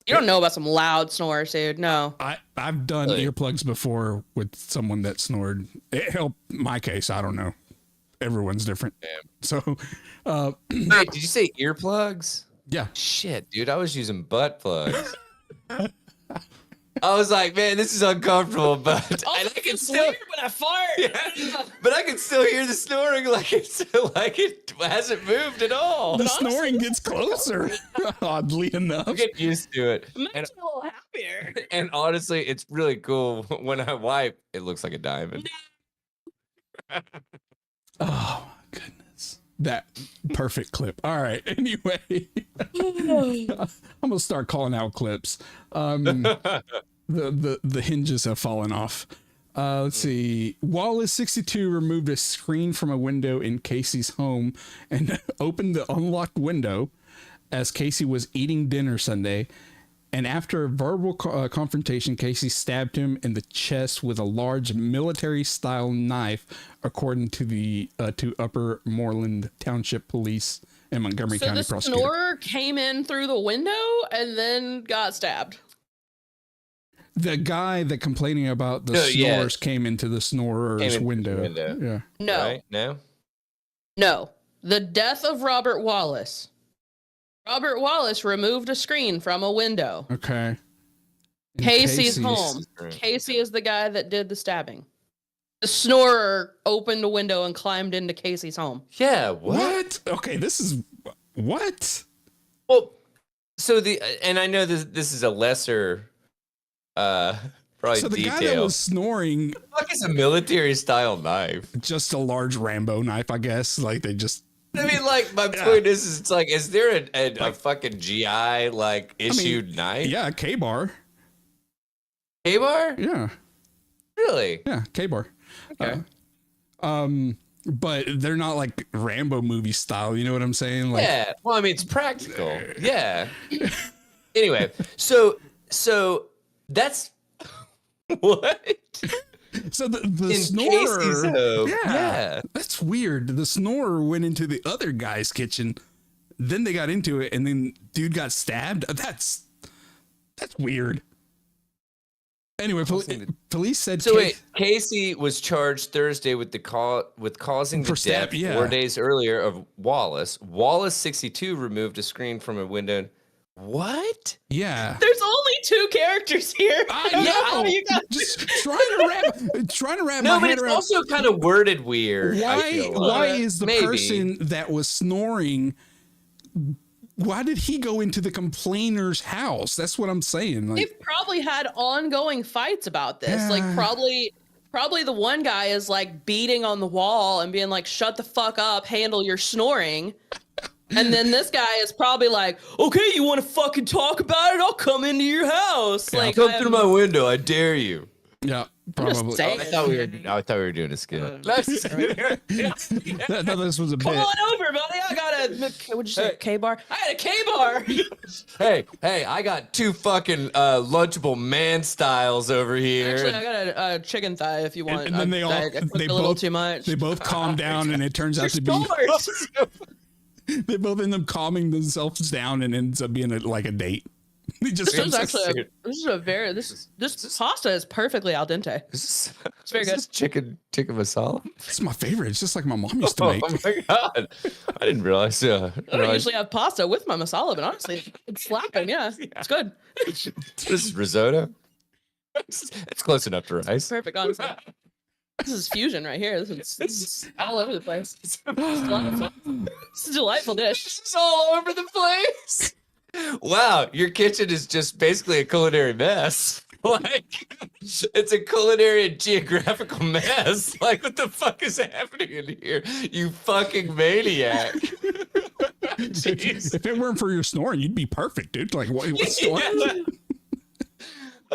You don't know about some loud snores, dude. No. I've done earplugs before with someone that snored. It helped my case. I don't know. Everyone's different. Damn. So, Wait, did you say earplugs? yeah. Shit, dude, I was using butt plugs. I was like, man, this is uncomfortable, but I can still when I fart. Yeah, but I can still hear the snoring like it hasn't moved at all. The snoring gets closer, oddly enough. I get used to it. Makes me a little happier. And honestly, it's really cool when I wipe. It looks like a diamond. Oh my goodness. That perfect clip. All right. Anyway, I'm gonna start calling out clips. The hinges have fallen off. Let's see. Wallace 62 removed a screen from a window in Casey's home and opened the unlocked window as Casey was eating dinner Sunday. And after a verbal confrontation, Casey stabbed him in the chest with a large military-style knife, according to the to Upper Moreland Township Police and Montgomery County the prosecutor. snorer came in through the window and then got stabbed. The guy that complaining about the snores came into the snorer's window. Yeah. No. Right? No? No. The death of Robert Wallace. Robert Wallace removed a screen from a window. Okay. Casey's home. Casey is the guy that did the stabbing. The snorer opened a window and climbed into Casey's home. Yeah, what? Okay, this is what? Well, so and I know this is a lesser probably so the detail. guy that was snoring, what the fuck is a military style knife? Just a large Rambo knife, I guess. Like they just I mean, like, my point is, it's like, is there a fucking GI, like, issued knife? Yeah, K-bar. K-bar? Yeah. Really? Yeah, K-bar. Okay. But they're not like Rambo movie style, you know what I'm saying? Like, yeah. Well, I mean, it's practical. Yeah. Anyway, so that's... What? So the snorer, yeah, that's weird. The snorer went into the other guy's kitchen, then they got into it, and then dude got stabbed. That's weird. Anyway, police said. So wait, Casey was charged Thursday with causing the death 4 days earlier of Wallace. Wallace 62 removed a screen from a window. What? Yeah. There's only 2 characters here. I know. You just trying to wrap. No, but it's also kind of worded weird. Why is the person that was snoring? Why did he go into the complainer's house? That's what I'm saying. Like, they've probably had ongoing fights about this. Like probably the one guy is like beating on the wall and being like, "Shut the fuck up, handle your snoring." And then this guy is probably like, "Okay, you want to fucking talk about it? I'll come into your house." Yeah, like, come through my window. I dare you. Yeah, probably. I thought we were doing a skit. I thought this was a bit. Come on over, buddy. I got a what'd you say? K-bar. I had a K-bar. hey, I got 2 fucking lunchable man styles over here. Actually, I got a chicken thigh if you want. And then they both too much. They both calm down, and it turns out to be. They both end up calming themselves down, and ends up being like a date. This pasta is perfectly al dente. It's very good. Chicken tikka masala. It's my favorite. It's just like my mom used to make. Oh my god! I didn't realize. I don't usually have pasta with my masala, but honestly, it's slapping. Yeah, it's good. This is risotto. It's close enough to rice. Perfect, honestly. This is fusion right here. This is all over the place. It's delightful. It's a delightful dish. This is all over the place. Wow, your kitchen is just basically a culinary mess. Like, it's a culinary and geographical mess. Like, what the fuck is happening in here? You fucking maniac. If it weren't for your snoring, you'd be perfect, dude. Like, what's going on?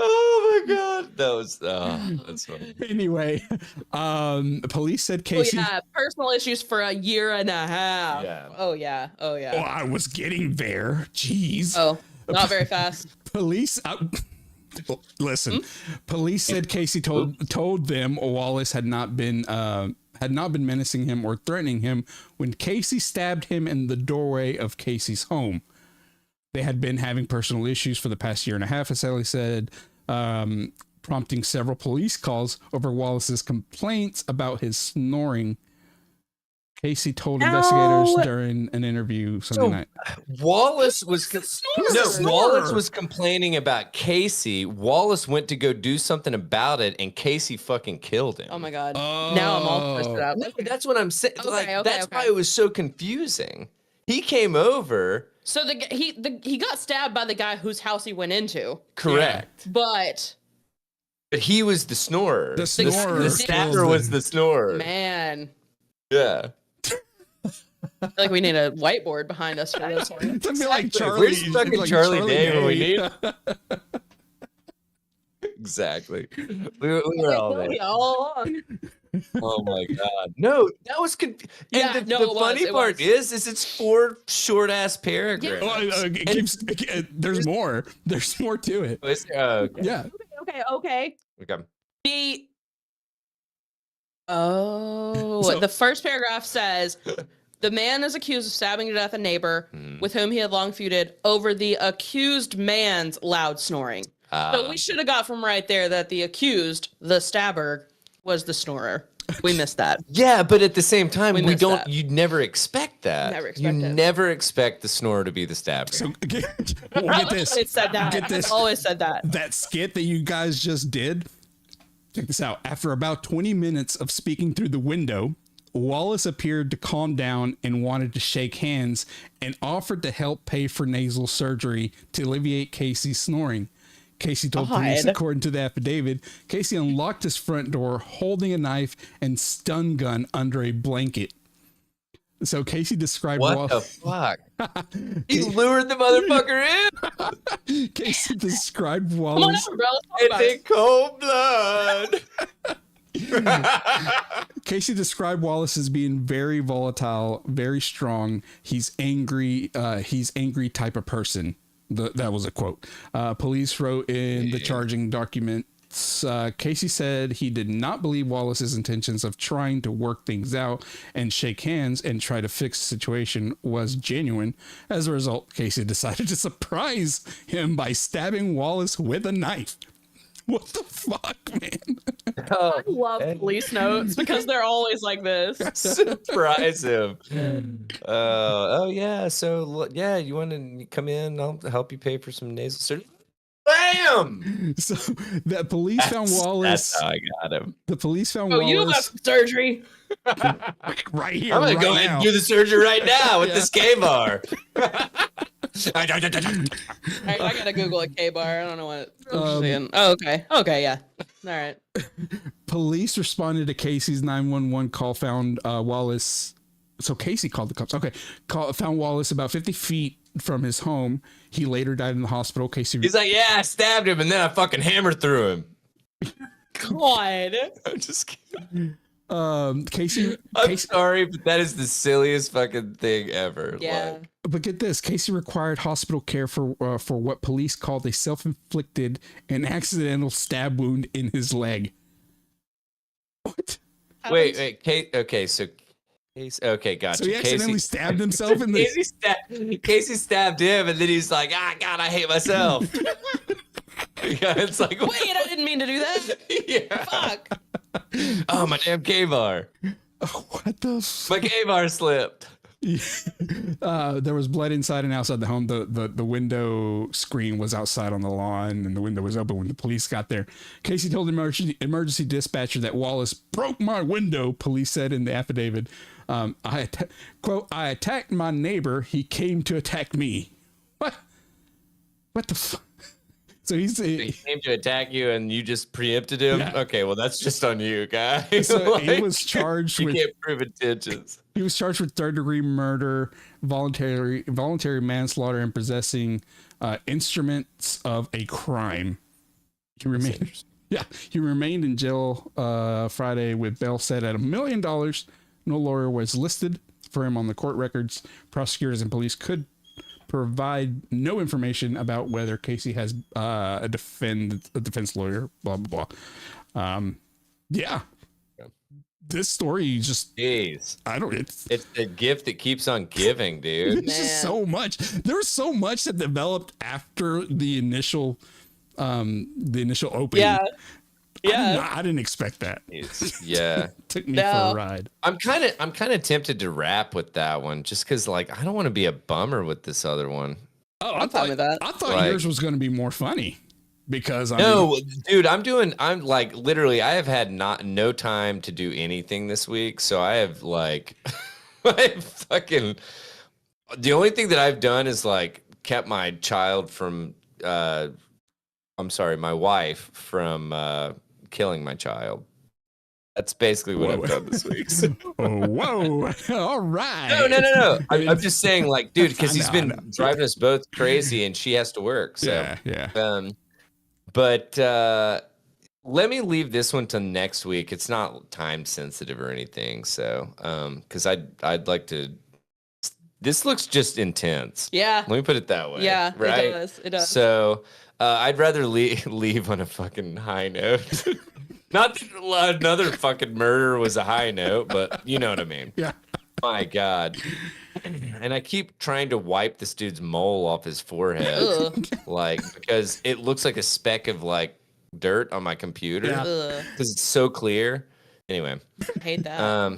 Oh my god, that's funny. Anyway, police said Casey. Oh yeah, personal issues for a year and a half. Yeah. Oh yeah. Oh, I was getting there. Jeez. Oh, not very fast. Police. Listen, police said Casey told them Wallace had not been menacing him or threatening him when Casey stabbed him in the doorway of Casey's home. They had been having personal issues for the past year and a half, as Sally said, prompting several police calls over Wallace's complaints about his snoring. Casey told investigators during an interview Sunday night. Wallace was Wallace was complaining about Casey. Wallace went to go do something about it, and Casey fucking killed him. Oh my god! Now I'm all twisted up. No, that's what I'm saying. That's why it was so confusing. He came over. So he got stabbed by the guy whose house he went into. Correct. Yeah. But he was the snorer. The snorer. The stabber was the snorer. Man. Yeah. I feel like we need a whiteboard behind us for this one. It's gonna be like Charlie. Where's fucking Charlie Day when we need? Exactly. We were all there. All along. Oh my god. No, that was Yeah, the funny part is it's 4 short ass paragraphs. There's more. There's more to it. Okay. Yeah. Okay. Okay. The first paragraph says the man is accused of stabbing to death a neighbor with whom he had long feuded over the accused man's loud snoring. So we should have got from right there that the accused, the stabber, was the snorer. We missed that. Yeah, but at the same time, you'd never expect that. You never expect the snorer to be the stabber. So get this. It said that. Get this. Always said that. That skit that you guys just did. Check this out. After about 20 minutes of speaking through the window, Wallace appeared to calm down and wanted to shake hands and offered to help pay for nasal surgery to alleviate Casey's snoring. Casey told police, according to the affidavit, Casey unlocked his front door holding a knife and stun gun under a blanket. So Casey described what the fuck? He lured the motherfucker in. Casey described Wallace. Come on over, bro. It's in cold blood. Casey described Wallace as being very volatile, very strong. He's angry. He's angry type of person. That was a quote. Police wrote in the charging documents. Casey said he did not believe Wallace's intentions of trying to work things out and shake hands and try to fix the situation was genuine. As a result, Casey decided to surprise him by stabbing Wallace with a knife. What the fuck, man? I love police notes because they're always like this. Surprise him. Oh yeah. So yeah, you want to come in? I'll help you pay for some nasal surgery. Bam! So the police found Wallace. That's how I got him. The police found Wallace. You got surgery. Right here. I'm gonna go ahead and do the surgery right now with this K-bar. I gotta Google a K-bar. I don't know what I'm saying. Oh, okay. Okay, yeah. All right. Police responded to Casey's 911 call, found Wallace. So Casey called the cops. Okay. Found Wallace about 50 feet from his home. He later died in the hospital. Casey. He's like, yeah, I stabbed him and then I fucking hammered through him. God. I'm just kidding. Casey. Sorry, but that is the silliest fucking thing ever. Yeah. But get this, Casey required hospital care for what police called a self-inflicted and accidental stab wound in his leg. What? Wait. Okay, so Casey. Okay, gotcha. So he accidentally stabbed himself in the. Casey stabbed him, and then he's like, God, I hate myself. Yeah, it's like, wait, I didn't mean to do that. Yeah. Fuck. Oh, my damn K-bar. What the? My K-bar slipped. There was blood inside and outside the home. The window screen was outside on the lawn, and the window was open when the police got there. Casey told the emergency dispatcher that Wallace broke my window. Police said in the affidavit, quote, I attacked my neighbor. He came to attack me. What the fuck? So he came to attack you, and you just preempted him. Yeah. Okay, well that's just on you, guy. So he was charged with. You can't prove intentions. He was charged with third-degree murder, voluntary manslaughter, and possessing instruments of a crime. He remained in jail Friday with bail set at $1 million. No lawyer was listed for him on the court records. Prosecutors and police could provide no information about whether Casey has a defense lawyer. Blah blah blah. Yeah. this story just, Jeez. I don't, It's the gift that keeps on giving, dude. there's just so much. There was so much that developed after the initial opening. Yeah. I didn't expect that. Yeah. Took me for a ride. I'm kind of tempted to rap with that one just because, like, I don't want to be a bummer with this other one. Oh, I'm fine with that. I thought Like- yours was going to be more funny because Dude, I'm like literally, I have had no time to do anything this week, so I have like, the only thing that I've done is like kept my child from, my wife from killing my child. That's basically what I've done this week. So. Whoa. All right. No. I'm just saying, like, dude, because he's been I know. driving us both crazy, and she has to work. So Yeah. But let me leave this one to next week. It's not time sensitive or anything. So, because I'd like to. This looks just intense. Yeah. Let me put it that way. Yeah. Right. It does. So, I'd rather leave on a fucking high note. Not that another fucking murder was a high note, but you know what I mean. Yeah. My God. And I keep trying to wipe this dude's mole off his forehead. Ugh. Like, because it looks like a speck of like dirt on my computer. Yeah. Ugh. Because it's so clear. Anyway. I hate that. I know,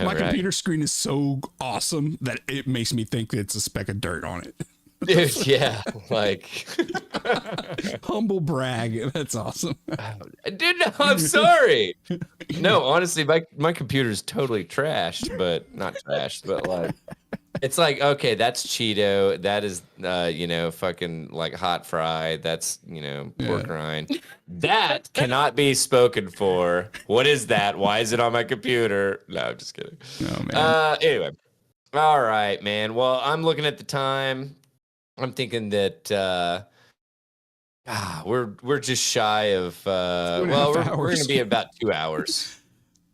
My right? computer screen is so awesome that it makes me think it's a speck of dirt on it. Dude, yeah. Like, Humble brag. That's awesome. dude, no, I'm sorry. No, honestly, my computer's totally trashed, but not trashed, but like, it's like, okay, that's Cheeto. That is, fucking like hot fry. That's, pork rind. That cannot be spoken for. What is that? Why is it on my computer? No, I'm just kidding. Oh, man. Anyway. All right, man. Well, I'm looking at the time. I'm thinking that we're just shy of we're going to be about 2 hours.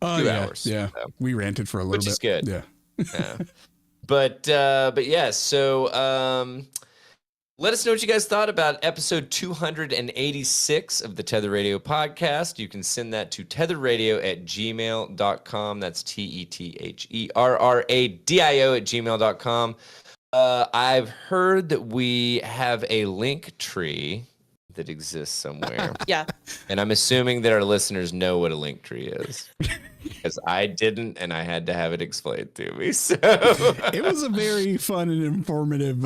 2 hours. Yeah. So, We ranted for a little which bit. is good. Yeah. Yeah. But yeah, so let us know what you guys thought about episode 286 of the Tether Radio podcast. You can send that to tetherradio@gmail.com. That's TETHERRRADIO@gmail.com. I've heard that we have a link tree that exists somewhere. Yeah. And I'm assuming that our listeners know what a link tree is. Because I didn't, and I had to have it explained to me. So It was a very fun and informative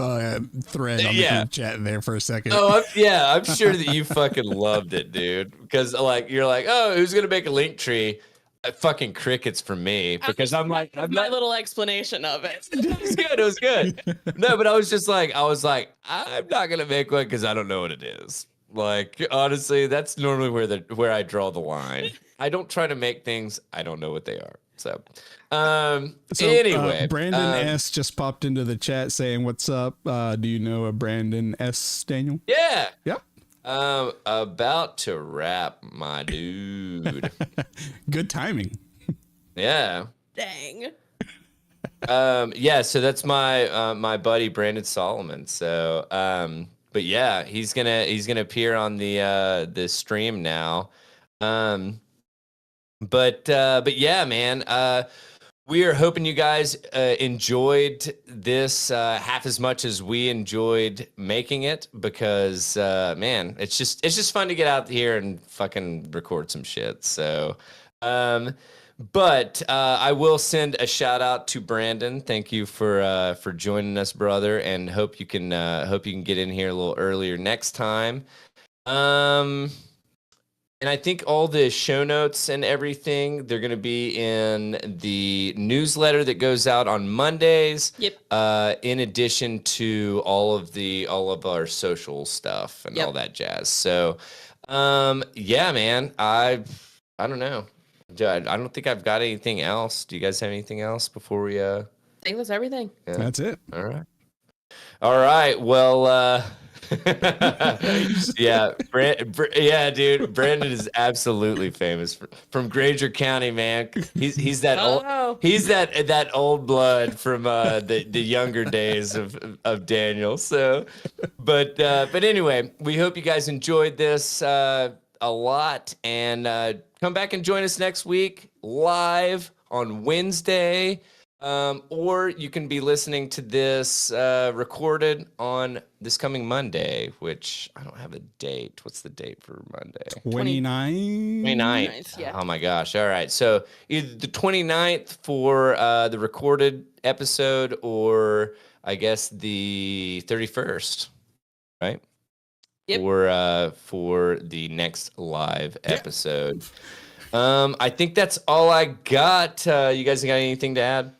thread on the group chat there for a second. I'm sure that you fucking loved it, dude. Because like you're like, oh, who's gonna make a link tree? Fucking crickets for me. Because I'm like, I'm My not. little explanation of it. It was good. It was good. No, but I was like, I'm not gonna make one because I don't know what it is. Like honestly, that's normally where I draw the line. I don't try to make things I don't know what they are. So anyway, Brandon S just popped into the chat saying, "What's up? Do you know a Brandon S, Daniel?" Yeah. Yeah. About to wrap, my dude. Good timing. Yeah. Dang. Yeah, so that's my buddy Brandon Solomon. So but yeah, he's gonna appear on the stream now. But yeah, man, we are hoping you guys enjoyed this half as much as we enjoyed making it, because man, it's just fun to get out here and fucking record some shit. So but I will send a shout out to Brandon. Thank you for joining us, brother, and hope you can get in here a little earlier next time. And I think all the show notes and everything, they're going to be in the newsletter that goes out on Mondays. Yep. In addition to all of our social stuff and all that jazz. So, yeah, man, I don't know. I don't think I've got anything else. Do you guys have anything else before we? I think that's everything. Yeah. That's it. All right. Well, yeah, yeah, dude. Brandon is absolutely famous from Granger County, man. He's that old. He's that old blood from the younger days of Daniel. So, but anyway, we hope you guys enjoyed this a lot, and come back and join us next week. live on Wednesday. Or you can be listening to this recorded on this coming Monday, which I don't have a date. What's the date for Monday? 29. 29th. Yeah. Oh my gosh. All right. So either the 29th for the recorded episode, or I guess the 31st, right? Yep. For the next live episode. I think that's all I got. You guys got anything to add?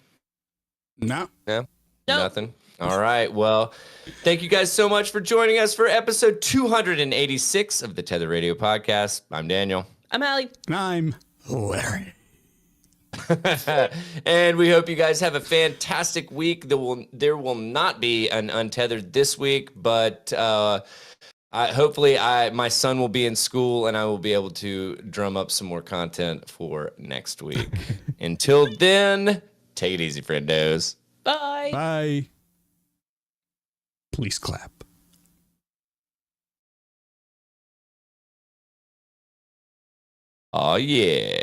No. No? Nope. Nothing. All right. Well, thank you guys so much for joining us for episode 286 of the Tether Radio Podcast. I'm Daniel. I'm Allie. And I'm Larry. And we hope you guys have a fantastic week. There will not be an Untethered this week, but hopefully my son will be in school and I will be able to drum up some more content for next week. Until then, take it easy, friendos. Bye. Bye. Please clap. Oh, yeah.